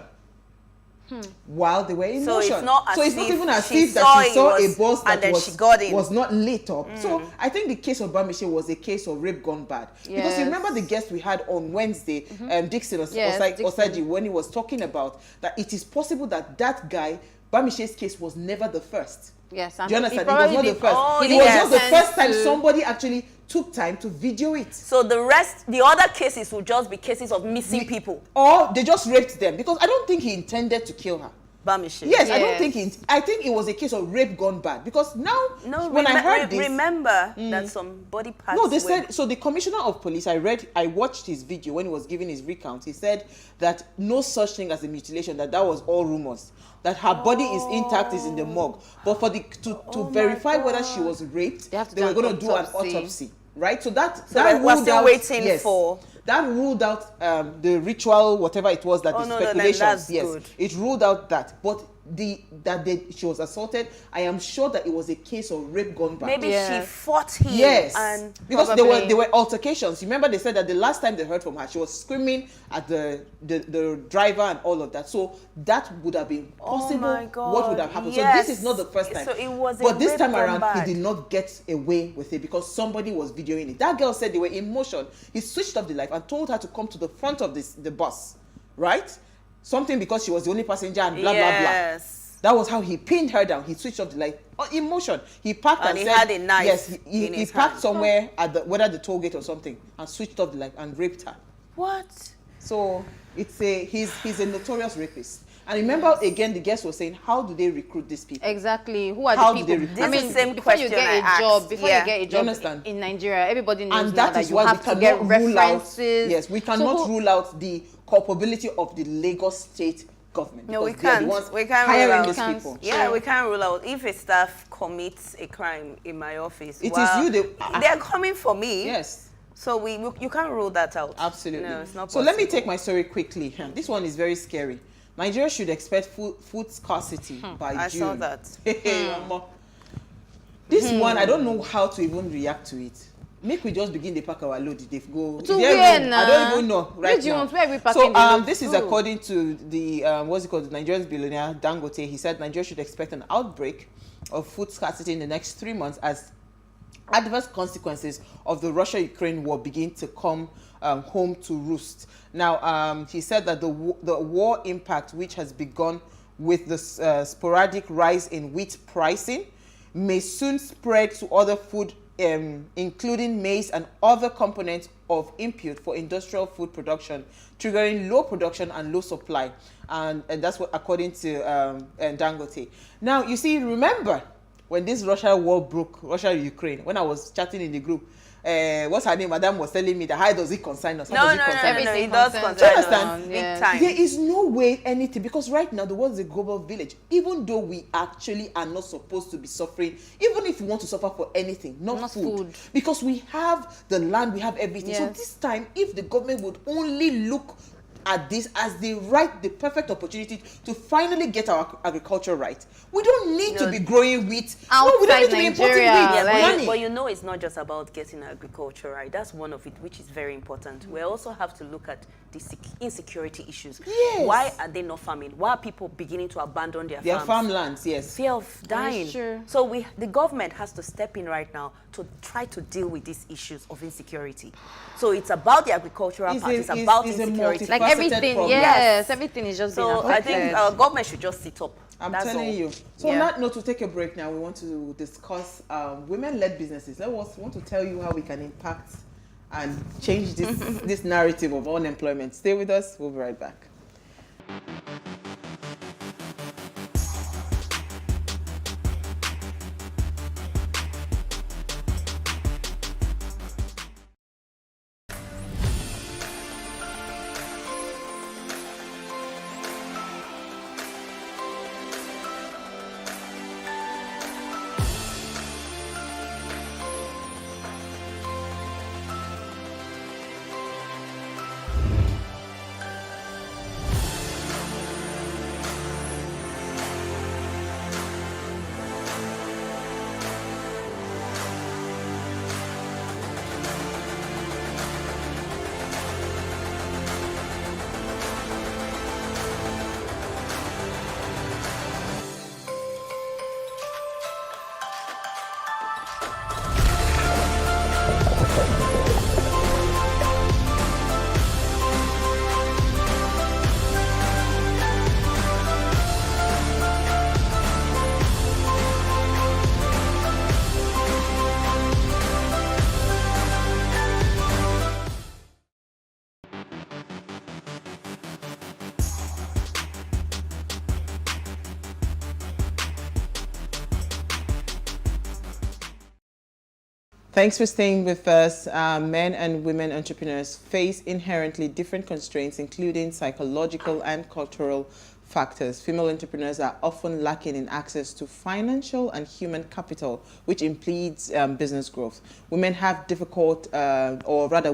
Speaker 7: While they were in
Speaker 10: So
Speaker 7: motion.
Speaker 10: it's not as
Speaker 7: so it's not
Speaker 10: if
Speaker 7: even as
Speaker 10: she
Speaker 7: if that she
Speaker 10: saw
Speaker 7: saw
Speaker 10: it
Speaker 7: a bus
Speaker 10: and then
Speaker 7: that
Speaker 10: she got in.
Speaker 7: was not lit up. So I think the case of Bamishe was a case of rape gone bad. Because you remember the guest we had on Wednesday, Dixon Osaji, when he was talking about that it is possible that that guy, Bamishe's case was never the first.
Speaker 9: Yes,
Speaker 7: Do you understand?
Speaker 9: he
Speaker 7: It was not the first. It was not the first time somebody actually took time to video it.
Speaker 10: So the other cases will just be cases of missing people.
Speaker 7: Or they just raped them. Because I don't think he intended to kill her.
Speaker 10: Bamishe.
Speaker 7: Yes, I don't think I think it was a case of rape gone bad. Because now, when I heard this...
Speaker 10: Remember that some body parts
Speaker 7: No, they said... So the commissioner of police, I watched his video when he was giving his recount. He said that no such thing as a mutilation, that was all rumors. That her body is intact, is in the morgue. But for to verify whether she was raped, they were going to do an autopsy. Right? So that
Speaker 10: we're still waiting for...
Speaker 7: That ruled out the ritual, whatever it was, that the speculations.
Speaker 10: Good.
Speaker 7: It ruled out that. But she was assaulted. I am sure that it was a case of rape gone bad.
Speaker 10: Maybe she fought him.
Speaker 7: Yes,
Speaker 10: and
Speaker 7: because there were altercations. Remember, they said that the last time they heard from her, she was screaming at the driver and all of that. So that would have been possible.
Speaker 10: Oh my God.
Speaker 7: What would have happened?
Speaker 10: Yes.
Speaker 7: So this is not the first time.
Speaker 10: So it was
Speaker 7: but this time around, he did not get away with it because somebody was videoing it. That girl said they were in motion. He switched off the light and told her to come to the front of the bus, right? Something because she was the only passenger and blah, blah, blah. That was how he pinned her down. He switched off the light. In motion. He parked and
Speaker 10: he
Speaker 7: said...
Speaker 10: had a knife.
Speaker 7: Yes, he parked
Speaker 10: hand.
Speaker 7: somewhere at whether the toll gate or something, and switched off the light and raped her.
Speaker 10: What?
Speaker 7: So he's a notorious rapist. And remember, again, the guest was saying, how do they recruit these people?
Speaker 9: Exactly. Who are
Speaker 7: How
Speaker 9: the
Speaker 7: do they
Speaker 9: people?
Speaker 7: recruit?
Speaker 9: I mean,
Speaker 10: This is the same
Speaker 9: before you
Speaker 10: question
Speaker 9: get
Speaker 10: I
Speaker 9: a job,
Speaker 10: asked.
Speaker 9: before
Speaker 10: Yeah.
Speaker 9: you get a
Speaker 7: You
Speaker 9: job
Speaker 7: understand?
Speaker 9: in Nigeria, everybody knows
Speaker 7: And
Speaker 9: now
Speaker 7: that
Speaker 9: that
Speaker 7: is
Speaker 9: you
Speaker 7: why we
Speaker 9: have to
Speaker 7: cannot
Speaker 9: get
Speaker 7: rule out.
Speaker 9: references.
Speaker 7: Yes, we
Speaker 9: So
Speaker 7: cannot rule out the culpability of the Lagos state government.
Speaker 10: No, we
Speaker 7: because they are the
Speaker 10: can't.
Speaker 7: ones
Speaker 10: We can't
Speaker 7: hiring
Speaker 10: rule out.
Speaker 7: these people.
Speaker 10: Yeah, we can't rule out. If a staff commits a crime in my office,
Speaker 7: It is you.
Speaker 10: They are coming for me.
Speaker 7: Yes.
Speaker 10: So you can't rule that out.
Speaker 7: Absolutely.
Speaker 10: No, it's not
Speaker 7: So
Speaker 10: possible.
Speaker 7: let me take my story quickly. This one is very scary. Nigeria should expect food scarcity by
Speaker 10: I
Speaker 7: June.
Speaker 10: saw that.
Speaker 7: This one, I don't know how to even react to it. Make we just begin the pack our load. They go
Speaker 9: To
Speaker 7: there
Speaker 9: where
Speaker 7: go-
Speaker 9: now?
Speaker 7: I don't even know right
Speaker 9: Where do you
Speaker 7: now.
Speaker 9: want- where are we packing
Speaker 7: So
Speaker 9: the load
Speaker 7: this is
Speaker 9: to?
Speaker 7: according to the what's it called, the Nigerian billionaire Dangote. He said Nigeria should expect an outbreak of food scarcity in the next 3 months as adverse consequences of the Russia-Ukraine war begin to come home to roost. Now, he said that the war impact, which has begun with the sporadic rise in wheat pricing, may soon spread to other food, including maize and other components of input for industrial food production, triggering low production and low supply. And that's what, according to Dangote. Now, you see, remember, when this Russia war broke, Russia-Ukraine, when I was chatting in the group, what's her name? Madam was telling me that how does it concern us? How does it concern us?
Speaker 10: No, it does concern
Speaker 7: Do you
Speaker 10: us.
Speaker 7: understand?
Speaker 10: Big time.
Speaker 7: There is no way anything, because right now the world is a global village. Even though we actually are not supposed to be suffering, even if we want to suffer for anything, not food. Because we have the land, we have everything. So
Speaker 9: Yes.
Speaker 7: this time, if the government would only look at this as the perfect opportunity to finally get our agriculture right. We don't need to be growing wheat. No, we don't need to be importing wheat.
Speaker 10: Yeah, but you know, it's not just about getting agriculture right. That's one of it, which is very important. We also have to look at the insecurity issues.
Speaker 7: Yes.
Speaker 10: Why are they not farming? Why are people beginning to abandon their farms?
Speaker 7: farmlands, yes.
Speaker 10: Fear of dying.
Speaker 9: true.
Speaker 10: So the government has to step in right now to try to deal with these issues of insecurity. So it's about the agricultural part. It's about insecurity.
Speaker 9: Like everything,
Speaker 7: problem.
Speaker 9: yes, everything is just being
Speaker 10: So I think
Speaker 9: affected.
Speaker 10: our government should just sit up.
Speaker 7: I'm
Speaker 10: That's
Speaker 7: telling
Speaker 10: all.
Speaker 7: you. So on that note, to take a break now, we want to discuss women-led businesses. We want to tell you how we can impact and change this this narrative of unemployment. Stay with us. We'll be right back. Thanks for staying with us. Men and women entrepreneurs face inherently different constraints, including psychological and cultural factors. Female entrepreneurs are often lacking in access to financial and human capital, which impedes business growth. Women have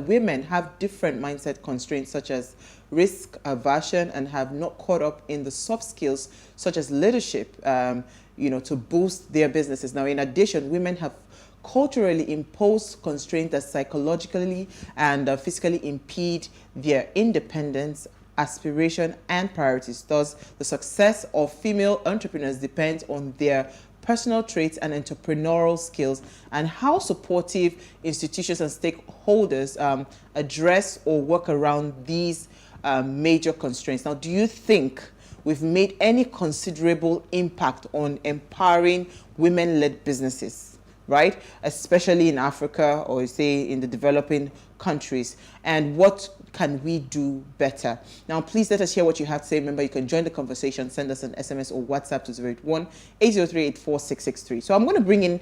Speaker 7: women have different mindset constraints, such as risk aversion, and have not caught up in the soft skills, such as leadership, to boost their businesses. Now, in addition, women have culturally imposed constraints that psychologically and physically impede their independence, aspiration, and priorities. Thus, the success of female entrepreneurs depends on their personal traits and entrepreneurial skills, and how supportive institutions and stakeholders address or work around these major constraints. Now, do you think we've made any considerable impact on empowering women-led businesses? right? Especially in Africa or say in the developing countries, and what can we do better? Now, please let us hear what you have to say. Remember, you can join the conversation, send us an SMS or WhatsApp to 081-803-84663. So I'm going to bring in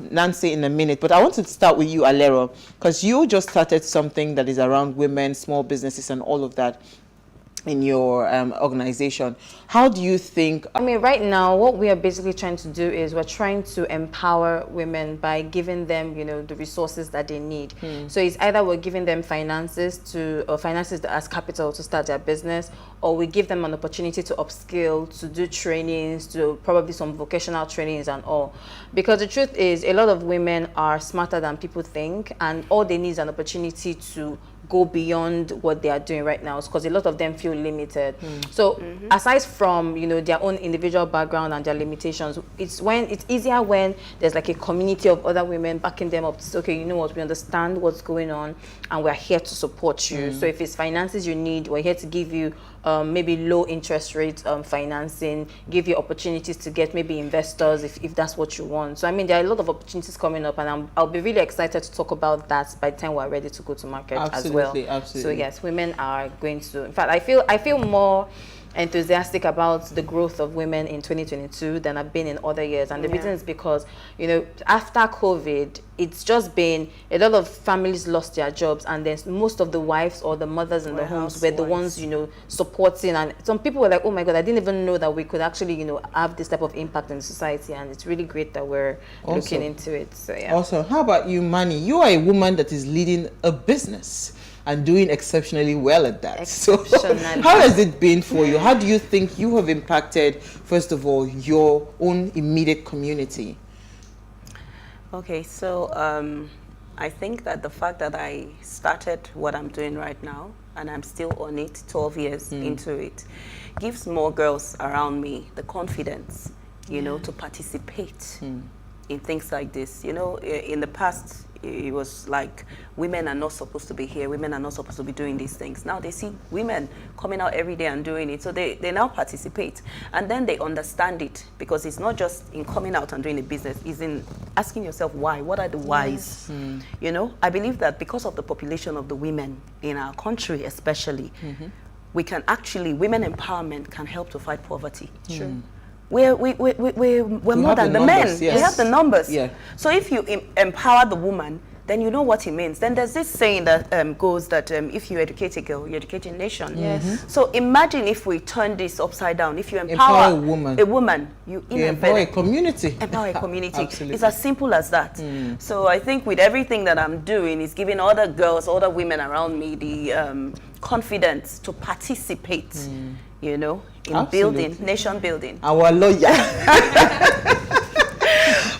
Speaker 7: Nancy in a minute, but I want to start with you, Alero, because you just started something that is around women, small businesses, and all of that in your organization. How do you think?
Speaker 9: I mean, right now, what we are basically trying to do is we're trying to empower women by giving them, you know, the resources that they need. So it's either we're giving them finances as capital to start their business, or we give them an opportunity to upskill, to do trainings, to probably some vocational trainings and all. Because the truth is, a lot of women are smarter than people think, and all they need is an opportunity to go beyond what they are doing right now, because a lot of them feel limited. So aside from, you know, their own individual background and their limitations, it's easier when there's like a community of other women backing them up to say, okay, you know what, we understand what's going on and we're here to support you. So if it's finances you need, we're here to give you maybe low interest rate financing, give you opportunities to get maybe investors if that's what you want. So I mean, there are a lot of opportunities coming up, and I'll be really excited to talk about that by the time we're ready to go to market as well.
Speaker 7: Absolutely.
Speaker 9: So yes, women are going to, in fact, I feel more enthusiastic about the growth of women in 2022 than I've been in other years. And the reason is because, you know, after COVID, it's just been a lot of families lost their jobs, and then most of the wives or the mothers in the homes were the ones, you know, supporting. And some people were like, oh my God, I didn't even know that we could actually, you know, have this type of impact in society. And it's really great that we're looking into it. So yeah.
Speaker 7: Awesome. How about you, Manny? You are a woman that is leading a business and doing exceptionally well at that. So how has it been for you? How do you think you have impacted, first of all, your own immediate community?
Speaker 10: Okay, so I think that the fact that I started what I'm doing right now, and I'm still on it 12 years into it, gives more girls around me the confidence, you know, to participate in things like this. You know, in the past, it was like women are not supposed to be here, women are not supposed to be doing these things. Now they see women coming out every day and doing it, so they now participate, and then they understand it, because it's not just in coming out and doing a business, it's in asking yourself why. What are the whys? You know, I believe that because of the population of the women in our country especially, we can actually, women empowerment can help to fight poverty. We're more than the men. We have the numbers. So if you empower the woman, then you know what it means. Then there's this saying that goes that if you educate a girl, you educate a nation. So imagine if we turn this upside down. If you empower a woman, you empower
Speaker 7: a community.
Speaker 10: Empower a community. It's as simple as that. So I think with everything that I'm doing, is giving other girls, other women around me the confidence to participate. You know, in building, nation building.
Speaker 7: Our lawyer.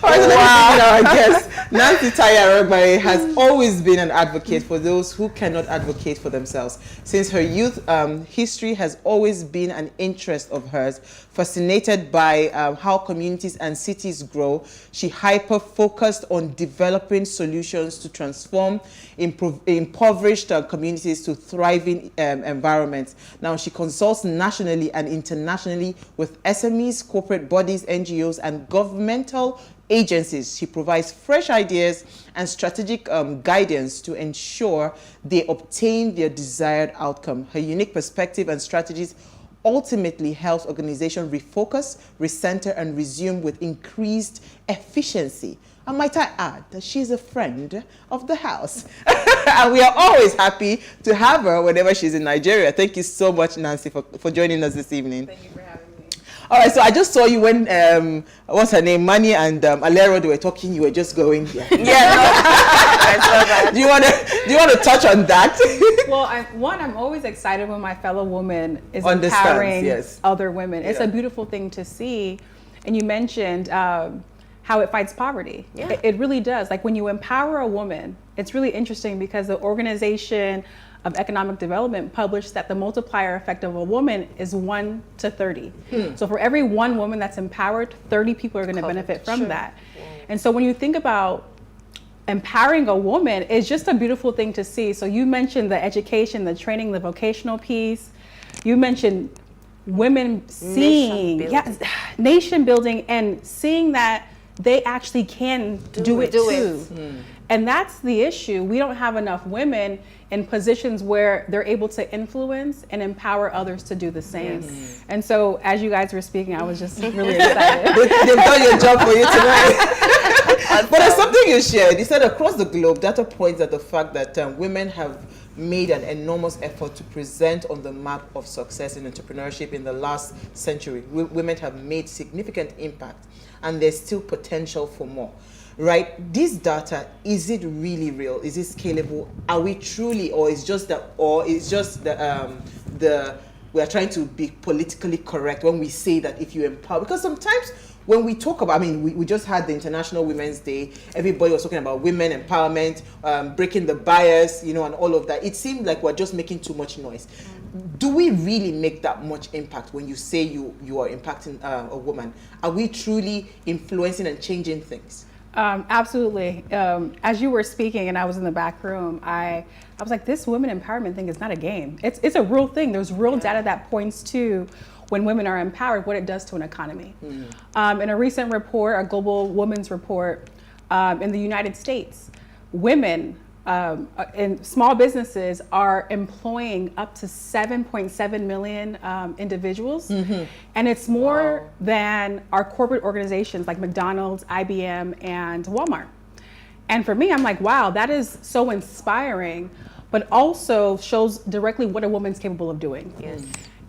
Speaker 7: Wow. Guest, Nancy Taya has always been an advocate for those who cannot advocate for themselves. Since her youth, history has always been an interest of hers. Fascinated by how communities and cities grow, she hyper-focused on developing solutions to transform impoverished communities to thriving environments. Now, she consults nationally and internationally with SMEs, corporate bodies, NGOs, and governmental agencies. She provides fresh ideas and strategic guidance to ensure they obtain their desired outcome. Her unique perspective and strategies ultimately helps organizations refocus, recenter, and resume with increased efficiency. And might I add that she's a friend of the house. And we are always happy to have her whenever she's in Nigeria. Thank you so much, Nancy, for joining us this evening.
Speaker 1: Thank you for having me.
Speaker 7: All right, so I just saw you when, what's her name, Manny and Alero, they were talking, you were just going, I saw that. Do you want to touch on that?
Speaker 1: Well, I'm always excited when my fellow woman is empowering other women. It's a beautiful thing to see. And you mentioned how it fights poverty. It really does. Like when you empower a woman, it's really interesting because the Organization of Economic Development published that the multiplier effect of a woman is 1 to 30. So for every one woman that's empowered, 30 people are going to benefit from that. And so when you think about empowering a woman, it's just a beautiful thing to see. So you mentioned the education, the training, the vocational piece. You mentioned women seeing nation building and seeing that they actually can do it too. And that's the issue. We don't have enough women in positions where they're able to influence and empower others to do the same. And so as you guys were speaking, I was just really excited.
Speaker 7: They've done your job for you tonight. But there's something you shared. You said across the globe, data points at the fact that women have made an enormous effort to present on the map of success in entrepreneurship in the last century. Women have made significant impact, and there's still potential for more. Right? This data, is it really real? Is it scalable? Are we truly, or is just the we are trying to be politically correct when we say that if you empower? Because sometimes when we talk about, I mean, we just had the International Women's Day. Everybody was talking about women empowerment, breaking the bias, you know, and all of that. It seemed like we're just making too much noise. Do we really make that much impact when you say you are impacting a woman? Are we truly influencing and changing things?
Speaker 1: Absolutely. As you were speaking and I was in the back room, I was like, this women empowerment thing is not a game. It's a real thing. There's real data that points to when women are empowered, what it does to an economy. In a recent report, a global women's report in the United States, women in small businesses are employing up to 7.7 million individuals. And it's more than our corporate organizations like McDonald's, IBM, and Walmart. And for me, I'm like, wow, that is so inspiring, but also shows directly what a woman's capable of doing.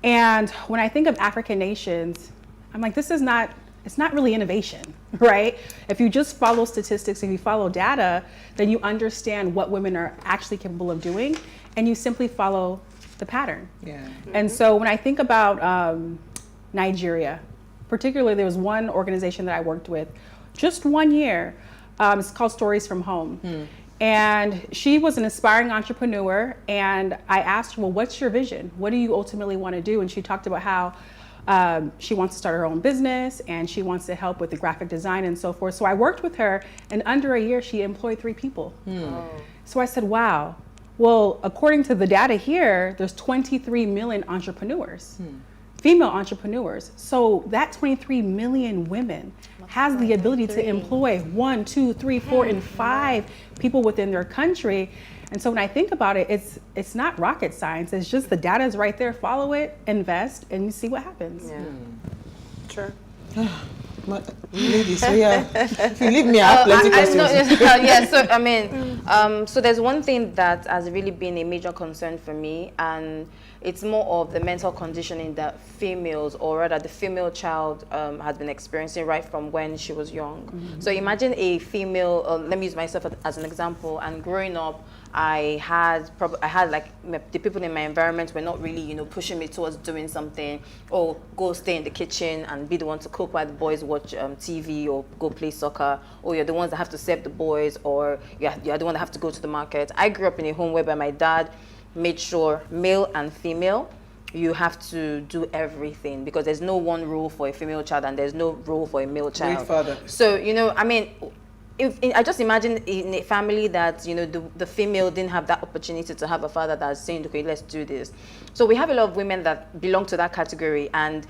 Speaker 1: And when I think of African nations, I'm like, it's not really innovation, right? If you just follow statistics, if you follow data, then you understand what women are actually capable of doing, and you simply follow the pattern. And so when I think about Nigeria, particularly there was one organization that I worked with just 1 year, it's called Stories from Home. And she was an aspiring entrepreneur, and I asked her, well, what's your vision? What do you ultimately want to do? And she talked about how she wants to start her own business and she wants to help with the graphic design and so forth. So I worked with her, and under a year, she employed 3 people. So I said, wow, well, according to the data here, there's 23 million entrepreneurs, female entrepreneurs. So that 23 million women has the ability to employ 1, 2, 3, 4, and 5 people within their country. And so when I think about it, it's not rocket science. It's just the data is right there. Follow it, invest, and you see what happens.
Speaker 10: Sure.
Speaker 7: Ladies, so if you leave me, I have plenty questions.
Speaker 9: So I mean, so there's one thing that has really been a major concern for me, and it's more of the mental conditioning that females, or rather the female child, has been experiencing right from when she was young. So imagine a female, let me use myself as an example, and growing up, I had like the people in my environment were not really, you know, pushing me towards doing something, or go stay in the kitchen and be the one to cook while the boys watch TV, or go play soccer, or you're the ones that have to serve the boys, or you're the one that have to go to the market. I grew up in a home whereby my dad made sure, male and female, you have to do everything, because there's no one rule for a female child and there's no rule for a male child.
Speaker 7: Great father.
Speaker 9: So, you know, I mean, I just imagine in a family that, you know, the female didn't have that opportunity to have a father that's saying, okay, let's do this. So we have a lot of women that belong to that category, and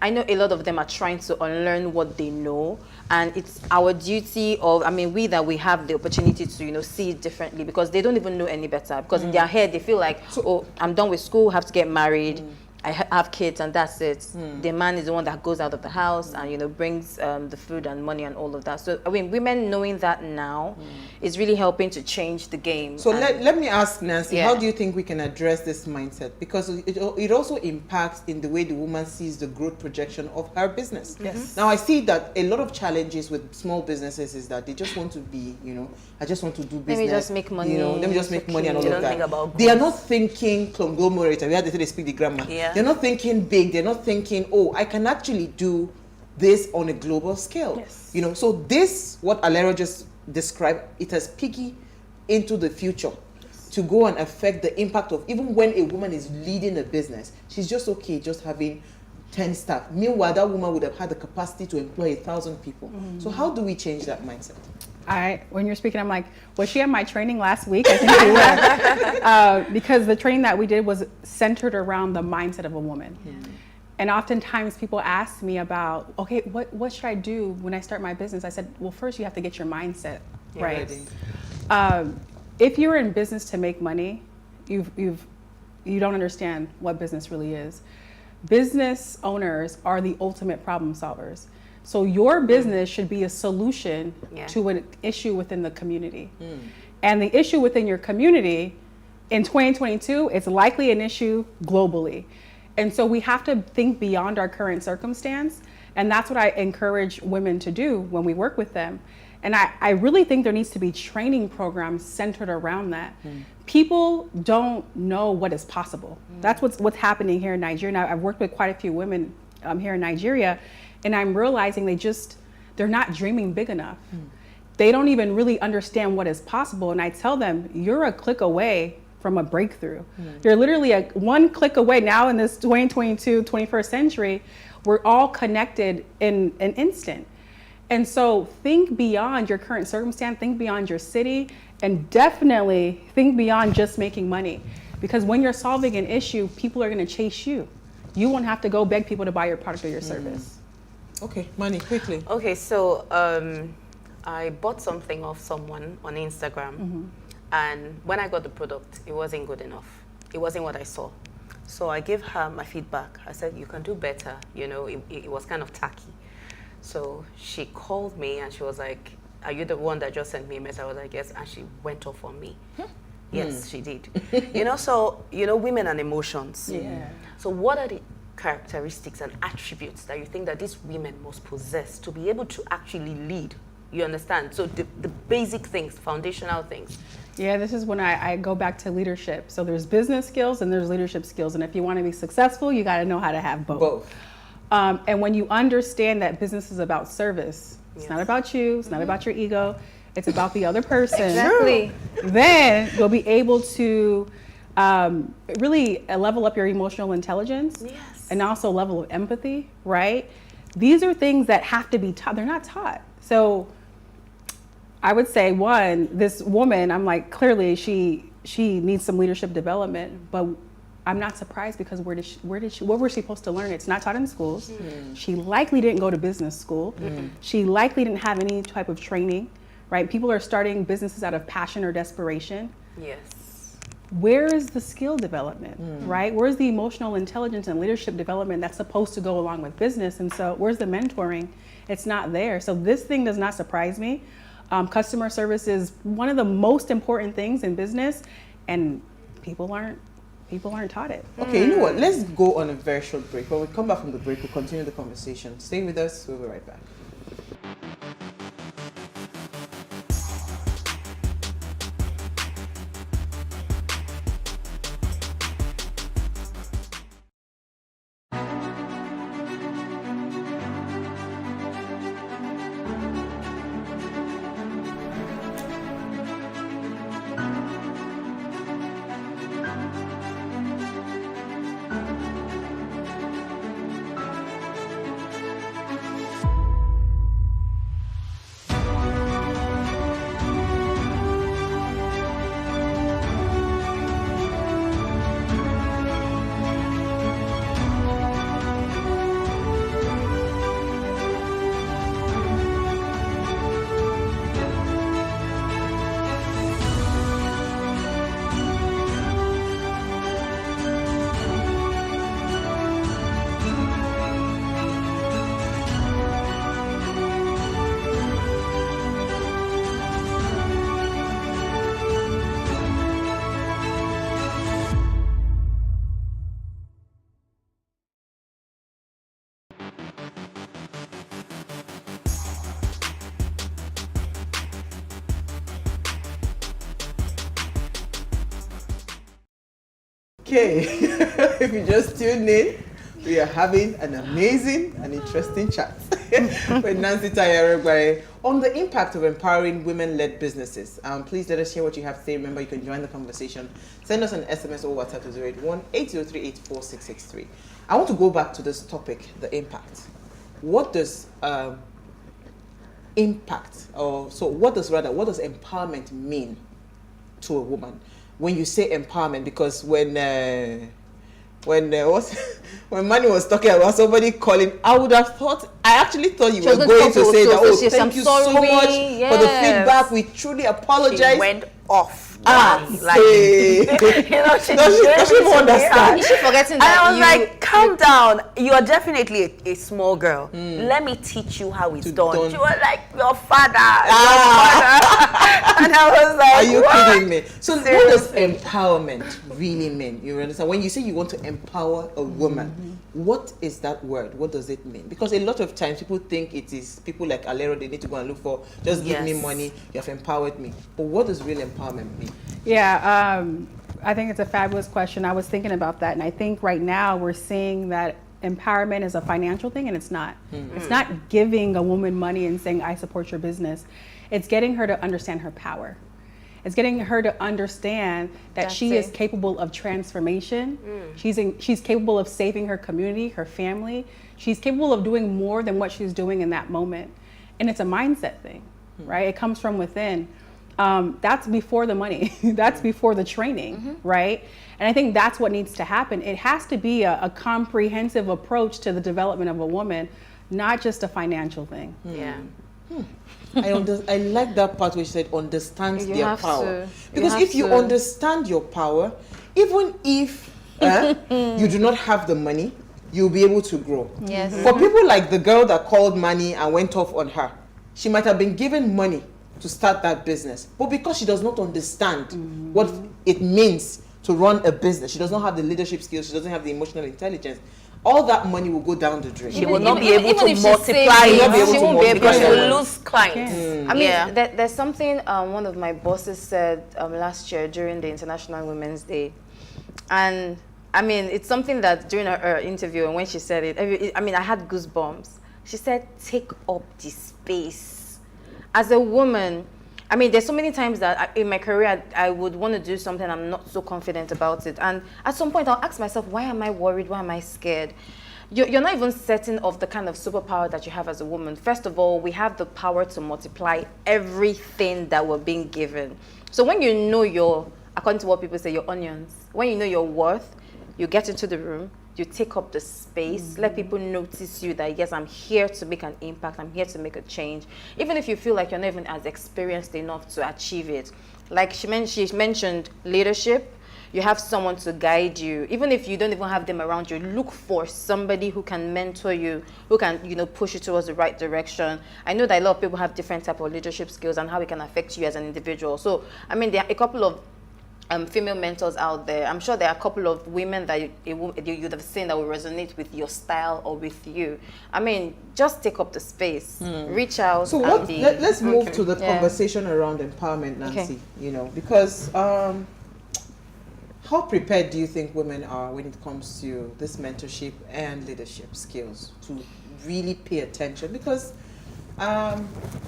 Speaker 9: I know a lot of them are trying to unlearn what they know, and it's our duty of, I mean, we have the opportunity to, you know, see it differently, because they don't even know any better, because in their head they feel like, oh, I'm done with school, have to get married, I have kids, and that's it. The man is the one that goes out of the house and, you know, brings the food and money and all of that. So I mean, women knowing that now is really helping to change the game.
Speaker 7: So let me ask Nancy, how do you think we can address this mindset? Because it also impacts in the way the woman sees the growth projection of her business. Now I see that a lot of challenges with small businesses is that they just want to be, you know, I just want to do business.
Speaker 9: Let me just make money.
Speaker 7: You know, let me just make money and all
Speaker 10: They
Speaker 7: of
Speaker 10: don't
Speaker 7: that.
Speaker 10: think about
Speaker 7: They are
Speaker 10: growth.
Speaker 7: not thinking conglomerate. We had to say they speak the grammar. They're not thinking big. They're not thinking, oh, I can actually do this on a global scale. You know, so this, what Alera just described, it has piggy into the future to go and affect the impact of, even when a woman is leading a business, she's just okay just having 10 staff. Meanwhile, that woman would have had the capacity to employ 1,000 people. So how do we change that mindset?
Speaker 1: When you're speaking, I'm like, was she at my training last week? I think she was. Because the training that we did was centered around the mindset of a woman. And oftentimes people ask me about, okay, what should I do when I start my business? I said, well, first you have to get your mindset right. If you're in business to make money, you don't understand what business really is. Business owners are the ultimate problem solvers. So your business should be a solution to an issue within the community. And the issue within your community in 2022, it's likely an issue globally. And so we have to think beyond our current circumstance. And that's what I encourage women to do when we work with them. And I really think there needs to be training programs centered around that. People don't know what is possible. That's what's happening here in Nigeria. Now, I've worked with quite a few women here in Nigeria, and I'm realizing they're not dreaming big enough. They don't even really understand what is possible. And I tell them, you're a click away from a breakthrough. You're literally one click away. Now in this 2022, 21st century, we're all connected in an instant. And so think beyond your current circumstance, think beyond your city, and definitely think beyond just making money. Because when you're solving an issue, people are gonna chase you. You won't have to go beg people to buy your product or your service.
Speaker 7: Okay, Money, quickly.
Speaker 10: Okay, so I bought something off someone on Instagram. And when I got the product, it wasn't good enough. It wasn't what I saw. So I gave her my feedback. I said, you can do better. You know, it was kind of tacky. So she called me and she was like, are you the one that just sent me a message? I was like, yes. And she went off on me. Yes, she did. So, women and emotions. So what are the characteristics and attributes that you think that these women must possess to be able to actually lead? You understand? So the basic things, foundational things.
Speaker 1: Yeah, this is when I go back to leadership. So there's business skills and there's leadership skills. And if you want to be successful, you got to know how to have both. And when you understand that business is about service, it's not about you, it's not about your ego, it's about the other person.
Speaker 10: Exactly.
Speaker 1: Then you'll be able to really level up your emotional intelligence and also level of empathy, right? These are things that have to be taught. They're not taught. So I would say, one, this woman, I'm like, clearly she needs some leadership development, but I'm not surprised because what was she supposed to learn? It's not taught in schools. She likely didn't go to business school. She likely didn't have any type of training, right? People are starting businesses out of passion or desperation.
Speaker 10: Yes.
Speaker 1: Where is the skill development, right? Where's the emotional intelligence and leadership development that's supposed to go along with business? And so where's the mentoring? It's not there. So this thing does not surprise me. Customer service is one of the most important things in business, and people aren't taught it.
Speaker 7: Okay, you know what? Let's go on a very short break. When we come back from the break, we'll continue the conversation. Stay with us. We'll be right back. Okay, if you just tuned in, we are having an amazing and interesting chat with Nancy Tayaregware on the impact of empowering women-led businesses. Please let us hear what you have to say. Remember, you can join the conversation. Send us an SMS or WhatsApp to 081-8038-4663. I want to go back to this topic, the impact. What does impact, or so what does empowerment mean to a woman? When you say empowerment, because when when Manny was talking about somebody calling, I actually thought you were going to say that, thank you so much for the feedback. We truly apologize.
Speaker 10: She went off.
Speaker 7: Like,
Speaker 10: you know, she doesn't
Speaker 7: understand.
Speaker 10: Is she forgetting that? And I was like, calm down. You are definitely a small girl. Let me teach you how it's done. You were like, your father. And I was like,
Speaker 7: are you kidding me? So
Speaker 10: seriously?
Speaker 7: What does empowerment really mean? You understand? When you say you want to empower a woman, what is that word? What does it mean? Because a lot of times people think it is people like Alero, they need to go and look for, just give me money, you have empowered me. But what does real empowerment mean?
Speaker 1: Yeah, I think it's a fabulous question. I was thinking about that, and I think right now we're seeing that empowerment is a financial thing, and it's not. It's not giving a woman money and saying, I support your business. It's getting her to understand her power. It's getting her to understand that she is capable of transformation. She's capable of saving her community, her family. She's capable of doing more than what she's doing in that moment. And it's a mindset thing, right? It comes from within. That's before the money. That's before the training, right? And I think that's what needs to happen. It has to be a comprehensive approach to the development of a woman, not just a financial thing.
Speaker 10: Yeah.
Speaker 7: I like that part where you said understand their power. Because if you understand your power, even if you do not have the money, you'll be able to grow.
Speaker 9: Yes.
Speaker 7: For people like the girl that called Manny and went off on her, she might have been given money to start that business, but because she does not understand what it means to run a business, she does not have the leadership skills, she doesn't have the emotional intelligence, all that money will go down the drain.
Speaker 10: She will not be able to multiply it. She won't be able because she will lose clients.
Speaker 9: I mean, there's something one of my bosses said last year during the International Women's Day, and I mean, it's something that during her interview, and when she said it, I mean, I had goosebumps. She said, take up the space. As a woman, I mean, there's so many times that in my career, I would want to do something, I'm not so confident about it. And at some point, I'll ask myself, why am I worried? Why am I scared? You're not even certain of the kind of superpower that you have as a woman. First of all, we have the power to multiply everything that we're being given. So when you know according to what people say, your onions, when you know your worth, you get into the room, you take up the space, let people notice you that, yes, I'm here to make an impact, I'm here to make a change. Even if you feel like you're not even as experienced enough to achieve it. Like she mentioned leadership, you have someone to guide you. Even if you don't even have them around you, look for somebody who can mentor you, who can, push you towards the right direction. I know that a lot of people have different type of leadership skills and how it can affect you as an individual. So, I mean, there are a couple of female mentors out there. I'm sure there are a couple of women that you'd have seen that will resonate with your style or with you. I mean, just take up the space, reach out.
Speaker 7: So let's move to the conversation around empowerment, Nancy. Because how prepared do you think women are when it comes to this mentorship and leadership skills to really pay attention? Because a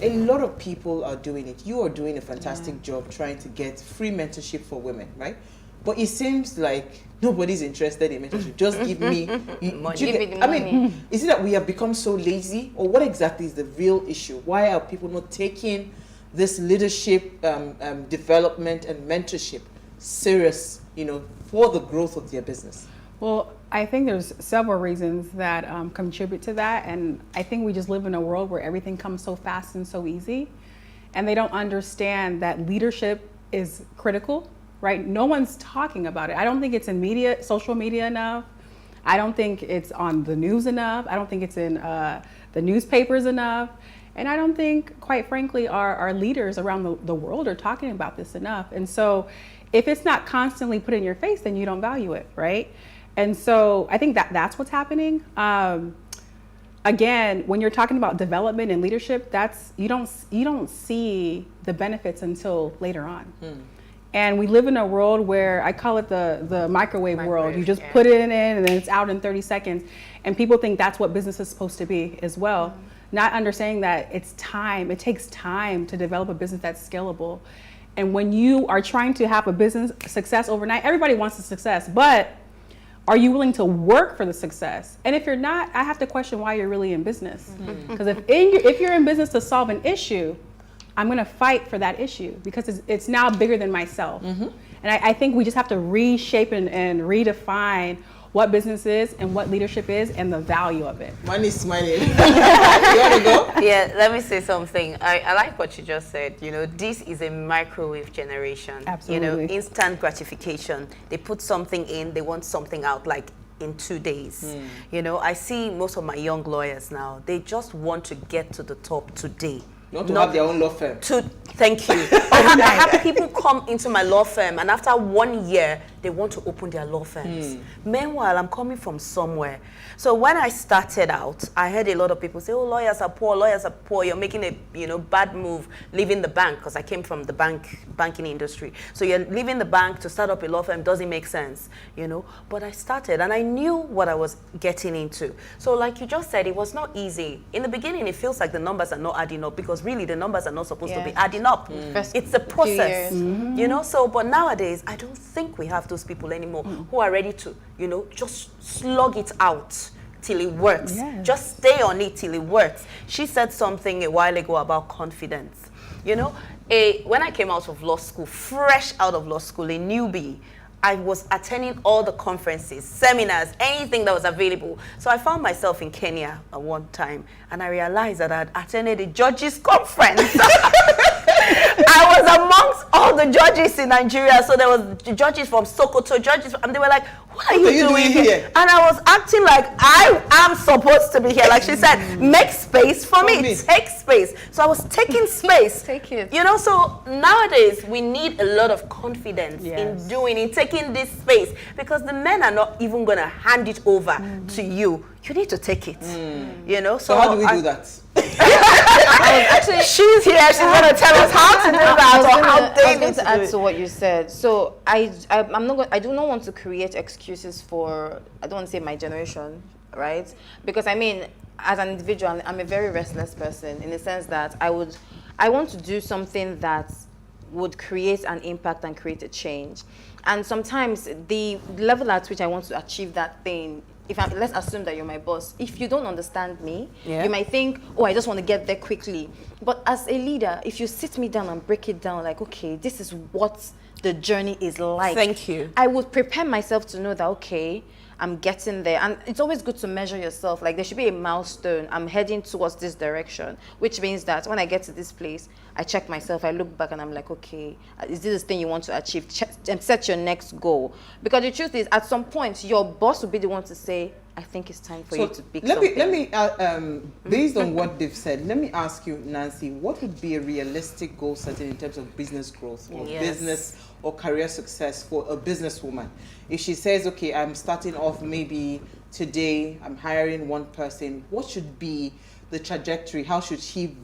Speaker 7: lot of people are doing it. You are doing a fantastic job trying to get free mentorship for women, right? But it seems like nobody's interested in mentorship. Just give me money. I mean, is it that we have become so lazy, or what exactly is the real issue? Why are people not taking this leadership development and mentorship serious, for the growth of their business?
Speaker 1: Well, I think there's several reasons that contribute to that. And I think we just live in a world where everything comes so fast and so easy. And they don't understand that leadership is critical, right? No one's talking about it. I don't think it's in social media enough. I don't think it's on the news enough. I don't think it's in the newspapers enough. And I don't think, quite frankly, our leaders around the world are talking about this enough. And so if it's not constantly put in your face, then you don't value it, right? And so I think that's what's happening. Again, when you're talking about development and leadership, you don't see the benefits until later on. And we live in a world where I call it the microwave world. You just put it in and then it's out in 30 seconds. And people think that's what business is supposed to be as well. Not understanding that it's time. It takes time to develop a business that's scalable. And when you are trying to have a business success overnight, everybody wants the success, but are you willing to work for the success? And if you're not, I have to question why you're really in business. Because if you're in business to solve an issue, I'm going to fight for that issue because it's now bigger than myself. And I think we just have to reshape and redefine what business is and what leadership is and the value of it.
Speaker 7: Money is money. You want to go?
Speaker 10: Yeah, let me say something. I like what you just said. You know, this is a microwave generation.
Speaker 1: Absolutely.
Speaker 10: You know, instant gratification. They put something in, they want something out like in 2 days. You know, I see most of my young lawyers now, they just want to get to the top today.
Speaker 7: Not to have their own law firm.
Speaker 10: Thank you. I have people come into my law firm, and after 1 year, they want to open their law firms. Meanwhile, I'm coming from somewhere. So when I started out, I heard a lot of people say, oh, lawyers are poor, you're making a bad move leaving the bank, because I came from the banking industry. So you're leaving the bank to start up a law firm, doesn't make sense, you know. But I started, and I knew what I was getting into. So like you just said, it was not easy. In the beginning, it feels like the numbers are not adding up, because really the numbers are not supposed to be adding up. It's a process, you know. So, but nowadays, I don't think we have those people anymore who are ready to, you know, just slug it out till it works. Just stay on it till it works. She said something a while ago about confidence. You know, when I came out of law school, fresh out of law school, a newbie, I was attending all the conferences, seminars, anything that was available. So I found myself in Kenya at one time, and I realized that I had attended a judges conference. I was amongst all the judges in Nigeria. So there was judges from Sokoto, judges, and they were like, what are you doing here? And I was acting like I am supposed to be here. Like she said, make space for me. Take space. So I was taking space.
Speaker 9: Take it.
Speaker 10: You know, so nowadays we need a lot of confidence in taking this space, because the men are not even going to hand it over to you. You need to take it. You know,
Speaker 7: so how do we do that?
Speaker 10: Actually, she's here. She's going to tell us how to do that.
Speaker 9: I was going to add to what you said. So I do not want to create excuses for, I don't want to say my generation, right? Because I mean, as an individual, I'm a very restless person, in the sense that I want to do something that would create an impact and create a change. And sometimes the level at which I want to achieve that thing, let's assume that you're my boss. If you don't understand me, you might think, oh, I just want to get there quickly. But as a leader, if you sit me down and break it down, like, okay, this is what the journey is like.
Speaker 10: Thank you.
Speaker 9: I would prepare myself to know that, okay, I'm getting there. And it's always good to measure yourself. Like, there should be a milestone. I'm heading towards this direction, which means that when I get to this place, I check myself, I look back, and I'm like, okay, is this the thing you want to achieve? And set your next goal. Because the truth is, at some point, your boss will be the one to say, I think it's time for you to pick something.
Speaker 7: Let me based on what they've said, let me ask you, Nancy, what would be a realistic goal setting in terms of business growth or business or career success for a businesswoman? If she says, okay, I'm starting off maybe today, I'm hiring one person, what should be the trajectory? How should she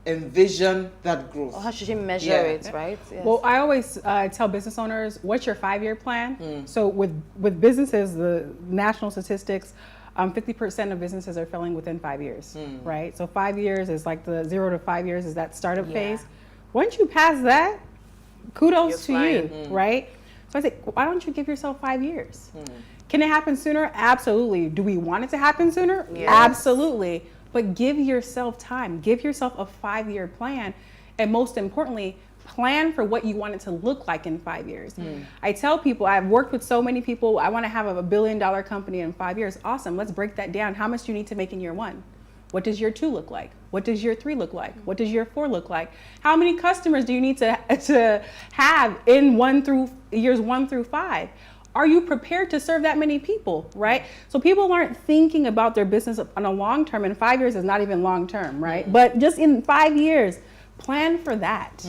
Speaker 7: envision that growth?
Speaker 9: Or how should she measure it, right?
Speaker 1: Yes. Well, I always tell business owners, what's your 5-year plan? So with businesses, the national statistics, 50% of businesses are failing within 5 years, right? So 5 years is like the 0 to 5 years is that startup phase. Once you pass that, kudos to you, right? So I say, why don't you give yourself 5 years? Can it happen sooner? Absolutely. Do we want it to happen sooner?
Speaker 10: Yes.
Speaker 1: Absolutely. But give yourself time. Give yourself a 5-year plan. And most importantly, plan for what you want it to look like in 5 years. I tell people, I've worked with so many people, I want to have a $1 billion company in 5 years. Awesome. Let's break that down. How much do you need to make in year 1? What does year 2 look like? What does year 3 look like? What does year 4 look like? How many customers do you need to have in years 1 through 5? Are you prepared to serve that many people, right? So people aren't thinking about their business on a long term, and 5 years is not even long term, right? But just in 5 years, plan for that.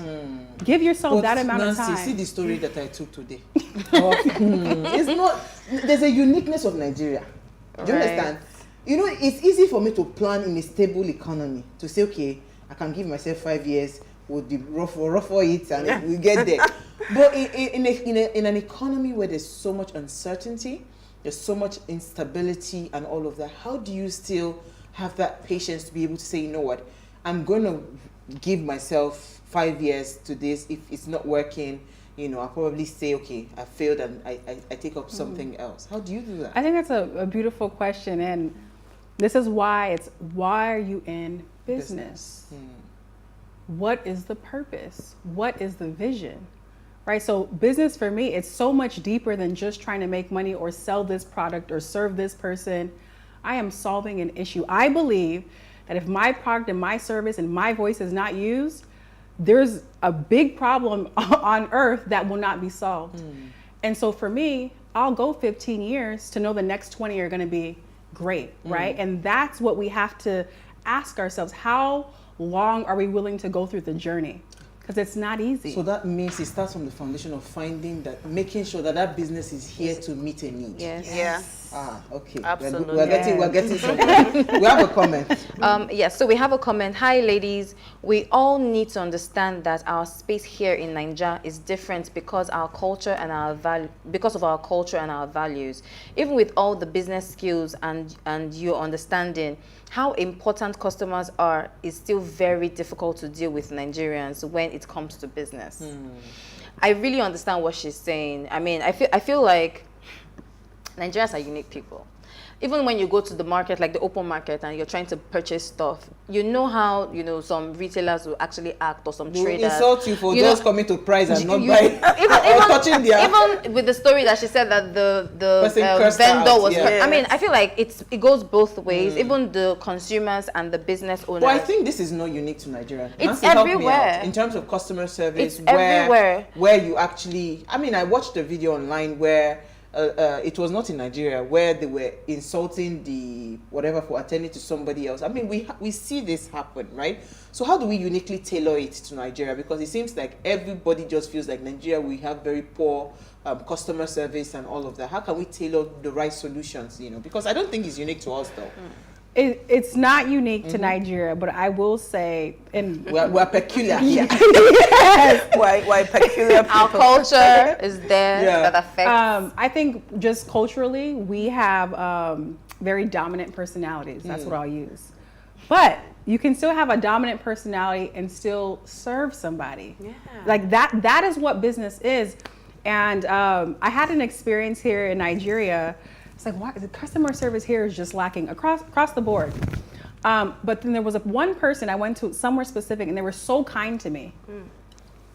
Speaker 1: Give yourself that amount of time.
Speaker 7: See the story that I took today. It's not, there's a uniqueness of Nigeria. Do you understand? You know, it's easy for me to plan in a stable economy, to say, okay, I can give myself 5 years, we'll be rough for it, and we get there. But in an economy where there's so much uncertainty, there's so much instability and all of that, how do you still have that patience to be able to say, you know what, I'm going to give myself 5 years to this. If it's not working, you know, I'll probably say, okay, I failed, and I take up something else. How do you do that?
Speaker 1: I think that's a beautiful question, and this is why why are you in business? What is the purpose? What is the vision? right? So business for me, it's so much deeper than just trying to make money or sell this product or serve this person. I am solving an issue. I believe that if my product and my service and my voice is not used, there's a big problem on earth that will not be solved. And so for me, I'll go 15 years to know the next 20 are going to be great, right? And that's what we have to ask ourselves. How long are we willing to go through the journey? Because it's not easy.
Speaker 7: So that means it starts from the foundation of finding that, making sure that that business is here to meet a need.
Speaker 9: Yes.
Speaker 10: Yeah.
Speaker 7: Ah, okay.
Speaker 10: Absolutely.
Speaker 7: We're getting somewhere. We have a comment.
Speaker 9: Yes, so we have a comment. Hi, ladies. We all need to understand that our space here in Nigeria is different because our culture and because of our culture and our values. Even with all the business skills and your understanding, how important customers are is still very difficult to deal with Nigerians when it comes to business. I really understand what she's saying. I mean, I feel like Nigerians are unique people. Even when you go to the market, like the open market, and you're trying to purchase stuff, you know how, some retailers will actually act, or some traders.
Speaker 7: Insult you for just coming to price and not buying.
Speaker 9: Even with the story that she said that the vendor was.
Speaker 7: Yeah.
Speaker 9: I mean, I feel like it goes both ways. Even the consumers and the business owners.
Speaker 7: But I think this is not unique to Nigeria.
Speaker 9: It's everywhere.
Speaker 7: In terms of customer service,
Speaker 9: it's everywhere.
Speaker 7: Where you actually, I watched a video online where it was not in Nigeria, where they were insulting the whatever for attending to somebody else. I mean, we see this happen, right? So how do we uniquely tailor it to Nigeria? Because it seems like everybody just feels like Nigeria, we have very poor customer service and all of that. How can we tailor the right solutions? Because I don't think it's unique to us, though.
Speaker 1: It's not unique to Nigeria, but I will say, and
Speaker 7: we're peculiar.
Speaker 1: Yes.
Speaker 10: Why peculiar people?
Speaker 9: Our culture is there that affects.
Speaker 1: I think just culturally, we have very dominant personalities. That's what I'll use. But you can still have a dominant personality and still serve somebody. Yeah. Like that is what business is. And I had an experience here in Nigeria. It's like, why the customer service here is just lacking across the board. But then there was one person I went to somewhere specific, and they were so kind to me.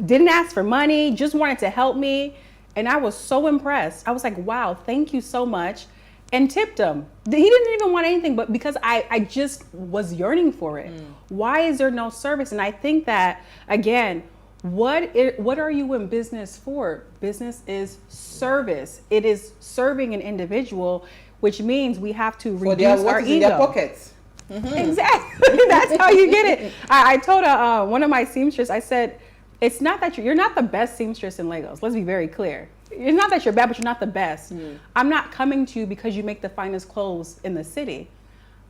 Speaker 1: Didn't ask for money, just wanted to help me. And I was so impressed. I was like, wow, thank you so much. And tipped him. He didn't even want anything, but because I just was yearning for it. Why is there no service? And I think that, again, what are you in business for? Business is service. It is serving an individual, which means we have to reduce our ego.
Speaker 7: In their pockets.
Speaker 1: Exactly. That's how you get it. I told one of my seamstress, I said, it's not that you're not the best seamstress in Lagos. Let's be very clear. It's not that you're bad, but you're not the best. I'm not coming to you because you make the finest clothes in the city.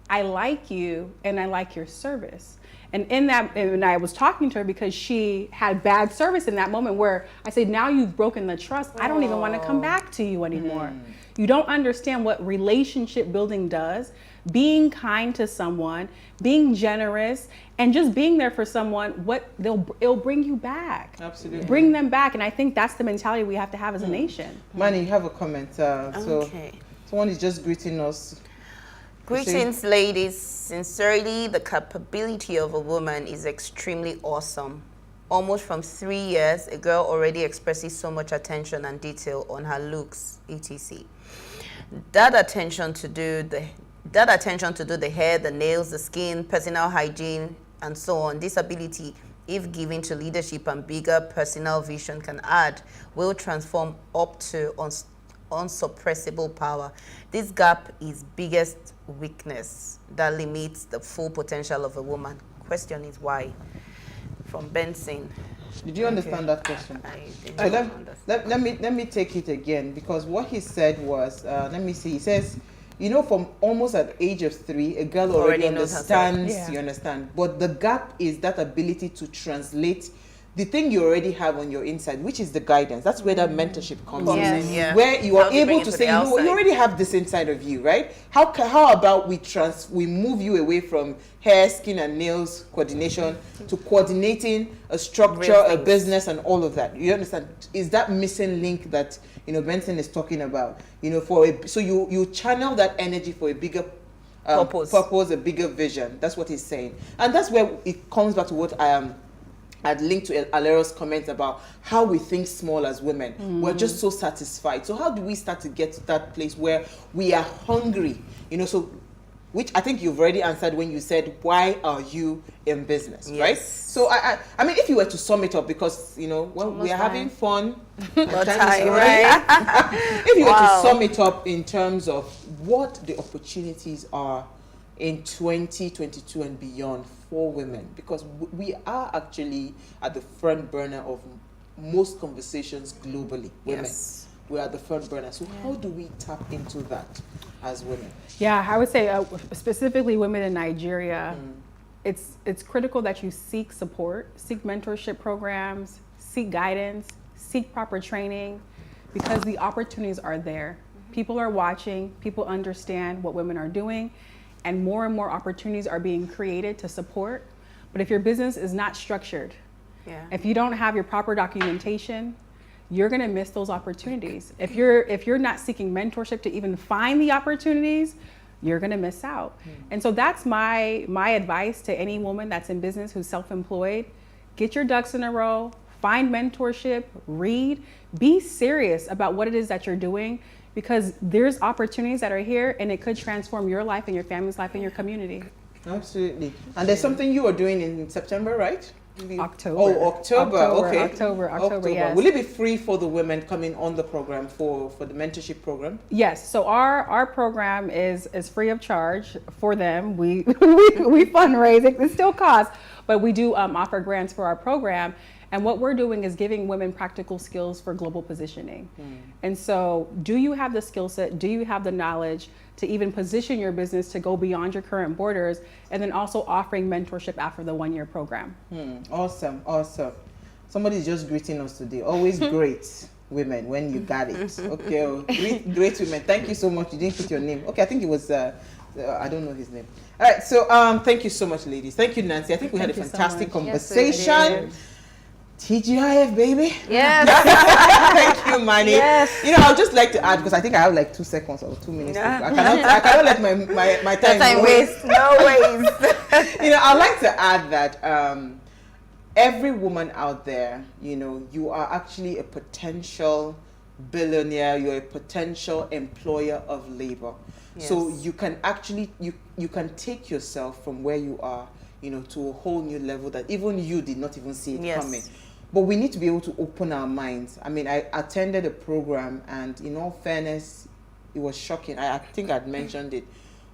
Speaker 1: I like you and I like your service. And and I was talking to her because she had bad service in that moment where I said, now you've broken the trust. I don't even want to come back to you anymore. You don't understand what relationship building does. Being kind to someone, being generous, and just being there for someone, it'll bring you back.
Speaker 7: Absolutely.
Speaker 1: Bring them back. And I think that's the mentality we have to have as a nation.
Speaker 7: Manny, you have a comment. So someone is just greeting us.
Speaker 10: Greetings, ladies. Sincerely, the capability of a woman is extremely awesome. Almost from 3 years, a girl already expresses so much attention and detail on her looks, etc. That attention to do the hair, the nails, the skin, personal hygiene, and so on. This ability, if given to leadership and bigger personal vision can add, will transform up to unsuppressible power. This gap is biggest weakness that limits the full potential of a woman. Question is why? From Benson.
Speaker 7: Did you understand that question? Let me take it again, because what he said was, let me see, he says, from almost at the age of 3, a girl already understands, you understand. But the gap is that ability to translate the thing you already have on your inside, which is the guidance. That's where that mentorship comes in. Yeah. Where you are able to say, you already have this inside of you, right? How about we move you away from hair, skin, and nails coordination to coordinating a structure, a business, and all of that. You understand? Is that missing link that Benson is talking about? So you channel that energy for a bigger purpose, a bigger vision. That's what he's saying, and that's where it comes back to what I'd linked to Alero's comments about how we think small as women. We're just so satisfied. So how do we start to get to that place where we are hungry? You know, so which I think you've already answered when you said, why are you in business, right? So I mean, if you were to sum it up, because, you know, when we are having fun, right? If you were to sum it up in terms of what the opportunities are in 2022 and beyond for women, because we are actually at the front burner of most conversations globally, women. We're at the front burner. So how do we tap into that as women?
Speaker 1: Yeah, I would say specifically women in Nigeria, it's critical that you seek support, seek mentorship programs, seek guidance, seek proper training, because the opportunities are there. People are watching, people understand what women are doing, and more opportunities are being created to support. But if your business is not structured, if you don't have your proper documentation, you're gonna miss those opportunities. If you're not seeking mentorship to even find the opportunities, you're gonna miss out. And so that's my advice to any woman that's in business who's self-employed. Get your ducks in a row, find mentorship, read, be serious about what it is that you're doing, because there's opportunities that are here and it could transform your life and your family's life and your community.
Speaker 7: Absolutely. And there's something you are doing in September, right?
Speaker 1: October.
Speaker 7: Oh, October. Okay.
Speaker 1: October, yes.
Speaker 7: Will it be free for the women coming on the program for the mentorship program?
Speaker 1: Yes. So our program is free of charge for them. We fundraise. It still costs, but we do offer grants for our program. And what we're doing is giving women practical skills for global positioning. And so, do you have the skill set? Do you have the knowledge to even position your business to go beyond your current borders? And then also offering mentorship after the 1-year program.
Speaker 7: Awesome, awesome. Somebody's just greeting us today. Always great women when you got it. Okay, great women. Thank you so much. You didn't put your name. Okay, I think it was, I don't know his name. All right, so thank you so much, ladies. Thank you, Nancy. I think we had a fantastic conversation. TGIF, baby.
Speaker 10: Yes.
Speaker 7: Thank you, Manny.
Speaker 10: Yes.
Speaker 7: You know, I'd just like to add, because I think I have like 2 seconds or 2 minutes. I cannot let my time
Speaker 10: waste. No waste.
Speaker 7: You know, I'd like to add that every woman out there, you know, you are actually a potential billionaire. You're a potential employer of labor. So you can actually, you can take yourself from where you are, you know, to a whole new level that even you did not even see it coming. But we need to be able to open our minds. I mean, I attended a program, and in all fairness, it was shocking. I think I'd mentioned it,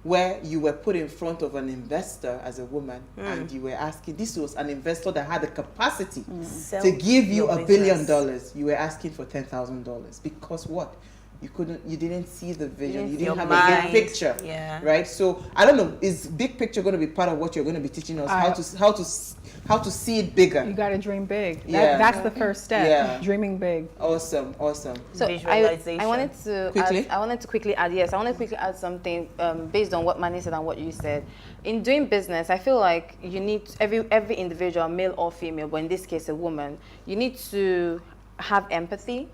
Speaker 7: where you were put in front of an investor as a woman, and you were asking, this was an investor that had the capacity to give you $1 billion. You were asking for $10,000 because what? You didn't see the vision. You didn't have a big picture, right? So I don't know. Is big picture going to be part of what you're going to be teaching us? How to see it bigger?
Speaker 1: You got to dream big. That's the first step. Dreaming big.
Speaker 7: Awesome, awesome.
Speaker 9: So I wanted to quickly add. Yes, I want to quickly add something based on what Manny said and what you said. In doing business, I feel like you need every individual, male or female, but in this case a woman, you need to have empathy.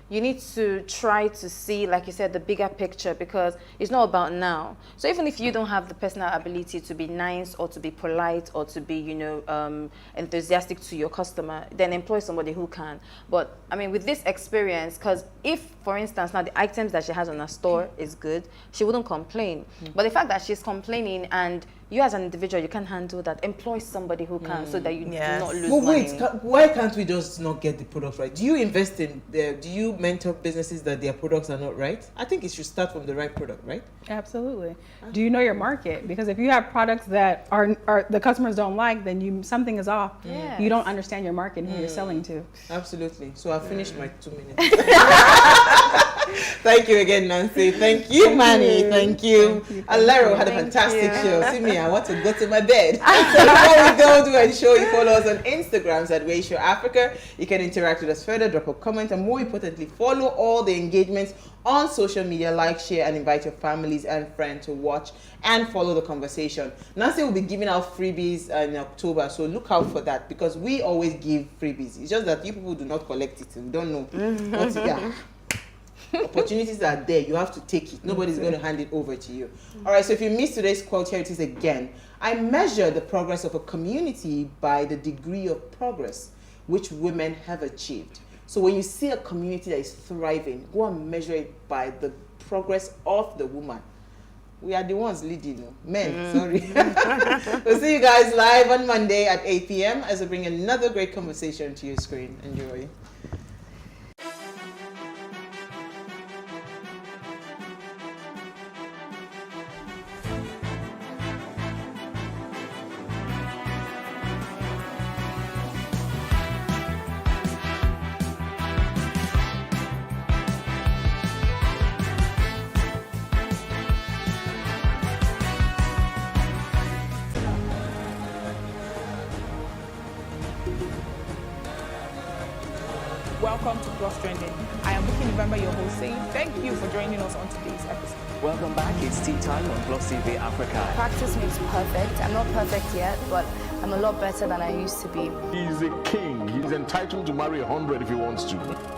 Speaker 9: You need to try to see, like you said, the bigger picture, because it's not about now. So even if you don't have the personal ability to be nice or to be polite or to be, you know, enthusiastic to your customer, then employ somebody who can. But I mean, with this experience, because if, for instance, now the items that she has on her store is good, she wouldn't complain. But the fact that she's complaining and you as an individual, you can't handle that. Employ somebody who can, so that you do not lose money.
Speaker 7: Why can't we just not get the product right? Do you invest in, do you mentor businesses that their products are not right? I think it should start from the right product, right?
Speaker 1: Absolutely. Do you know your market? Because if you have products that are the customers don't like, then something is off. You don't understand your market and who you're selling to.
Speaker 7: Absolutely. So I've finished my 2 minutes. Thank you again, Nancy. Thank you, Manny. Thank you. Alero had a fantastic show. See me, I want to go to my bed. So before we go, do ensure you follow us on Instagram at PlusTvAfrica. You can interact with us further, drop a comment, and more importantly, follow all the engagements on social media, like, share, and invite your families and friends to watch and follow the conversation. Nancy will be giving out freebies in October, so look out for that, because we always give freebies. It's just that you people do not collect it. We don't know. Opportunities are there. You have to take it. Nobody's going to hand it over to you. All right, so if you missed today's quote, here it is again. I measure the progress of a community by the degree of progress which women have achieved. So when you see a community that is thriving, go and measure it by the progress of the woman. We are the ones leading, men, sorry. We'll see you guys live on Monday at 8 p.m. as I bring another great conversation to your screen. Enjoy.
Speaker 2: Welcome to Plus Trending. I am Bookie November, your host, saying thank you for joining us on today's episode.
Speaker 16: Welcome back. It's tea time on PlusTvAfrica.
Speaker 18: Practice makes perfect. I'm not perfect yet, but I'm a lot better than I used to be.
Speaker 19: He's a king. He's entitled to marry 100 if he wants to.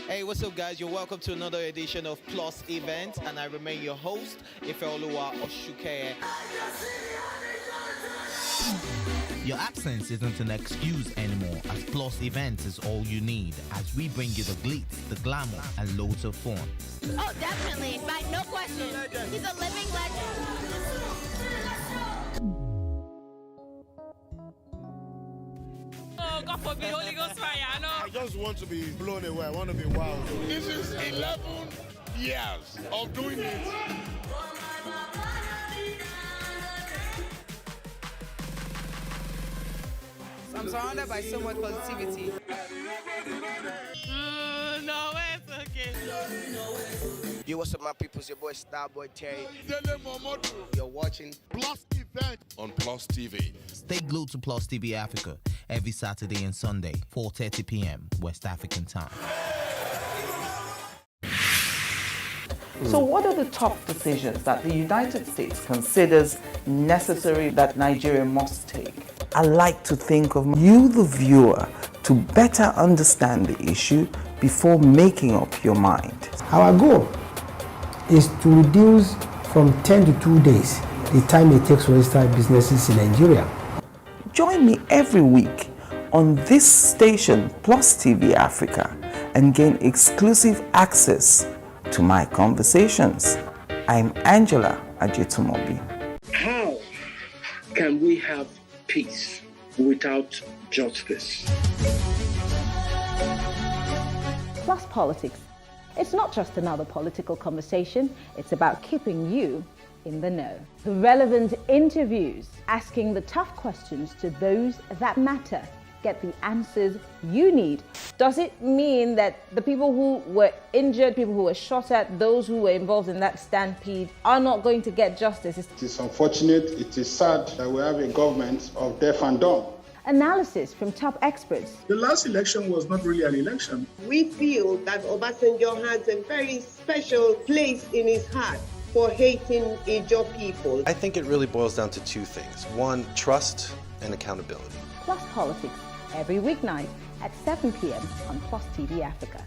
Speaker 20: Hey, what's up, guys? You're welcome to another edition of Plus Event, and I remain your host, Ifeoluwa Oshuke.
Speaker 22: Your absence isn't an excuse anymore, as Plus Events is all you need, as we bring you the glitz, the glamour, and loads of fun.
Speaker 24: Oh, definitely. Right, no question. He's a living legend.
Speaker 28: Oh, God forbid, Holy Ghost fire, I know.
Speaker 19: I just want to be blown away. I want to be wild. This is 11 years of doing it.
Speaker 28: I'm surrounded by so much positivity. No, it's okay.
Speaker 29: Yo, what's up, my people? It's your boy Starboy Terry. You're watching
Speaker 19: Plus Event
Speaker 6: on Plus TV.
Speaker 22: Stay glued to Plus TV Africa every Saturday and Sunday, 4:30 p.m. West African time.
Speaker 30: So what are the top decisions that the United States considers necessary that Nigeria must take? I like to think of you, the viewer, to better understand the issue before making up your mind.
Speaker 31: Our goal is to reduce from 10 to 2 days the time it takes to register businesses in Nigeria.
Speaker 30: Join me every week on this station, Plus TV Africa, and gain exclusive access to my conversations. I'm Angela Ajetumobi.
Speaker 32: How can we have peace without justice?
Speaker 33: Plus Politics. It's not just another political conversation, it's about keeping you in the know. The relevant interviews, asking the tough questions to those that matter. Get the answers you need. Does it mean that the people who were injured, people who were shot at, those who were involved in that stampede are not going to get justice?
Speaker 31: It is unfortunate, it is sad that we have a government of deaf and dumb.
Speaker 33: Analysis from top experts.
Speaker 31: The last election was not really an election.
Speaker 34: We feel that Obasanjo has a very special place in his heart for hating Ijaw people.
Speaker 35: I think it really boils down to two things. One, trust and accountability.
Speaker 33: Plus Politics, every weeknight at 7 p.m. on Plus TV Africa.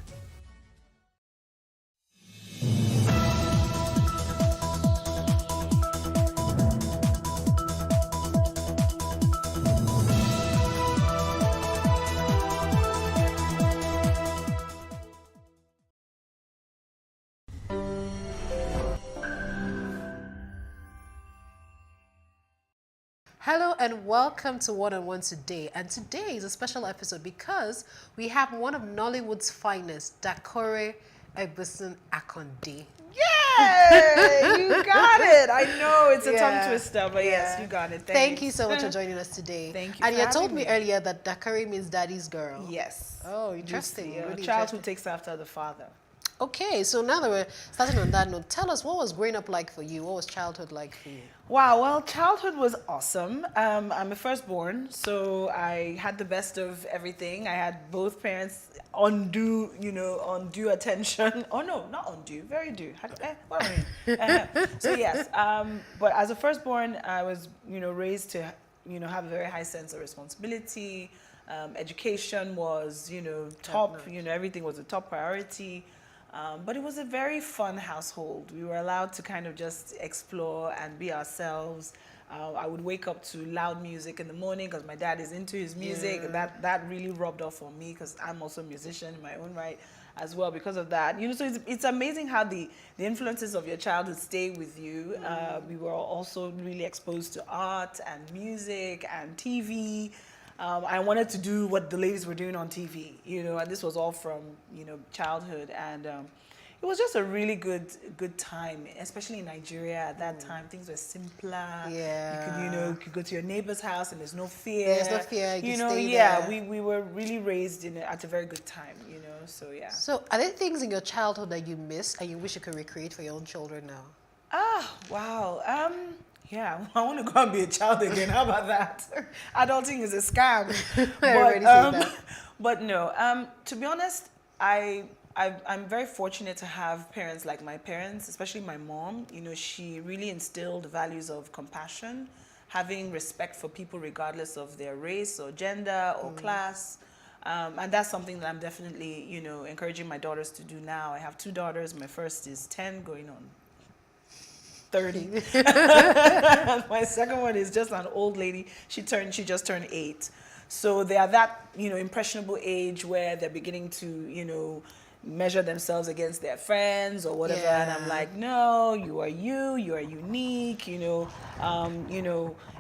Speaker 35: Hello and welcome to One on One Today. And today is a special episode because we have one of Nollywood's finest, Dakore Egbison Akonde.
Speaker 1: Yay! You got it. I know it's a tongue twister, but yes, you got it.
Speaker 35: Thank you so much for joining us today.
Speaker 1: Thank you.
Speaker 35: And you told me earlier that Dakore means daddy's girl.
Speaker 1: Yes.
Speaker 35: Oh, interesting.
Speaker 1: A
Speaker 35: Really
Speaker 1: child who takes after the father.
Speaker 35: Okay, so now that we're starting on that note, tell us, what was growing up like for you? What was childhood like for you?
Speaker 30: Wow, well, childhood was awesome. I'm a firstborn, so I had the best of everything. I had both parents undue attention. Oh no, not undue, very due. What do I mean? So yes, but as a firstborn, I was, raised to, have a very high sense of responsibility. Education was, top, everything was a top priority. But it was a very fun household. We were allowed to kind of just explore and be ourselves. I would wake up to loud music in the morning because my dad is into his music.
Speaker 35: Yeah.
Speaker 30: That really rubbed off on me because I'm also a musician in my own right as well because of that. So it's amazing how the influences of your childhood stay with you. We were also really exposed to art and music and TV. I wanted to do what the ladies were doing on TV, and this was all from, childhood. And it was just a really good time, especially in Nigeria at that time. Things were simpler.
Speaker 35: Yeah.
Speaker 30: You could go to your neighbor's house and there's no fear.
Speaker 35: There's no fear. You can stay there.
Speaker 30: We were really raised at a very good time, so yeah.
Speaker 35: So are there things in your childhood that you miss and you wish you could recreate for your own children now?
Speaker 30: Wow. Yeah, I want to go and be a child again. How about that? Adulting is a scam. But no, to be honest, I'm very fortunate to have parents like my parents, especially my mom. She really instilled values of compassion, having respect for people regardless of their race or gender or class. And that's something that I'm definitely, encouraging my daughters to do now. I have 2 daughters. My first is 10 going on 30. My second one is just an old lady. She just turned 8. So they are that, impressionable age where they're beginning to, measure themselves against their friends or whatever.
Speaker 35: Yeah.
Speaker 30: And I'm like, no, you are unique,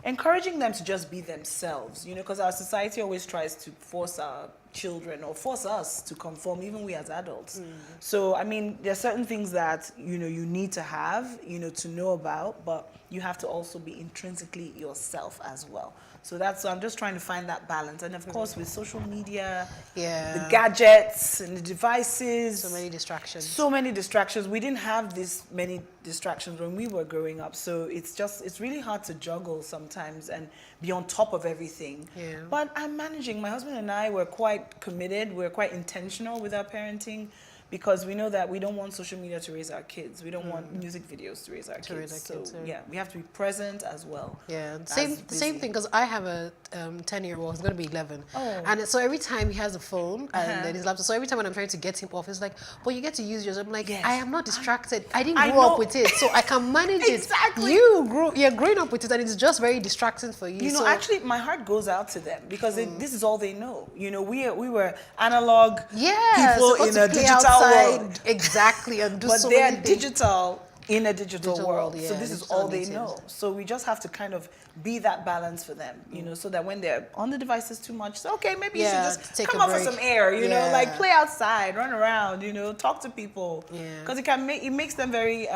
Speaker 30: encouraging them to just be themselves, because our society always tries to force our children or force us to conform, even we as adults. So, I mean, there are certain things that, you need to have, to know about, but you have to also be intrinsically yourself as well. So I'm just trying to find that balance. And of course, with social media, the gadgets and the devices.
Speaker 35: So many distractions.
Speaker 30: So many distractions. We didn't have this many distractions when we were growing up. So it's really hard to juggle sometimes and be on top of everything.
Speaker 35: Yeah.
Speaker 30: But I'm managing. My husband and I were quite committed. We're quite intentional with our parenting, because we know that we don't want social media to raise our kids. We don't want music videos to raise our kids. So yeah, we have to be present as well.
Speaker 35: Yeah, same thing, because I have a 10-year-old, he's going to be 11.
Speaker 30: Oh.
Speaker 35: And so every time he has a phone and then his laptop, so every time when I'm trying to get him off, it's like, well, you get to use yours. I'm like, I am not distracted. I didn't grow up with it, so I can manage it. You're growing up with it, and it's just very distracting for you.
Speaker 30: Actually, my heart goes out to them, because this is all they know. We were analog people in a digital world.
Speaker 35: Exactly, and do
Speaker 30: but
Speaker 35: so
Speaker 30: they are
Speaker 35: many things.
Speaker 30: digital in a digital world.
Speaker 35: Yeah,
Speaker 30: so this is all they know. So we just have to kind of be that balance for them, so that when they're on the devices too much, so okay, maybe you should just come out for some air, like play outside, run around, talk to people. Because it makes them very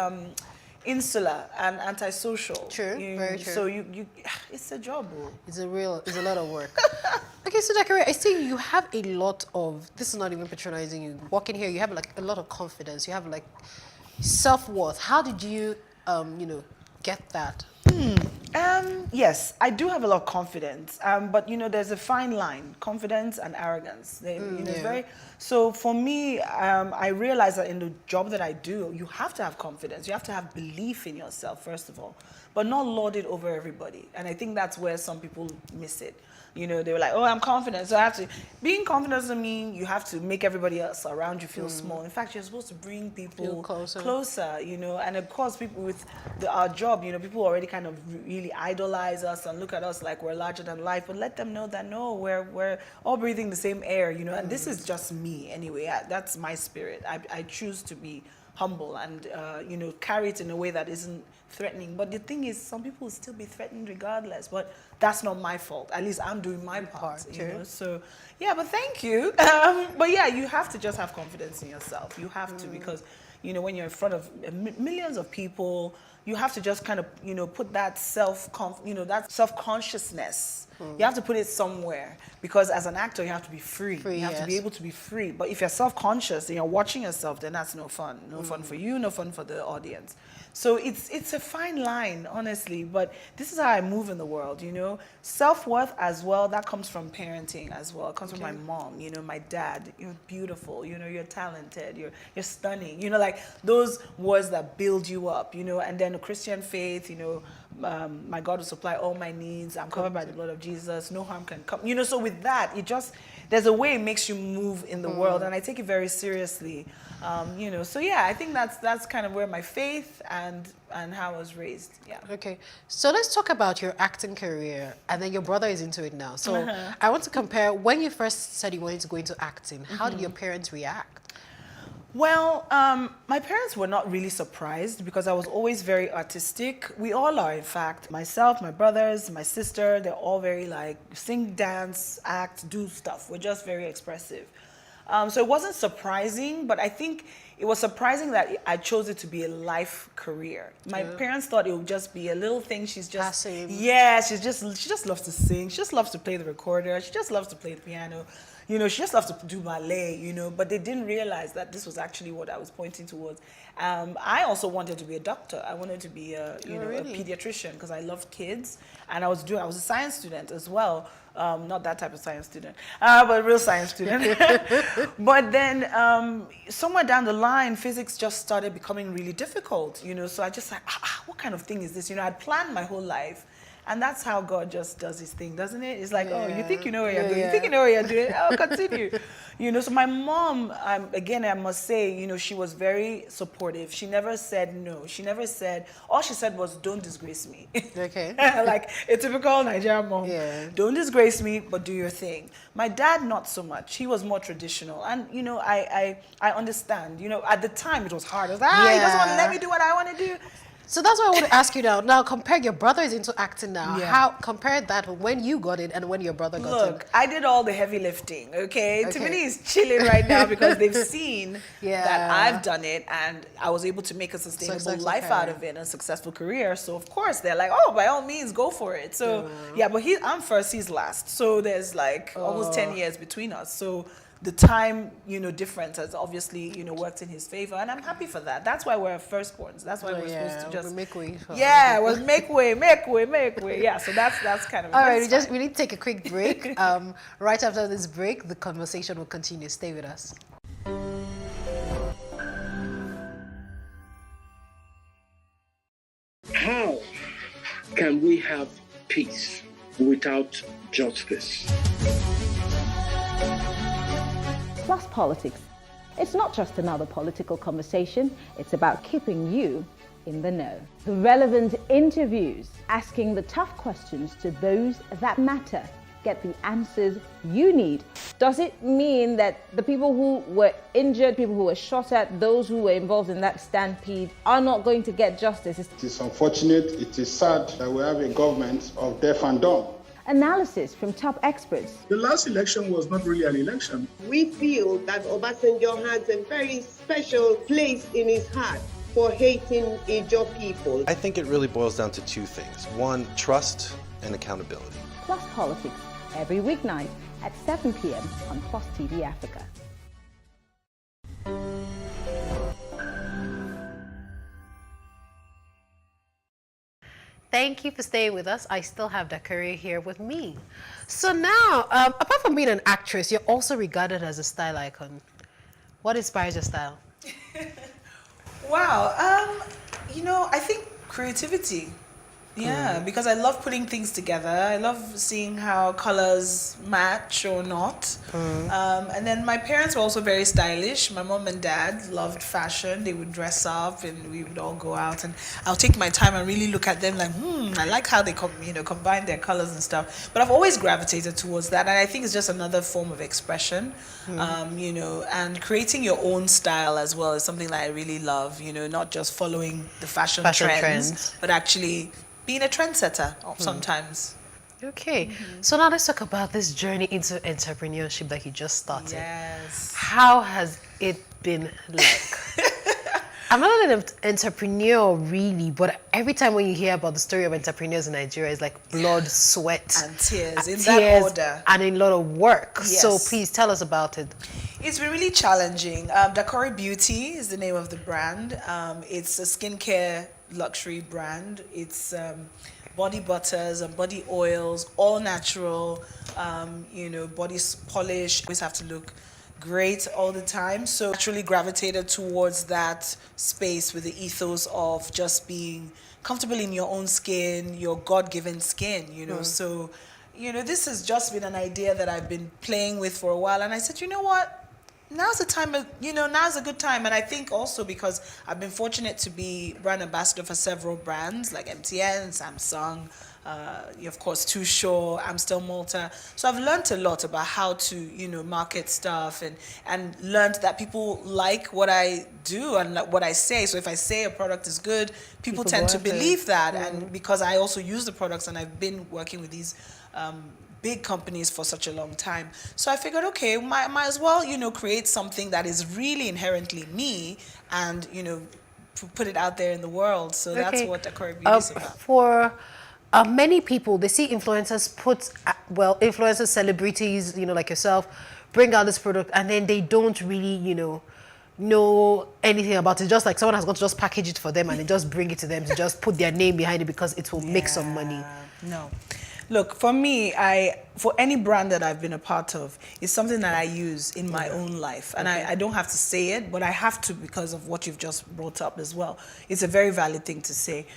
Speaker 30: insular and antisocial.
Speaker 35: True, very true.
Speaker 30: So it's a job.
Speaker 35: It's a lot of work. Okay, so Dakari, I see you have a lot of, this is not even patronizing you, walking here, you have like a lot of confidence, you have like self-worth. How did you, get that?
Speaker 30: Yes, I do have a lot of confidence, but there's a fine line, confidence and arrogance. So for me, I realize that in the job that I do, you have to have confidence. You have to have belief in yourself, first of all, but not lord it over everybody. And I think that's where some people miss it. They were like, oh, I'm confident, so I have to. Being confident doesn't mean you have to make everybody else around you feel small. In fact, you're supposed to bring people closer, and of course, people with our job, people already kind of really idolize us and look at us like we're larger than life, but let them know that no, we're all breathing the same air, and this is just me anyway. That's my spirit. I choose to be humble and carry it in a way that isn't threatening. But the thing is, some people will still be threatened regardless, but that's not my fault. At least I'm doing my part, So yeah, but thank you. But yeah, you have to just have confidence in yourself. You have to, because when you're in front of millions of people, you have to just kind of, you know, put that self-consciousness. You have to put it somewhere, because as an actor, you have to be free. You have to be able to be free. But if you're self-conscious and you're watching yourself, then that's no fun. No fun for you, no fun for the audience. So it's a fine line, honestly, but this is how I move in the world, you know. Self-worth as well, that comes from parenting as well. It comes from my mom, you know, my dad. You're beautiful, you know, you're talented, you're stunning. You know, like those words that build you up, you know, and then a Christian faith, you know, my God will supply all my needs. I'm covered by the blood of Jesus. No harm can come. You know, so with that, there's a way it makes you move in the world, and I take it very seriously. You know, so yeah, I think that's kind of where my faith and how I was raised. Yeah.
Speaker 35: Okay, so let's talk about your acting career, and then your brother is into it now. So I want to compare when you first said you wanted to go into acting. How did your parents react?
Speaker 30: Well, my parents were not really surprised because I was always very artistic. We all are, in fact. Myself, my brothers, my sister, they're all very like sing, dance, act, do stuff. We're just very expressive. So it wasn't surprising, but I think it was surprising that I chose it to be a life career. My parents thought it would just be a little thing. She's just
Speaker 35: passing.
Speaker 30: Yeah, she just loves to sing. She just loves to play the recorder. She just loves to play the piano. You know, she just loves to do ballet, you know, but they didn't realize that this was actually what I was pointing towards. I also wanted to be a doctor. I wanted to be a pediatrician because I loved kids, and I was a science student as well. Not that type of science student, but a real science student. But then somewhere down the line, physics just started becoming really difficult, you know, so I just like, what kind of thing is this? You know, I'd planned my whole life. And that's how God just does his thing, doesn't it? It's like, oh, you think you know what you're doing. You think you know what you're doing. Oh, continue. You know, so my mom, again, I must say, you know, she was very supportive. She never said no. She never said, all she said was, don't disgrace me.
Speaker 35: Okay.
Speaker 30: Like a typical Nigerian mom. Yeah. Don't disgrace me, but do your thing. My dad, not so much. He was more traditional. And, you know, I understand. You know, at the time, it was hard. I was like, he doesn't want to let me do what I want to do.
Speaker 35: So that's what I want to ask you now. Now, compare your brother is into acting now. Yeah. Compare that when you got it and when your brother got it.
Speaker 30: Look, I did all the heavy lifting, okay? Timothy is chilling right now because they've seen that I've done it and I was able to make a sustainable life out of it and a successful career. So, of course, they're like, oh, by all means, go for it. So, yeah, but I'm first, he's last. So there's like almost 10 years between us. So the time, you know, difference has obviously, you know, worked in his favor, and I'm happy for that. That's why we're firstborns. That's why we're supposed to just
Speaker 35: make way.
Speaker 30: Make way. Yeah, so that's kind of.
Speaker 35: All right, we need to take a quick break. Right after this break, the conversation will continue. Stay with us.
Speaker 32: How can we have peace without justice?
Speaker 33: Plus Politics. It's not just another political conversation, it's about keeping you in the know. The relevant interviews, asking the tough questions to those that matter. Get the answers you need. Does it mean that the people who were injured, people who were shot at, those who were involved in that stampede are not going to get justice?
Speaker 3: It is unfortunate, it is sad that we have a government of deaf and dumb.
Speaker 33: Analysis from top experts.
Speaker 4: The last election was not really an election.
Speaker 34: We feel that Obasanjo has a very special place in his heart for hating Ijaw people.
Speaker 5: I think it really boils down to two things. One, trust and accountability.
Speaker 33: Plus Politics, every weeknight at 7 p.m. on Plus TV Africa.
Speaker 35: Thank you for staying with us. I still have Dakari here with me. So now, apart from being an actress, you're also regarded as a style icon. What inspires your style?
Speaker 30: Wow, you know, I think creativity. Yeah, because I love putting things together. I love seeing how colors match or not. And then my parents were also very stylish. My mom and dad loved fashion. They would dress up and we would all go out. And I'll take my time and really look at them like, I like how they combine their colors and stuff. But I've always gravitated towards that. And I think it's just another form of expression, you know, and creating your own style as well is something that I really love, you know, not just following the fashion trends, but actually being a trendsetter sometimes.
Speaker 35: Okay, so now let's talk about this journey into entrepreneurship that you just started.
Speaker 30: Yes.
Speaker 35: How has it been like? I'm not an entrepreneur really, but every time when you hear about the story of entrepreneurs in Nigeria, it's like blood, sweat,
Speaker 7: and tears, in that order,
Speaker 35: and a lot of work.
Speaker 7: Yes.
Speaker 35: So please tell us about it.
Speaker 7: It's been really challenging. Dakori Beauty is the name of the brand. It's a skincare luxury brand. It's body butters and body oils, all natural. Body polish. Always have to look great all the time. So actually gravitated towards that space with the ethos of just being comfortable in your own skin, your God-given skin, So, this has just been an idea that I've been playing with for a while. And I said, you know what? Now's the time, now's a good time. And I think also because I've been fortunate to be brand ambassador for several brands like MTN, Samsung, of course, Too Sure, Amstel Malta. So I've learned a lot about how to, market stuff and learned that people like what I do and what I say. So if I say a product is good, people tend to believe that. And because I also use the products and I've been working with these big companies for such a long time. So I figured, okay, might as well, create something that is really inherently me and, put it out there in the world. So that's what Dakori Beauty is about.
Speaker 35: For many people, they see influencers influencers, celebrities, like yourself, bring out this product and then they don't really, know anything about it. Just like someone has got to just package it for them and they just bring it to them to just put their name behind it because it will make some money.
Speaker 7: No. Look, for me, for any brand that I've been a part of, it's something that I use in my own life. And I don't have to say it, but I have to because of what you've just brought up as well. It's a very valid thing to say.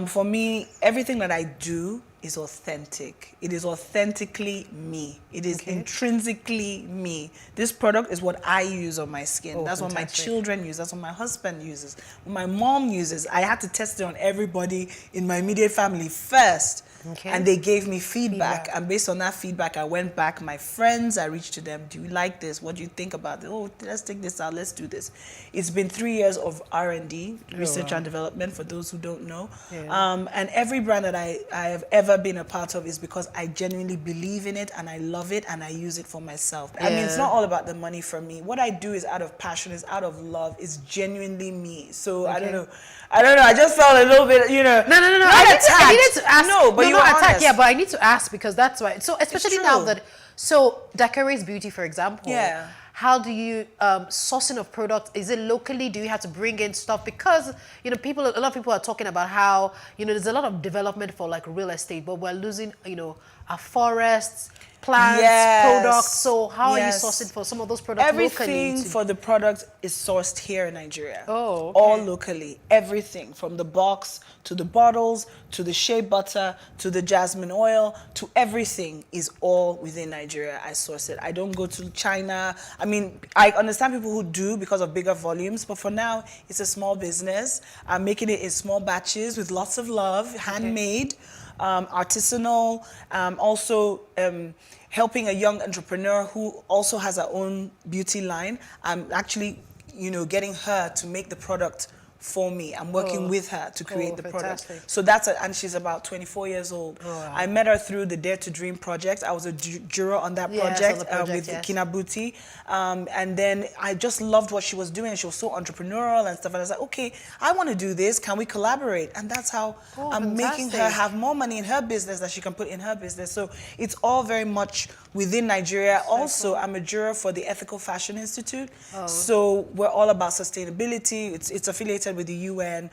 Speaker 7: For me, everything that I do is authentic. It is authentically me. It is intrinsically me. This product is what I use on my skin. That's what my children use. That's what my husband uses. What my mom uses. I had to test it on everybody in my immediate family first. And they gave me feedback. And based on that feedback, I went back. My friends, I reached to them. Do you like this? What do you think about it? Oh, let's take this out. Let's do this. It's been 3 years of R&D, research and development, for those who don't know. And every brand that I have ever been a part of is because I genuinely believe in it and I love it and I use it for myself. I mean, it's not all about the money for me. What I do is out of passion, is out of love, is genuinely me. So I don't know. I just felt a little bit,
Speaker 35: No. I needed to ask.
Speaker 7: No, but you were honest.
Speaker 35: Yeah, but I need to ask because that's why. So especially now that, Dakori's Beauty, for example.
Speaker 7: Yeah.
Speaker 35: How do you sourcing of products? Is it locally? Do you have to bring in stuff? Because a lot of people are talking about how there's a lot of development for like real estate, but we're losing our forests, plants, products. So how are you sourcing for some of those products locally?
Speaker 7: Everything for the product is sourced here in Nigeria. Oh, okay. All locally. Everything from the box to the bottles to the shea butter to the jasmine oil to everything is all within Nigeria. I source it. I don't go to China. I mean, I understand people who do because of bigger volumes, but for now, it's a small business. I'm making it in small batches with lots of love, handmade. Artisanal, also helping a young entrepreneur who also has her own beauty line. I'm actually, getting her to make the product for me. I'm working with her to create the product. So and she's about 24 years old. I met her through the Dare to Dream project. I was a juror on that project, with Kinabuti. And then I just loved what she was doing. She was so entrepreneurial and stuff. And I was like, okay, I want to do this. Can we collaborate? And that's how I'm making her have more money in her business that she can put in her business. So it's all very much within Nigeria. Also, I'm a juror for the Ethical Fashion Institute. So we're all about sustainability. It's affiliated with the UN.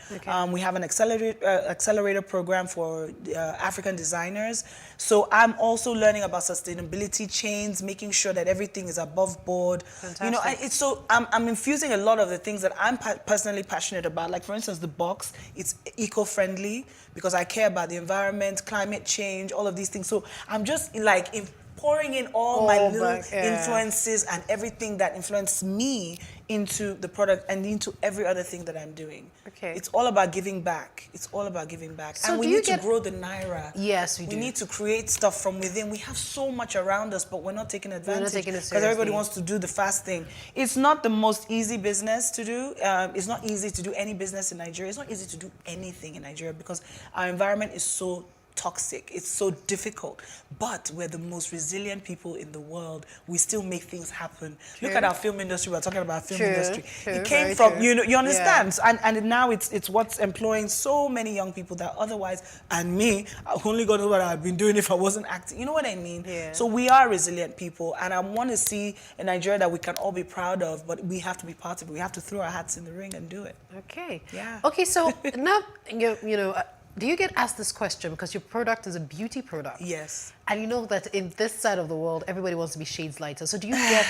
Speaker 7: We have an accelerator program for African designers. So I'm also learning about sustainability chains, making sure that everything is above board. Fantastic. I'm infusing a lot of the things that I'm personally passionate about. Like, for instance, the box, it's eco-friendly because I care about the environment, climate change, all of these things. So I'm just like pouring in all my little influences and everything that influenced me into the product and into every other thing that I'm doing. It's all about giving back. It's all about giving back. So and we need to grow the Naira.
Speaker 35: Yes, we do.
Speaker 7: We need to create stuff from within. We have so much around us, but we're not taking advantage because everybody wants to do the fast thing. It's not the most easy business to do. It's not easy to do any business in Nigeria. It's not easy to do anything in Nigeria because our environment is so toxic. It's so difficult. But we're the most resilient people in the world. We still make things happen. Look at our film industry. We're talking about film industry. It came from, you know, you understand? Yeah. And now it's what's employing so many young people that otherwise, and me, I only got over what I've been doing if I wasn't acting. You know what I mean? Yeah. So we are resilient people, and I want to see a Nigeria that we can all be proud of, but we have to be part of it. We have to throw our hats in the ring and do it.
Speaker 35: Okay.
Speaker 7: Yeah.
Speaker 35: Okay, so now, you know, do you get asked this question because your product is a beauty product?
Speaker 7: Yes.
Speaker 35: And you know that in this side of the world, everybody wants to be shades lighter. So do you get,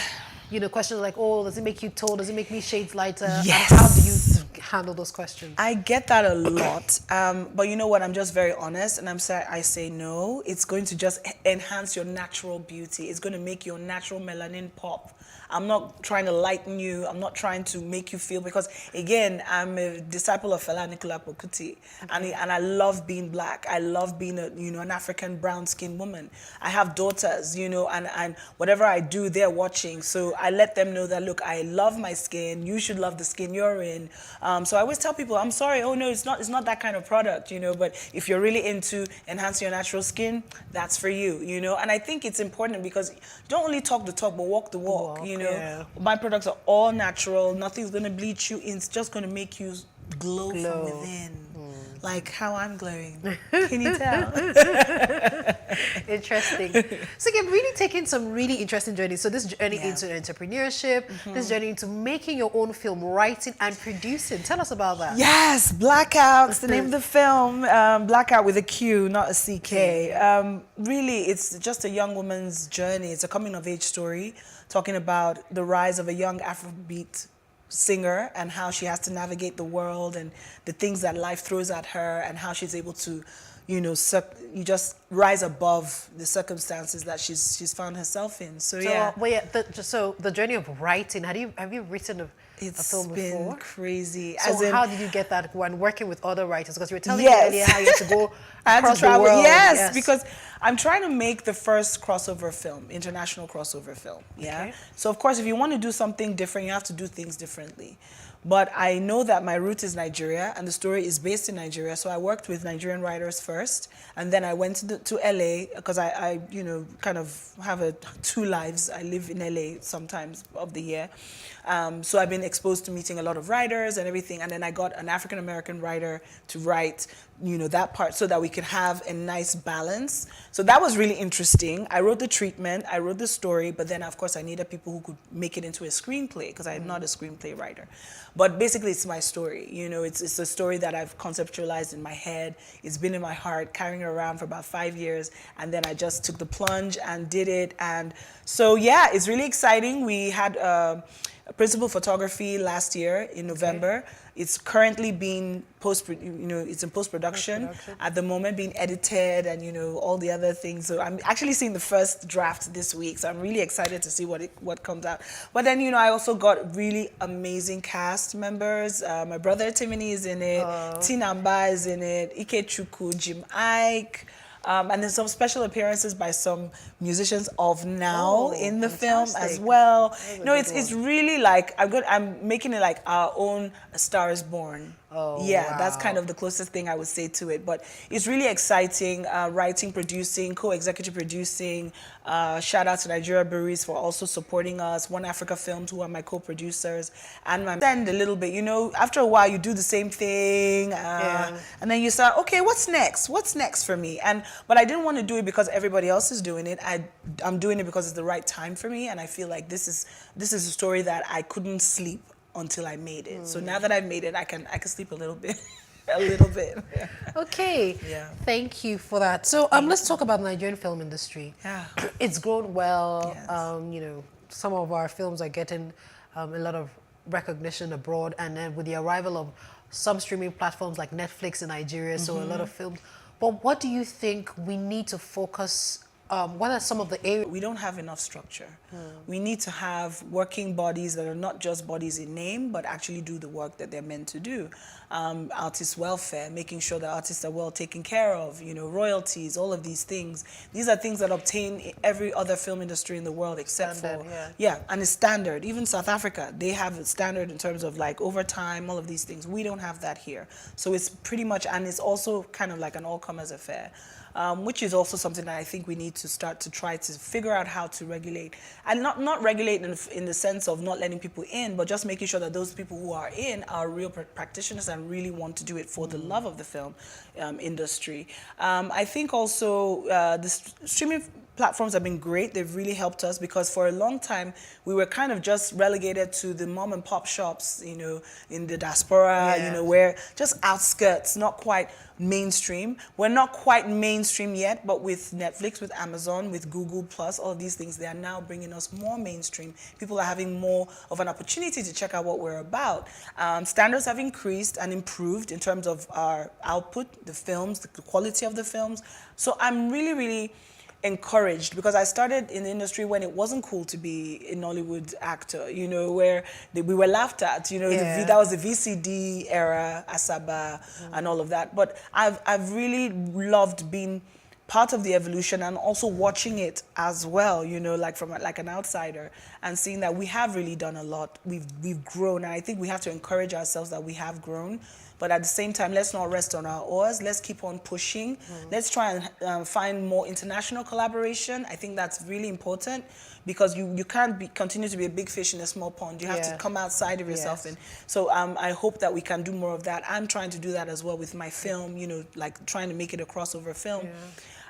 Speaker 35: you know, questions like, oh, does it make you tall? Does it make me shades lighter?
Speaker 7: Yes.
Speaker 35: And how do you handle those questions?
Speaker 7: I get that a lot. But you know what? I'm just very honest. And I say no. It's going to just enhance your natural beauty. It's going to make your natural melanin pop. I'm not trying to lighten you. I'm not trying to make you feel, because again, I'm a disciple of Fela Nicola Pokuti, and I love being black. I love being an African brown-skinned woman. I have daughters, you know, and whatever I do, they're watching. So I let them know that, look, I love my skin. You should love the skin you're in. So I always tell people, I'm sorry, oh no, it's not that kind of product, you know. But if you're really into enhancing your natural skin, that's for you, you know. And I think it's important because you don't only talk the talk, but walk the walk. You know, my products are all natural. Nothing's gonna bleach you. It's just gonna make you glow. From within, like how I'm glowing. Can you tell?
Speaker 35: Interesting. So you've really taken some really interesting journeys. So this journey into entrepreneurship, this journey into making your own film, writing and producing. Tell us about that.
Speaker 7: Yes, Blackout's the name of the film. Blackout with a Q, not a CK. Really, it's just a young woman's journey. It's a coming-of-age story, talking about the rise of a young Afrobeat singer and how she has to navigate the world and the things that life throws at her, and how she's able to, you know, you just rise above the circumstances that she's found herself in. So yeah.
Speaker 35: So the journey of writing. Have you written a film before?
Speaker 7: It's been crazy.
Speaker 35: So how did you get that when working with other writers? Because you were telling me earlier how you had to go across the world.
Speaker 7: Yes, because I'm trying to make the first crossover film, international crossover film. Yeah. Okay. So of course, if you want to do something different, you have to do things differently. But I know that my root is Nigeria, and the story is based in Nigeria. So I worked with Nigerian writers first, and then I went to LA because I you know, kind of have two lives. I live in LA sometimes of the year. So I've been exposed to meeting a lot of writers and everything, and then I got an African-American writer to write, you know, that part so that we could have a nice balance. So that was really interesting. I wrote the treatment, I wrote the story, but then of course I needed people who could make it into a screenplay because I'm not a screenplay writer. But basically it's my story, you know, it's a story that I've conceptualized in my head. It's been in my heart, carrying it around for about 5 years, and then I just took the plunge and did it. And so yeah, it's really exciting. We had principal photography last year in November. Okay. It's currently being it's in post-production at the moment, being edited and, you know, all the other things. So I'm actually seeing the first draft this week. So I'm really excited to see what comes out. But then, you know, I also got really amazing cast members. My brother Timini is in it. Tinamba is in it. Ike Chukwu, Jim Ike. And then some special appearances by some musicians of now in the film as well. No, it's really like I'm making it like our own A Star Is Born. That's kind of the closest thing I would say to it. But it's really exciting. Writing, producing, co-executive producing. Shout out to Nigeria Breweries for also supporting us. One Africa Films, who are my co-producers, and my friend a little bit. You know, after a while, you do the same thing, and then you start, okay, what's next? What's next for me? But I didn't want to do it because everybody else is doing it. I'm doing it because it's the right time for me, and I feel like this is a story that I couldn't sleep until I made it. So now that I've made it, I can sleep a little bit. A little bit.
Speaker 35: Okay. Yeah. Thank you for that. So let's talk about the Nigerian film industry. Yeah. It's grown well. Yes. You know, some of our films are getting a lot of recognition abroad, and then with the arrival of some streaming platforms like Netflix in Nigeria, so a lot of films. But what do you think we need to focus? What are some of the areas?
Speaker 7: We don't have enough structure. We need to have working bodies that are not just bodies in name, but actually do the work that they're meant to do. Artist welfare, making sure that artists are well taken care of, you know, royalties, all of these things. These are things that obtain every other film industry in the world except for, and it's standard. Even South Africa, they have a standard in terms of like overtime, all of these things. We don't have that here. So it's pretty much, and it's also kind of like an all-comers affair. which is also something that I think we need to start to try to figure out how to regulate. And not regulate in the sense of not letting people in, but just making sure that those people who are in are real practitioners and really want to do it for the love of the film industry. I think also the streaming platforms have been great. They've really helped us because for a long time we were kind of just relegated to the mom and pop shops, you know, in the diaspora, you know, where just outskirts, not quite mainstream. We're not quite mainstream yet, but with Netflix, with Amazon, with Google Plus, all of these things, they are now bringing us more mainstream. People are having more of an opportunity to check out what we're about. Standards have increased and improved in terms of our output, the films, the quality of the films. So I'm really, really encouraged because I started in the industry when it wasn't cool to be a Nollywood actor, you know, where we were laughed at, you know, that was the VCD era, Asaba, and all of that. But I've really loved being part of the evolution and also watching it as well, you know, like from like an outsider and seeing that we have really done a lot. We've grown, and I think we have to encourage ourselves that we have grown. But at the same time, let's not rest on our oars. Let's keep on pushing. Let's try and find more international collaboration. I think that's really important because you can't continue to be a big fish in a small pond. You have to come outside of yourself. And so I hope that we can do more of that. I'm trying to do that as well with my film, you know, like trying to make it a crossover film.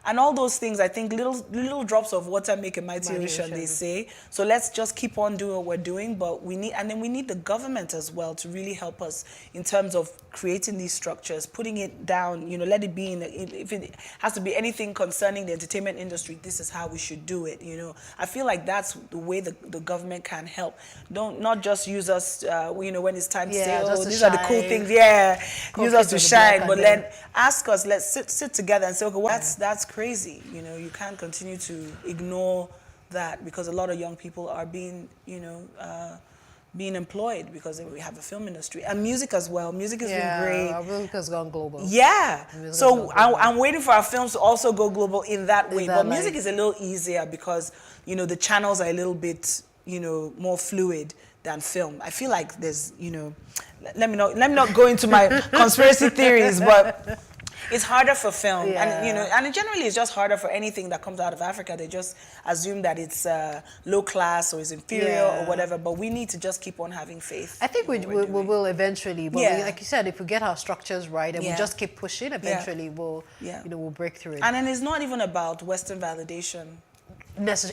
Speaker 7: And all those things, I think little drops of water make a mighty ocean, they say. So let's just keep on doing what we're doing, but we need the government as well to really help us in terms of creating these structures, putting it down, you know, let it be if it has to be anything concerning the entertainment industry, this is how we should do it, you know. I feel like that's the way the government can help. Not just use us, you know, when it's time to say, oh, these are the cool things, use us to shine, but then ask us, let's sit together and say, okay, that's crazy. You know, you can't continue to ignore that because a lot of young people are being, you know, being employed because we have a film industry and music as well. Music has been great.
Speaker 35: Our music has gone global.
Speaker 7: So I'm waiting for our films to also go global in that way. But music is a little easier because, you know, the channels are a little bit, you know, more fluid than film. I feel like there's, you know, let me not go into my conspiracy theories, but it's harder for film, and you know, and generally it's just harder for anything that comes out of Africa. They just assume that it's low class or is inferior or whatever. But we need to just keep on having faith.
Speaker 35: I think we will eventually. But like you said, if we get our structures right and we just keep pushing, eventually we'll you know, we'll break through it.
Speaker 7: And then it's not even about Western validation.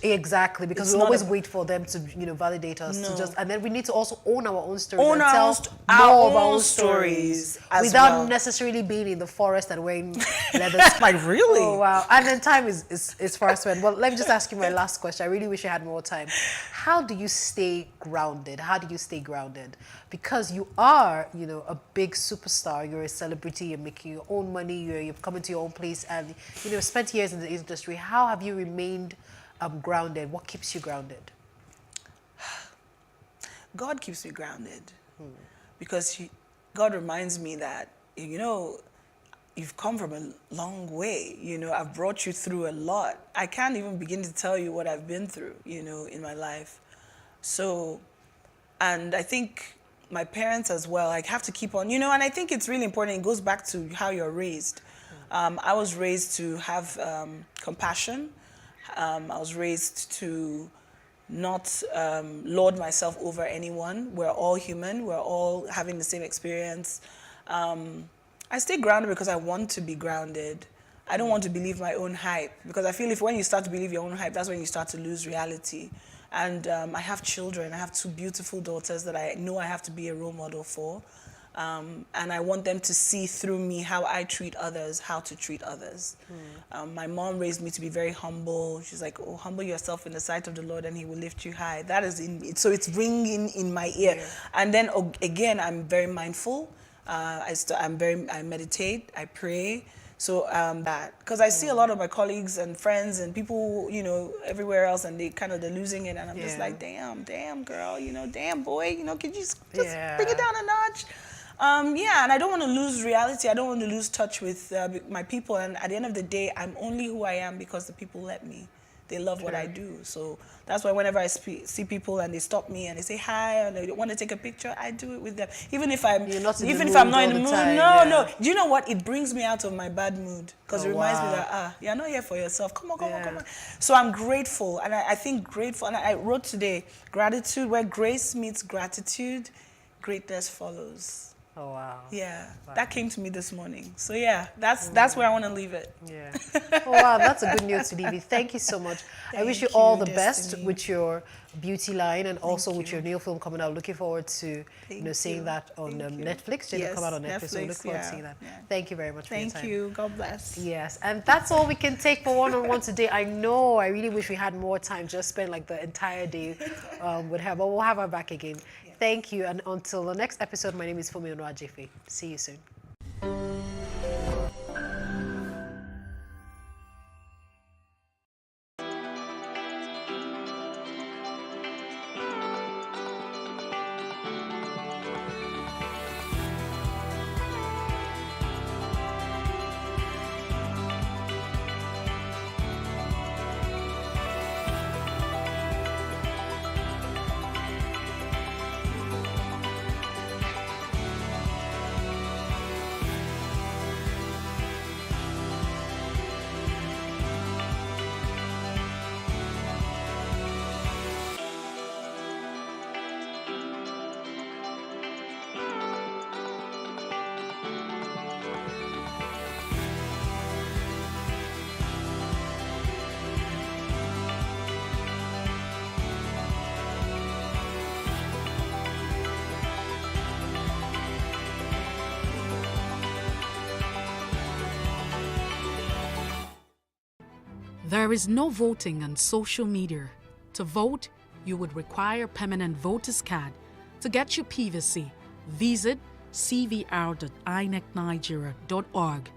Speaker 35: Exactly, because we always wait for them to, you know, validate us to just, and then we need to also own our own stories and tell more of our own stories without necessarily being in the forest and wearing leather.
Speaker 7: Like really?
Speaker 35: Oh wow! And then time is fast spent. Well, let me just ask you my last question. I really wish I had more time. How do you stay grounded? How do you stay grounded? Because you are, you know, a big superstar. You're a celebrity. You're making your own money. You've come into your own place, and you know, spent years in the industry. How have you remained grounded? What keeps you grounded?
Speaker 7: God keeps me grounded because God reminds me that, you know, you've come from a long way. You know, I've brought you through a lot. I can't even begin to tell you what I've been through, you know, in my life. So, and I think my parents as well, I have to keep on, you know, and I think it's really important. It goes back to how you're raised. I was raised to have compassion. I was raised to not lord myself over anyone. We're all human. We're all having the same experience. I stay grounded because I want to be grounded. I don't want to believe my own hype because I feel when you start to believe your own hype, that's when you start to lose reality. And I have children. I have 2 beautiful daughters that I know I have to be a role model for. And I want them to see through me how I treat others, how to treat others. My mom raised me to be very humble. She's like, oh, humble yourself in the sight of the Lord and he will lift you high. That is so it's ringing in my ear. And then again, I'm very mindful. I meditate, I pray. So that, because I see a lot of my colleagues and friends and people, you know, everywhere else, and they're losing it, and I'm just like, damn girl, you know, damn boy, you know, could you just bring it down a notch? And I don't want to lose reality. I don't want to lose touch with my people. And at the end of the day, I'm only who I am because the people let me. They love what I do. So that's why whenever I see people and they stop me and they say hi and they want to take a picture, I do it with them. Even if I'm not in the mood, no. Do you know what? It brings me out of my bad mood because it reminds me that you're not here for yourself. Come on. So I'm grateful, and I think grateful. And I wrote today, gratitude, where grace meets gratitude, greatness follows.
Speaker 35: Oh wow.
Speaker 7: Yeah, that came to me this morning. So yeah, that's where I want to leave it.
Speaker 35: Yeah. Oh wow, that's a good note to leave it. Thank you so much. I wish you all the best with your beauty line and also with your new film coming out. Looking forward to seeing that on Netflix. Did come out on Netflix? So we look forward to seeing that. Yeah. Thank you very much for your time.
Speaker 7: Thank you. God bless.
Speaker 35: Yes, and that's all we can take for one-on-one today. I know. I really wish we had more time. Just spend like the entire day with her, but we'll have her back again. Thank you, and until the next episode, my name is Fumi Onwajefe. See you soon.
Speaker 2: There is no voting on social media. To vote, you would require a permanent voter's card. To get your PVC, visit cvr.inecnigeria.org.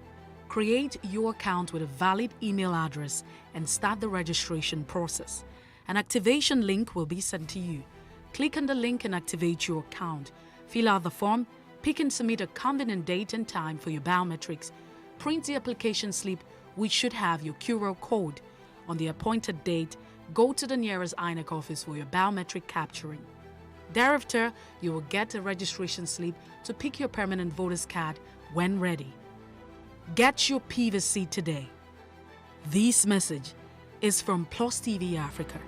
Speaker 2: Create your account with a valid email address and start the registration process. An activation link will be sent to you. Click on the link and activate your account. Fill out the form, pick and submit a convenient date and time for your biometrics. Print the application slip, which should have your QR code. On the appointed date, go to the nearest INEC office for your biometric capturing. Thereafter, you will get a registration slip to pick your permanent voter's card when ready. Get your PVC today. This message is from PlusTvAfrica.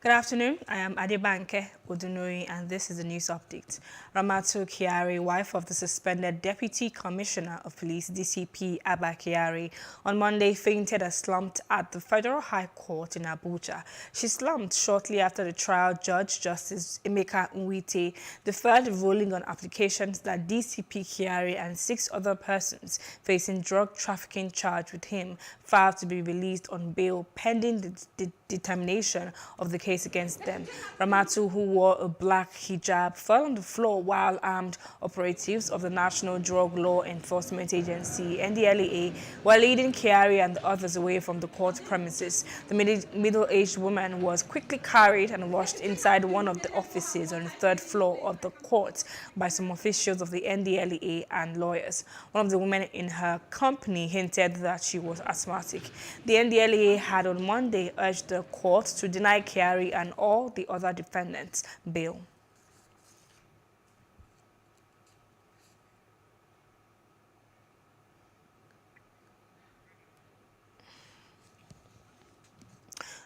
Speaker 8: Good afternoon. I am Adebanke Odunori, and this is the news update. Ramatu Kyari, wife of the suspended Deputy Commissioner of Police DCP Abba Kyari, on Monday fainted and slumped at the Federal High Court in Abuja. She slumped shortly after the trial judge, Justice Emeka Nwite, deferred ruling on applications that DCP Kyari and 6 other persons facing drug trafficking charge with him filed to be released on bail pending the determination of the case against them. Ramatu, who wore a black hijab, fell on the floor while armed operatives of the National Drug Law Enforcement Agency, NDLEA, were leading Kyari and the others away from the court premises. The middle-aged woman was quickly carried and rushed inside one of the offices on the 3rd floor of the court by some officials of the NDLEA and lawyers. One of the women in her company hinted that she was asthmatic. The NDLEA had on Monday urged the court to deny Kyari and all the other defendants bail.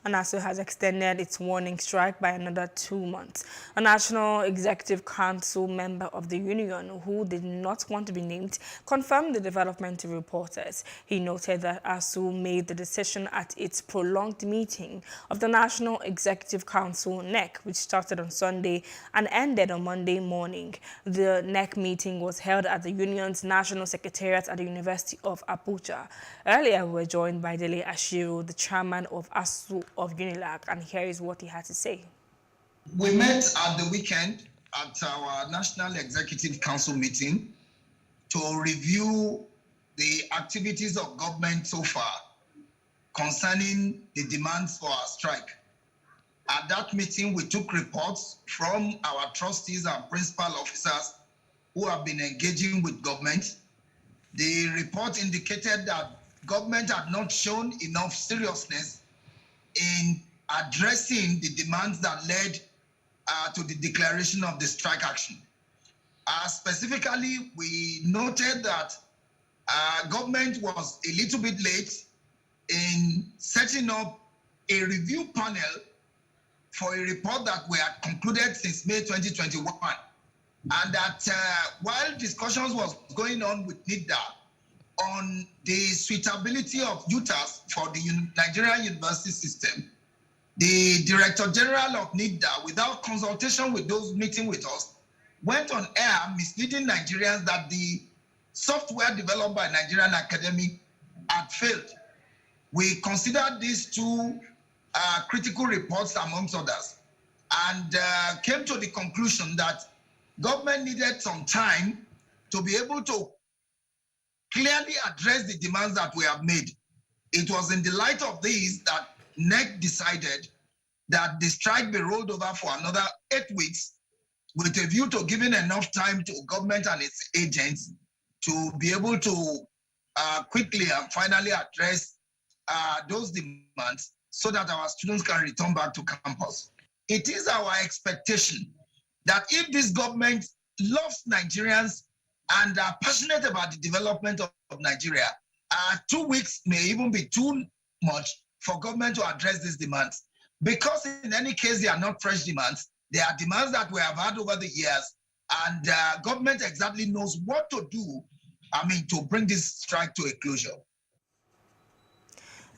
Speaker 8: and ASU has extended its warning strike by another 2 months. A National Executive Council member of the union, who did not want to be named, confirmed the development to reporters. He noted that ASU made the decision at its prolonged meeting of the National Executive Council (NEC), which started on Sunday and ended on Monday morning. The NEC meeting was held at the union's National Secretariat at the University of Abuja. Earlier, we were joined by Dele Ashiru, the chairman of ASU of UNILAG, and here is what he had to say.
Speaker 9: We met at the weekend at our National Executive Council meeting to review the activities of government so far concerning the demands for our strike. At that meeting, we took reports from our trustees and principal officers who have been engaging with government. The report indicated that government had not shown enough seriousness in addressing the demands that led to the declaration of the strike action. Specifically, we noted that government was a little bit late in setting up a review panel for a report that we had concluded since May 2021. And that while discussions was going on with NIDA on the suitability of UTAS for the Nigerian university system, the Director General of NIDA, without consultation with those meeting with us, went on air misleading Nigerians that the software developed by Nigerian academy had failed. We considered these two critical reports amongst others and came to the conclusion that government needed some time to be able to clearly address the demands that we have made. It was in the light of this that NEC decided that the strike be rolled over for another 8 weeks with a view to giving enough time to government and its agents to be able to quickly and finally address those demands so that our students can return back to campus. It is our expectation that if this government loves Nigerians and are passionate about the development of Nigeria, 2 weeks may even be too much for government to address these demands. Because in any case, they are not fresh demands. They are demands that we have had over the years, and government exactly knows what to do, to bring this strike to a closure.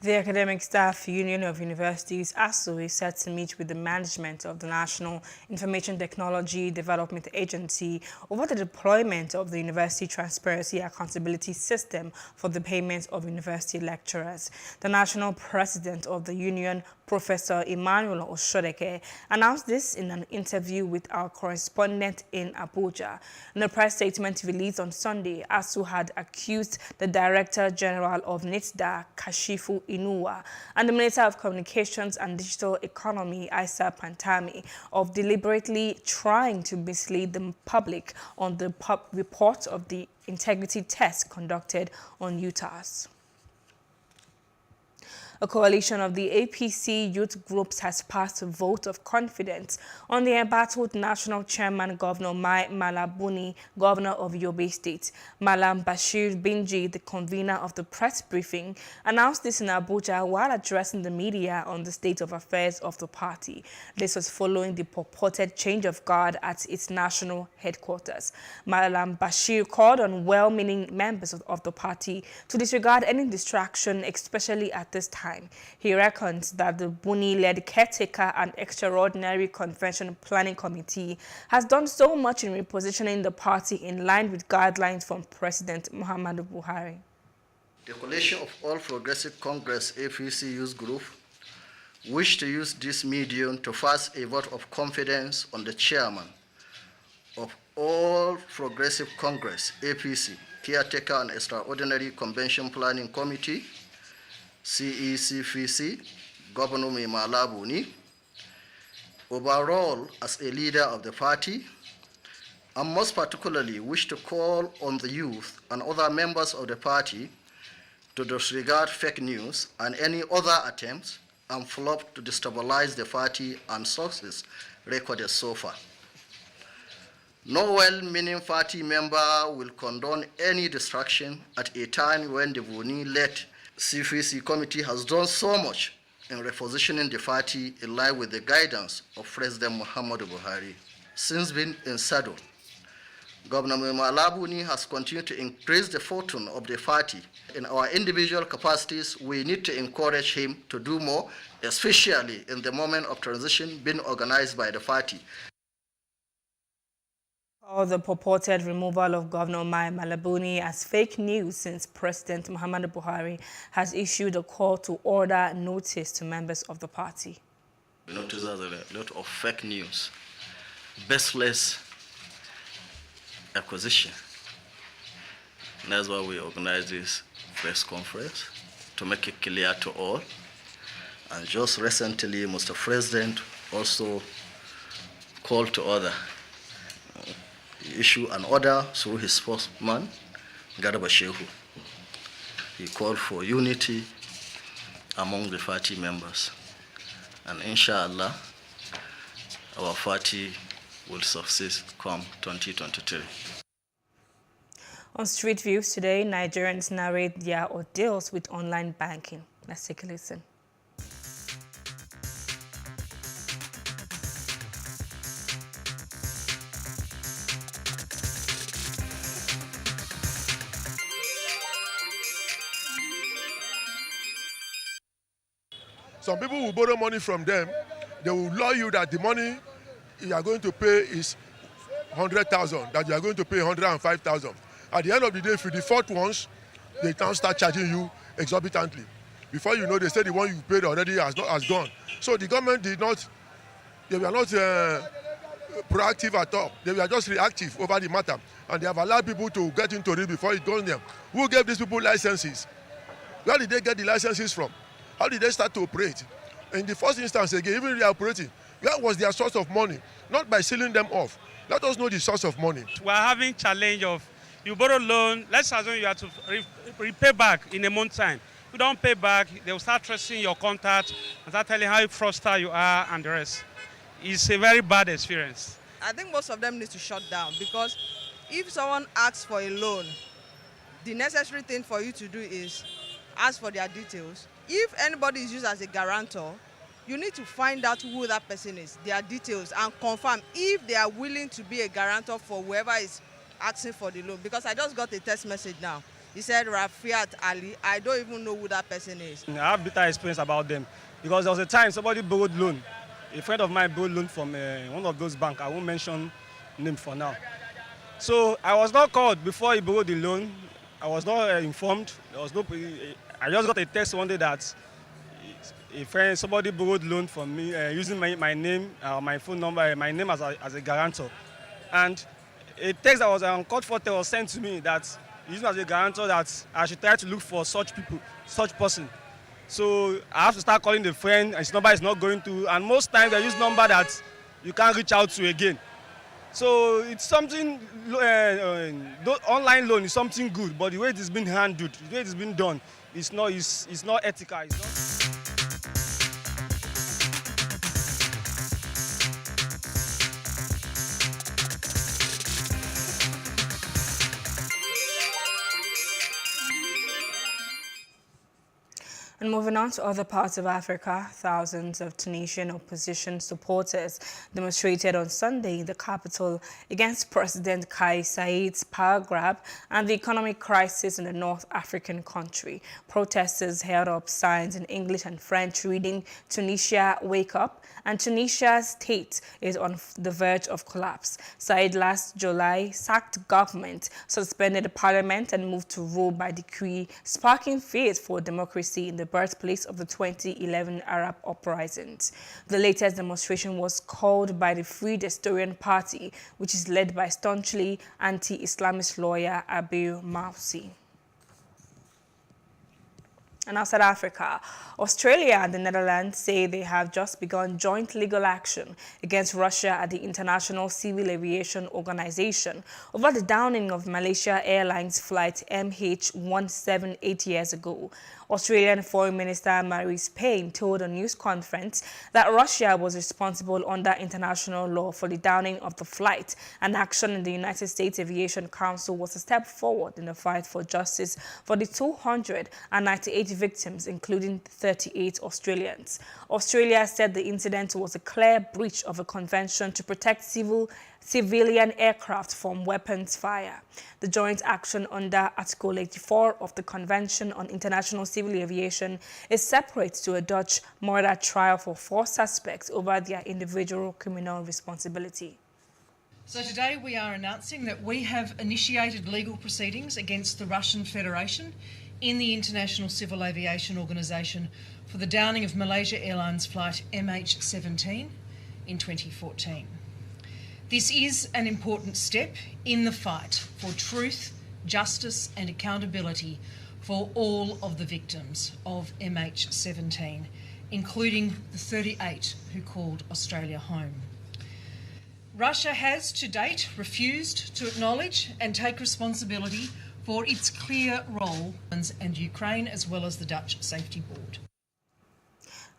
Speaker 8: The Academic Staff Union of Universities, ASU, is set to meet with the management of the National Information Technology Development Agency over the deployment of the University Transparency Accountability System for the payment of university lecturers. The national president of the union, Professor Emmanuel Oshodeke, announced this in an interview with our correspondent in Abuja. In a press statement released on Sunday, ASU had accused the Director General of NITDA, Kashifu Inuwa, and the Minister of Communications and Digital Economy, Isa Pantami, of deliberately trying to mislead the public on the report of the integrity test conducted on UTAS. A coalition of the APC youth groups has passed a vote of confidence on the embattled National Chairman Governor Mai Malabuni, Governor of Yobe State. Malam Bashir Binji, the convener of the press briefing, announced this in Abuja while addressing the media on the state of affairs of the party. This was following the purported change of guard at its national headquarters. Malam Bashir called on well-meaning members of the party to disregard any distraction, especially at this time. He reckons that the Buni-led caretaker and extraordinary convention planning committee has done so much in repositioning the party in line with guidelines from President Muhammadu Buhari.
Speaker 10: The coalition of All Progressive Congress APC Youth Group wish to use this medium to pass a vote of confidence on the chairman of All Progressive Congress APC Caretaker and Extraordinary Convention Planning Committee CECFC, Governor Mai Malabuni, overall as a leader of the party, and most particularly wish to call on the youth and other members of the party to disregard fake news and any other attempts and flop to destabilize the party and success recorded so far. No well-meaning party member will condone any distraction at a time when the Buni-led CFC committee has done so much in repositioning the party in line with the guidance of President Muhammadu Buhari. Since being in saddle, Governor Malabuni has continued to increase the fortune of the party. In our individual capacities, we need to encourage him to do more, especially in the moment of transition being organized by the party.
Speaker 8: The purported removal of Governor Malabuni as fake news since President Muhammadu Buhari has issued a call to order notice to members of the party.
Speaker 10: We notice there's a lot of fake news, baseless acquisition. And that's why we organize this press conference, to make it clear to all. And just recently, Mr. President also called to order, issue an order through his spokesman, Garba Shehu. He called for unity among the party members. And inshallah, our party will succeed come 2023.
Speaker 8: On Street Views today, Nigerians narrate their ordeals with online banking. Let's take a listen.
Speaker 19: Some people will borrow money from them. They will lure you that the money you are going to pay is 100,000, that you are going to pay 105,000. At the end of the day, if you default once, they can start charging you exorbitantly. Before you know, they say the one you paid already has gone. So the government they were not proactive at all. They were just reactive over the matter. And they have allowed people to get into it before it goes them. Who gave these people licenses? Where did they get the licenses from? How did they start to operate? In the first instance, again, even they are operating, where was their source of money? Not by selling them off. Let us know the source of money.
Speaker 11: We are having challenge of, you borrow loan, let's assume you have to repay back in a month's time. If you don't pay back, they will start tracing your contact and start telling how fraudster you are and the rest. It's a very bad experience.
Speaker 12: I think most of them need to shut down, because if someone asks for a loan, the necessary thing for you to do is ask for their details. If anybody is used as a guarantor, you need to find out who that person is, their details, and confirm if they are willing to be a guarantor for whoever is asking for the loan. Because I just got a text message now. He said Rafiat Ali. I don't even know who that person is.
Speaker 11: I have bitter experience about them, because there was a time somebody borrowed loan. A friend of mine borrowed loan from one of those banks. I won't mention name for now. So I was not called before he borrowed the loan. I was not informed. There was no. I just got a text one day that a friend, somebody borrowed loan from me using my name, my phone number, my name as a guarantor. And a text that was uncalled for was sent to me that using as a guarantor that I should try to look for such people, such person. So I have to start calling the friend, and his number is not going to. And most times they use number that you can't reach out to again. So it's something, online loan is something good, but the way it is being handled, the way it is being done, it's not ethical. It's not.
Speaker 8: And moving on to other parts of Africa, thousands of Tunisian opposition supporters demonstrated on Sunday in the capital against President Kais Saied's power grab and the economic crisis in the North African country. Protesters held up signs in English and French reading, "Tunisia, wake up," and "Tunisia's state is on the verge of collapse." Saied last July sacked government, suspended parliament, and moved to rule by decree, sparking fears for democracy in the birthplace of the 2011 Arab uprisings. The latest demonstration was called by the Free Destorian Party, which is led by staunchly anti-Islamist lawyer Abiy Mausi. And outside Africa, Australia and the Netherlands say they have just begun joint legal action against Russia at the International Civil Aviation Organization over the downing of Malaysia Airlines flight MH17 8 years ago. Australian Foreign Minister Marise Payne told a news conference that Russia was responsible under international law for the downing of the flight, and action in the United States Aviation Council was a step forward in the fight for justice for the 298 victims, including 38 Australians. Australia said the incident was a clear breach of a convention to protect civilian aircraft from weapons fire. The joint action under Article 84 of the Convention on International Civil Aviation is separate to a Dutch murder trial for 4 suspects over their individual criminal responsibility.
Speaker 13: So today we are announcing that we have initiated legal proceedings against the Russian Federation in the International Civil Aviation Organisation for the downing of Malaysia Airlines flight MH17 in 2014. This is an important step in the fight for truth, justice and accountability for all of the victims of MH17, including the 38 who called Australia home. Russia has to date refused to acknowledge and take responsibility for its clear role and Ukraine as well as the Dutch Safety Board.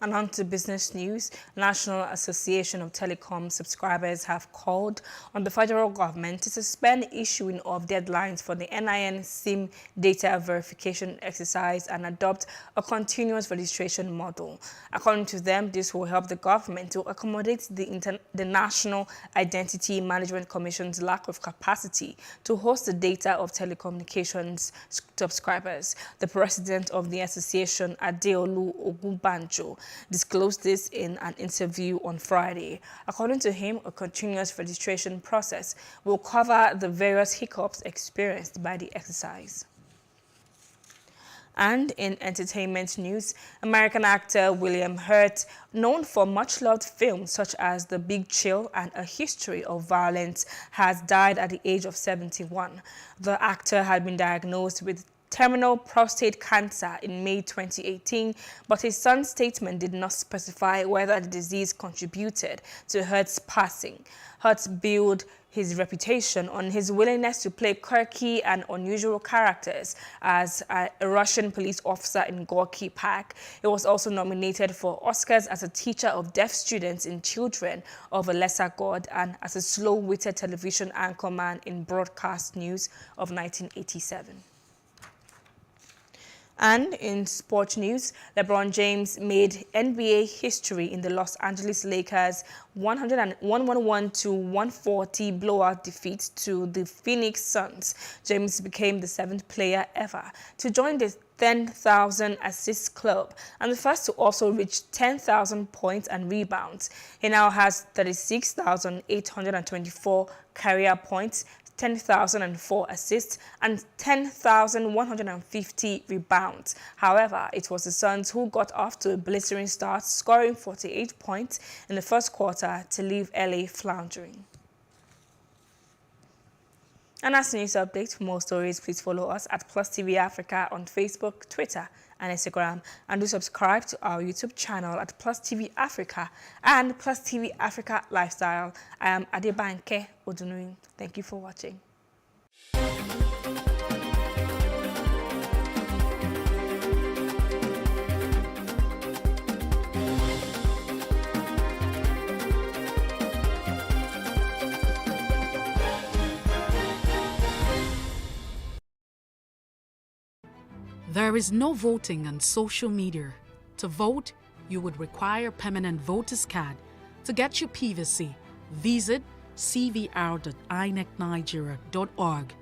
Speaker 8: And on to business news. National Association of Telecom Subscribers have called on the federal government to suspend issuing of deadlines for the NIN SIM data verification exercise and adopt a continuous registration model. According to them, this will help the government to accommodate the National Identity Management Commission's lack of capacity to host the data of telecommunications subscribers. The president of the association, Adeolu Ogunbanjo, disclosed this in an interview on Friday. According to him, a continuous registration process will cover the various hiccups experienced by the exercise. And in entertainment news, American actor William Hurt, known for much-loved films such as The Big Chill and A History of Violence, has died at the age of 71. The actor had been diagnosed with terminal prostate cancer in May 2018, but his son's statement did not specify whether the disease contributed to Hurt's passing. Hurt built his reputation on his willingness to play quirky and unusual characters as a Russian police officer in Gorky Park. He was also nominated for Oscars as a teacher of deaf students in Children of a Lesser God and as a slow-witted television anchorman in Broadcast News of 1987. And in sports news, LeBron James made NBA history in the Los Angeles Lakers' 111-140 blowout defeat to the Phoenix Suns. James became the 7th player ever to join the 10,000 assists club and the first to also reach 10,000 points and rebounds. He now has 36,824 career points, 10,004 assists and 10,150 rebounds. However, it was the Suns who got off to a blistering start, scoring 48 points in the first quarter to leave LA floundering. And as a news update, for more stories, please follow us at PlusTvAfrica on Facebook, Twitter and Instagram, and do subscribe to our YouTube channel at PlusTvAfrica and PlusTvAfrica Lifestyle. I am Adebanke Odunui. Thank you for watching.
Speaker 2: There is no voting on social media. To vote, you would require a permanent voter's card. To get your PVC, visit cvr.inecnigeria.org.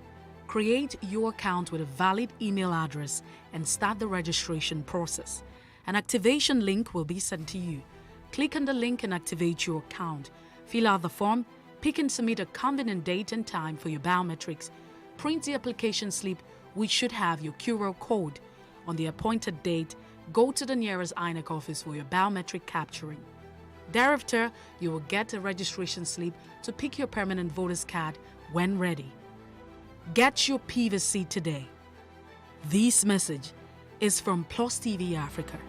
Speaker 2: Create your account with a valid email address and start the registration process. An activation link will be sent to you. Click on the link and activate your account. Fill out the form, pick and submit a convenient date and time for your biometrics. Print the application slip, which should have your QR code. On the appointed date, go to the nearest INEC office for your biometric capturing. Thereafter, you will get a registration slip to pick your permanent voter's card when ready. Get your PVC today. This message is from PlusTvAfrica.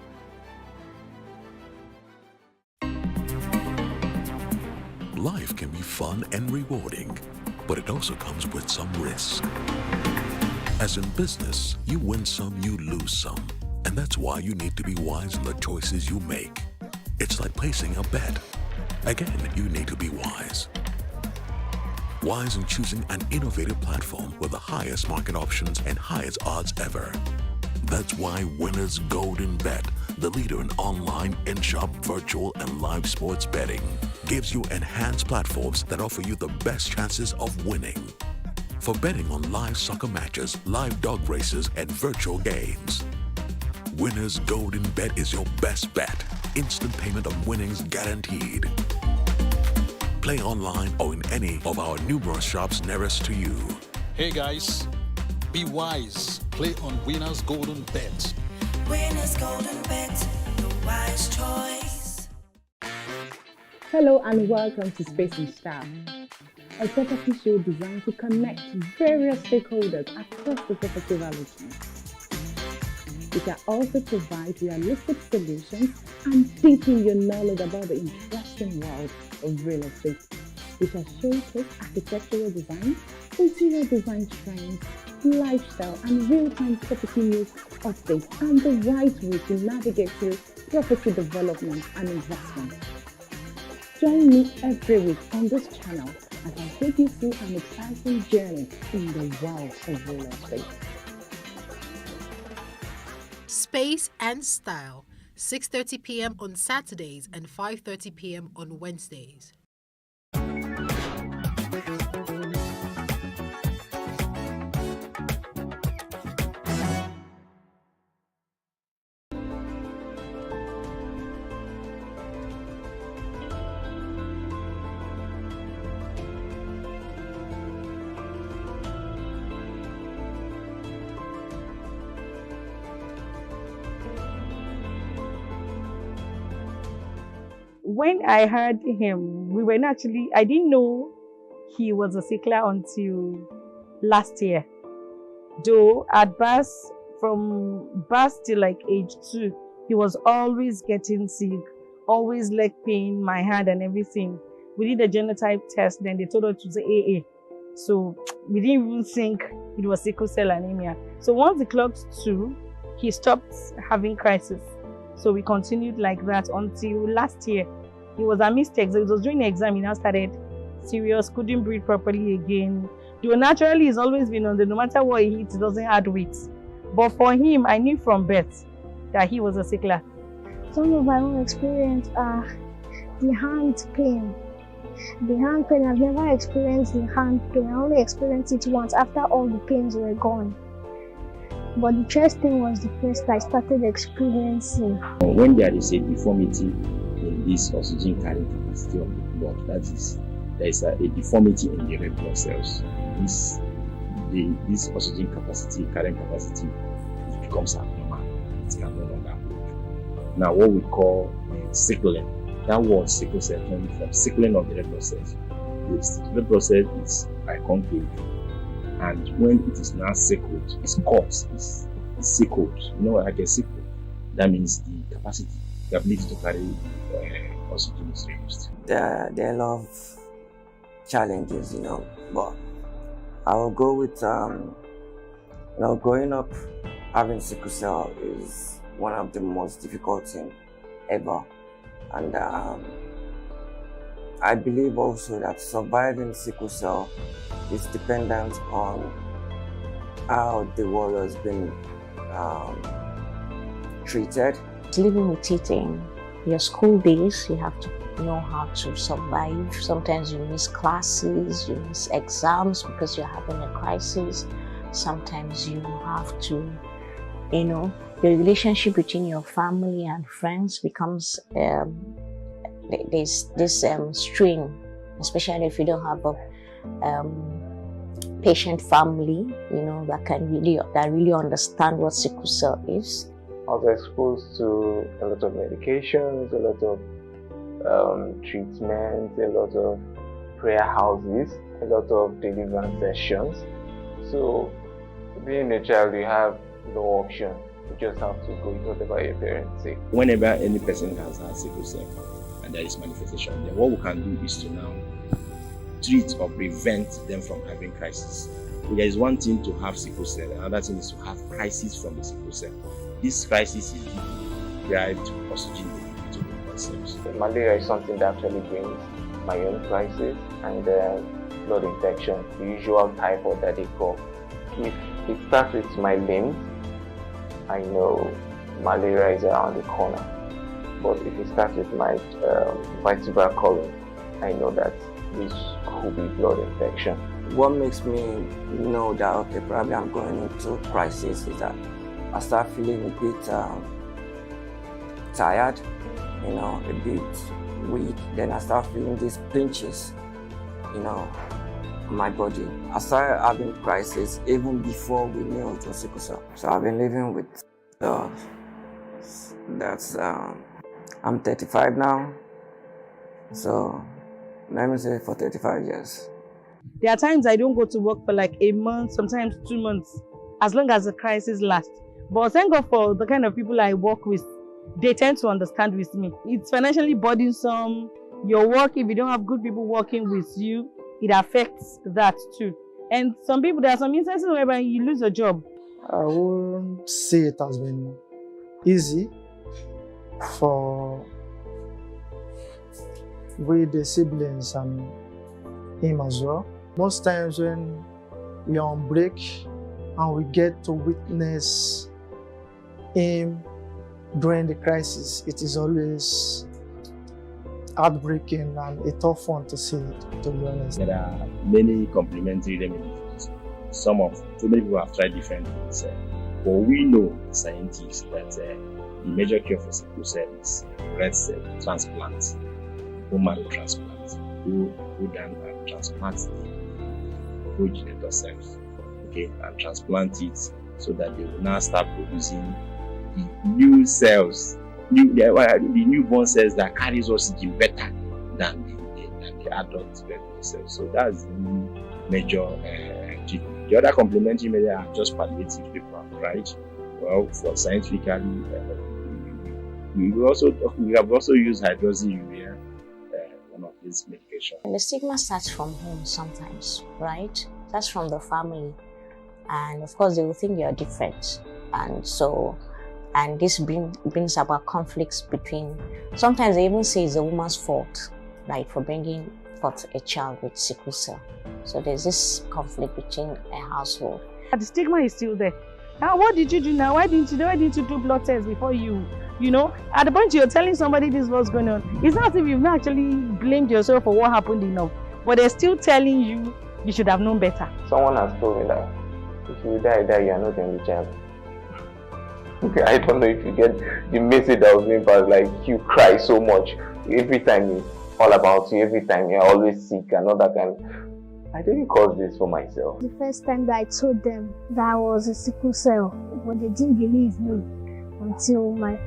Speaker 14: Life can be fun and rewarding, but it also comes with some risk. As in business, you win some, you lose some. And that's why you need to be wise in the choices you make. It's like placing a bet. Again, you need to be wise. Wise in choosing an innovative platform with the highest market options and highest odds ever. That's why Winners Golden Bet, the leader in online, in-shop, virtual, and live sports betting, gives you enhanced platforms that offer you the best chances of winning. For betting on live soccer matches, live dog races, and virtual games, Winners Golden Bet is your best bet. Instant payment of winnings guaranteed. Play online or in any of our numerous shops nearest to you.
Speaker 6: Hey guys, be wise. Play on Winners Golden Bet.
Speaker 15: Winners Golden Bet, the wise choice.
Speaker 33: Hello and welcome to Space and Style, a property show designed to connect various stakeholders across the property value chain. We can also provide realistic solutions and deepen your knowledge about the interesting world of real estate. We shall showcase architectural design, interior design trends, lifestyle and real-time property news updates, and the right way to navigate through property development and investment. Join me every week on this channel as I take you through an exciting journey in the world of real estate.
Speaker 2: Space and Style, 6:30 p.m. on Saturdays and 5:30 p.m. on Wednesdays.
Speaker 16: When I heard him, I didn't know he was a sickler until last year. Though at birth, from birth till like age 2, he was always getting sick, always leg pain, my hand and everything. We did a genotype test, then they told us to say AA. So we didn't even think it was sickle cell anemia. So once it clocked 2, he stopped having crisis. So we continued like that until last year. It was a mistake. It was during the exam, he now started serious, couldn't breathe properly again. Though naturally, he's always been on no matter what he eats, he doesn't add weight. But for him, I knew from birth that he was a sickler.
Speaker 17: Some of my own experience are the hand pain. The hand pain, I've never experienced the hand pain. I only experienced it once after all the pains were gone. But the chest thing was the first I started experiencing.
Speaker 18: When there is a deformity in this oxygen carrying capacity of the blood, that is, there is a deformity in the red blood cells. This oxygen carrying capacity, it becomes abnormal. It can no longer hold. Now, what we call sickling, that word sickle cell comes from sickling of the red blood cells. The red blood cell is biconcave, and when it is now sickled, its corpse is sickled. Like a sickle. That means the capacity, the ability to carry oxygen is reduced.
Speaker 20: There are a lot of challenges, but I will go with, growing up having sickle cell is one of the most difficult things ever. And I believe also that surviving sickle cell is dependent on how the warrior has been treated.
Speaker 21: Living with it in your school days, you have to know how to survive. Sometimes you miss classes, you miss exams because you're having a crisis. Sometimes you have to, the relationship between your family and friends becomes, there's this strain, especially if you don't have a patient family, that really understand what sickle cell is.
Speaker 22: I was exposed to a lot of medications, a lot of treatments, a lot of prayer houses, a lot of deliverance sessions. So, being a child, you have no option. You just have to go with whatever your parents say.
Speaker 18: Whenever any person has had sickle cell and there is manifestation, then what we can do is to now treat or prevent them from having crisis. There is one thing to have sickle cell, another thing is to have crisis from the sickle cell. This crisis is derived to oxygen to the blood cells.
Speaker 22: Malaria is something that actually brings my own crisis and blood infection, the usual typhoid that they call. If it starts with my limbs I know malaria is around the corner. But if you start with my vertebral column, I know that this could be blood infection.
Speaker 20: What makes me know that, okay, probably I'm going into crisis is that I start feeling a bit tired, a bit weak. Then I start feeling these pinches, on my body. I started having crisis even before we knew it was sickle cell. So I've been living with I'm 35 now, so let me say for 35 years.
Speaker 16: There are times I don't go to work for like a month, sometimes 2 months, as long as the crisis lasts. But thank God for the kind of people I work with. They tend to understand with me. It's financially burdensome. Your work, if you don't have good people working with you, it affects that too. And some people, there are some instances where you lose a job.
Speaker 1: I won't say it has been easy for with the siblings and him as well. Most times when we are on break and we get to witness him during the crisis, it is always heartbreaking and a tough one to see, to be honest.
Speaker 18: There are many complementary remedies. So many people have tried different things. But we know, scientists, that the major cure for sickle cell is red cell transplant, bone marrow transplant. Go down and transplant the progenitor cells, okay, and transplant it so that they will now start producing the new cells, the newborn cells that carries oxygen better than the adult regular cells. So that's the major treatment. The other complementary measures are just palliative people, right? Well, for scientifically, we have also used hydroxyurea, one of these medications.
Speaker 21: And the stigma starts from home sometimes, right? That's from the family. And of course, they will think you're different. And this brings about conflicts between, sometimes they even say it's the woman's fault, right, for bringing forth a child with sickle cell. So there's this conflict between a household.
Speaker 16: The stigma is still there. Now, what did you do now? Why didn't you do blood tests before at the point you're telling somebody this was going on, it's not as if you've not actually blamed yourself for what happened enough, but they're still telling you you should have known better.
Speaker 22: Someone has told me that if you die, you are not in the child. Okay, I don't know if you get the message that was being passed, like you cry so much. Every time it's all about you, every time you're always sick and all that kind of. I didn't cause this for myself.
Speaker 17: The first time that I told them that I was a sickle cell, but they didn't believe me until my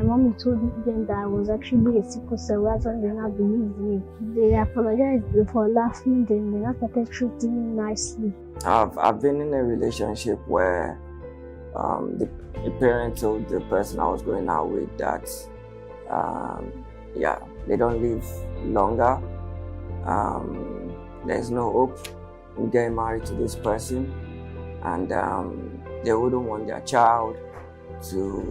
Speaker 17: mommy told them that I was actually a sickle cell. That's when they not believed me. They apologized for laughing, then they not started treating me nicely.
Speaker 20: I've been in a relationship where the parent told the person I was going out with that they don't live longer. There's no hope in getting married to this person, and they wouldn't want their child to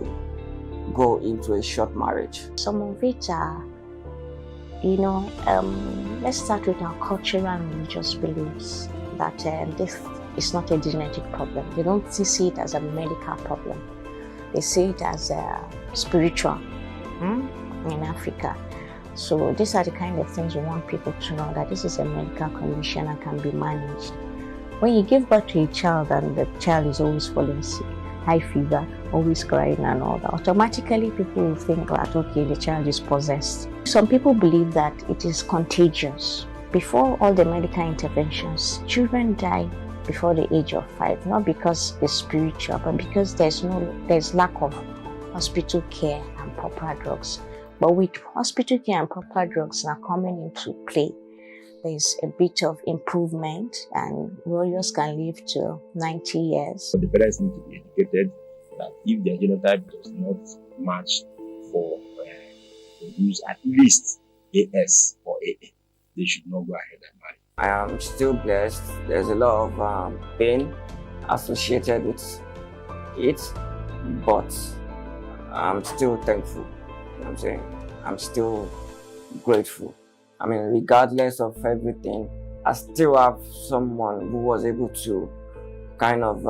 Speaker 20: go into a short marriage.
Speaker 21: Some of it are, let's start with our cultural and religious beliefs that this is not a genetic problem. They don't see it as a medical problem. They see it as spiritual in Africa. So these are the kind of things we want people to know, that this is a medical condition and can be managed. When you give birth to a child and the child is always falling sick, high fever, always crying and all that, automatically people will think that, okay, the child is possessed. Some people believe that it is contagious. Before all the medical interventions, children die before the age of 5, not because it's spiritual, but because there's lack of hospital care and proper drugs. But with hospital care and proper drugs now coming into play, there's a bit of improvement, and warriors can live to 90 years.
Speaker 18: So the parents need to be educated that if their genotype does not match for use at least AS or AA, they should not go ahead and marry.
Speaker 20: I am still blessed. There's a lot of pain associated with it, but I'm still thankful. You know what I'm saying? I'm still grateful. I mean, regardless of everything, I still have someone who was able to kind of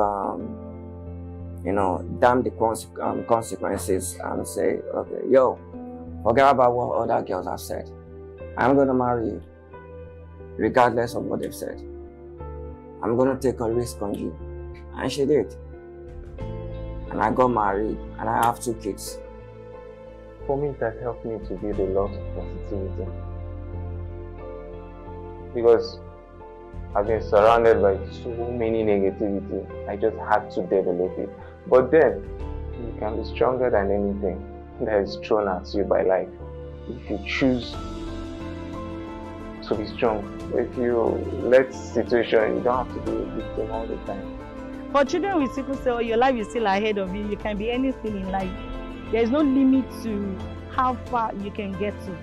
Speaker 20: damn the consequences and say, okay, yo, forget about what other girls have said. I'm going to marry you, regardless of what they've said. I'm going to take a risk on you. And she did. And I got married, and I have 2 kids.
Speaker 22: For me, it has helped me to build a lot of positivity. Because I've been surrounded by so many negativity. I just had to develop it. But then, you can be stronger than anything that is thrown at you by life. If you choose to be strong. If you let situation, you don't have to be a victim all the time.
Speaker 16: For children with sickle cell, your life is still ahead of you. You can be anything in life. There is no limit to how far you can get to.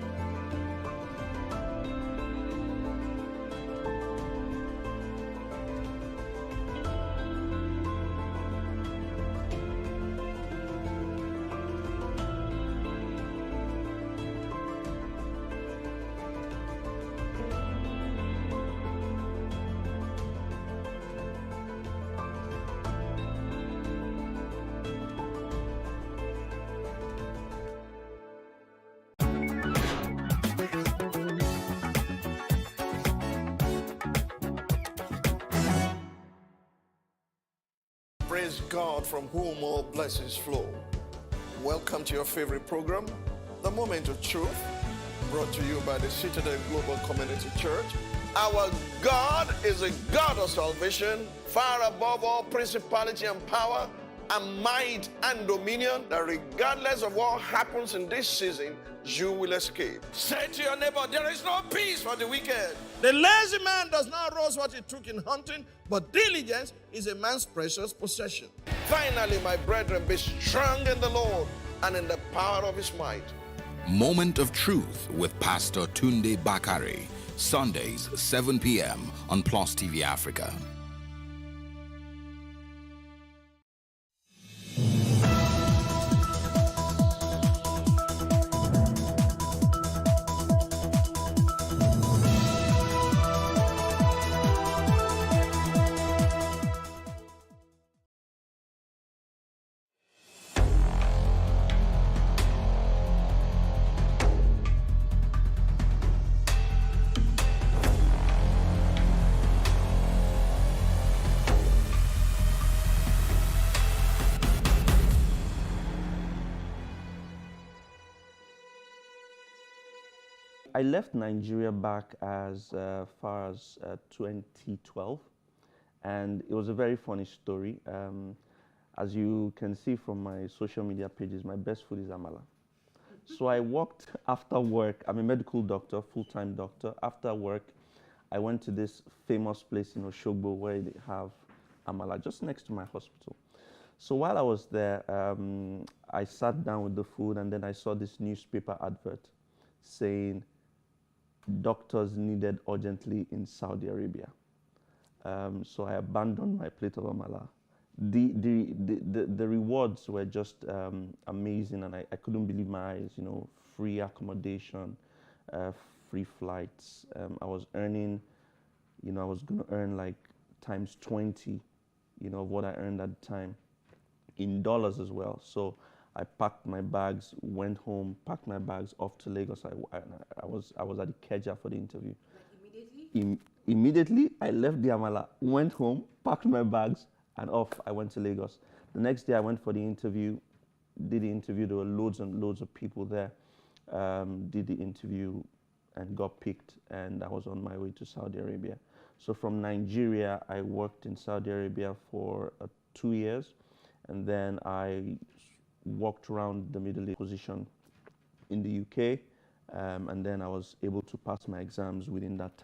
Speaker 3: Praise God, from whom all blessings flow. Welcome to your favorite program, The Moment of Truth, brought to you by the Citadel Global Community Church. Our God is a God of salvation, far above all principality and power, and might and dominion, that regardless of what happens in this season, you will escape. Say to your neighbor, there is no peace for the wicked. The lazy man does not roast what he took in hunting, but diligence is a man's precious possession. Finally, my brethren, be strong in the Lord and in the power of his might.
Speaker 4: Moment of Truth with Pastor Tunde Bakare, Sundays, 7 p.m. on Plus TV Africa.
Speaker 5: I left Nigeria back as far as 2012, and it was a very funny story. As you can see from my social media pages, my best food is amala. So I worked after work. I'm a medical doctor, full-time doctor. After work, I went to this famous place in Oshogbo where they have amala, just next to my hospital. So while I was there, I sat down with the food, and then I saw this newspaper advert saying doctors needed urgently in Saudi Arabia. So I abandoned my plate of amala. The rewards were just amazing, and I couldn't believe my eyes. Free accommodation, free flights. I was earning, I was going to earn like times 20, of what I earned at the time, in dollars as well. So I packed my bags, went home, packed my bags off to Lagos. I was at the Keja for the interview. Like immediately? Immediately, I left the Amala, went home, packed my bags, and off I went to Lagos. The next day I went for the interview, did the interview. There were loads and loads of people there. Did the interview and got picked, and I was on my way to Saudi Arabia. So from Nigeria, I worked in Saudi Arabia for 2 years, and then I walked around the Middle East position in the UK, and then I was able to pass my exams within that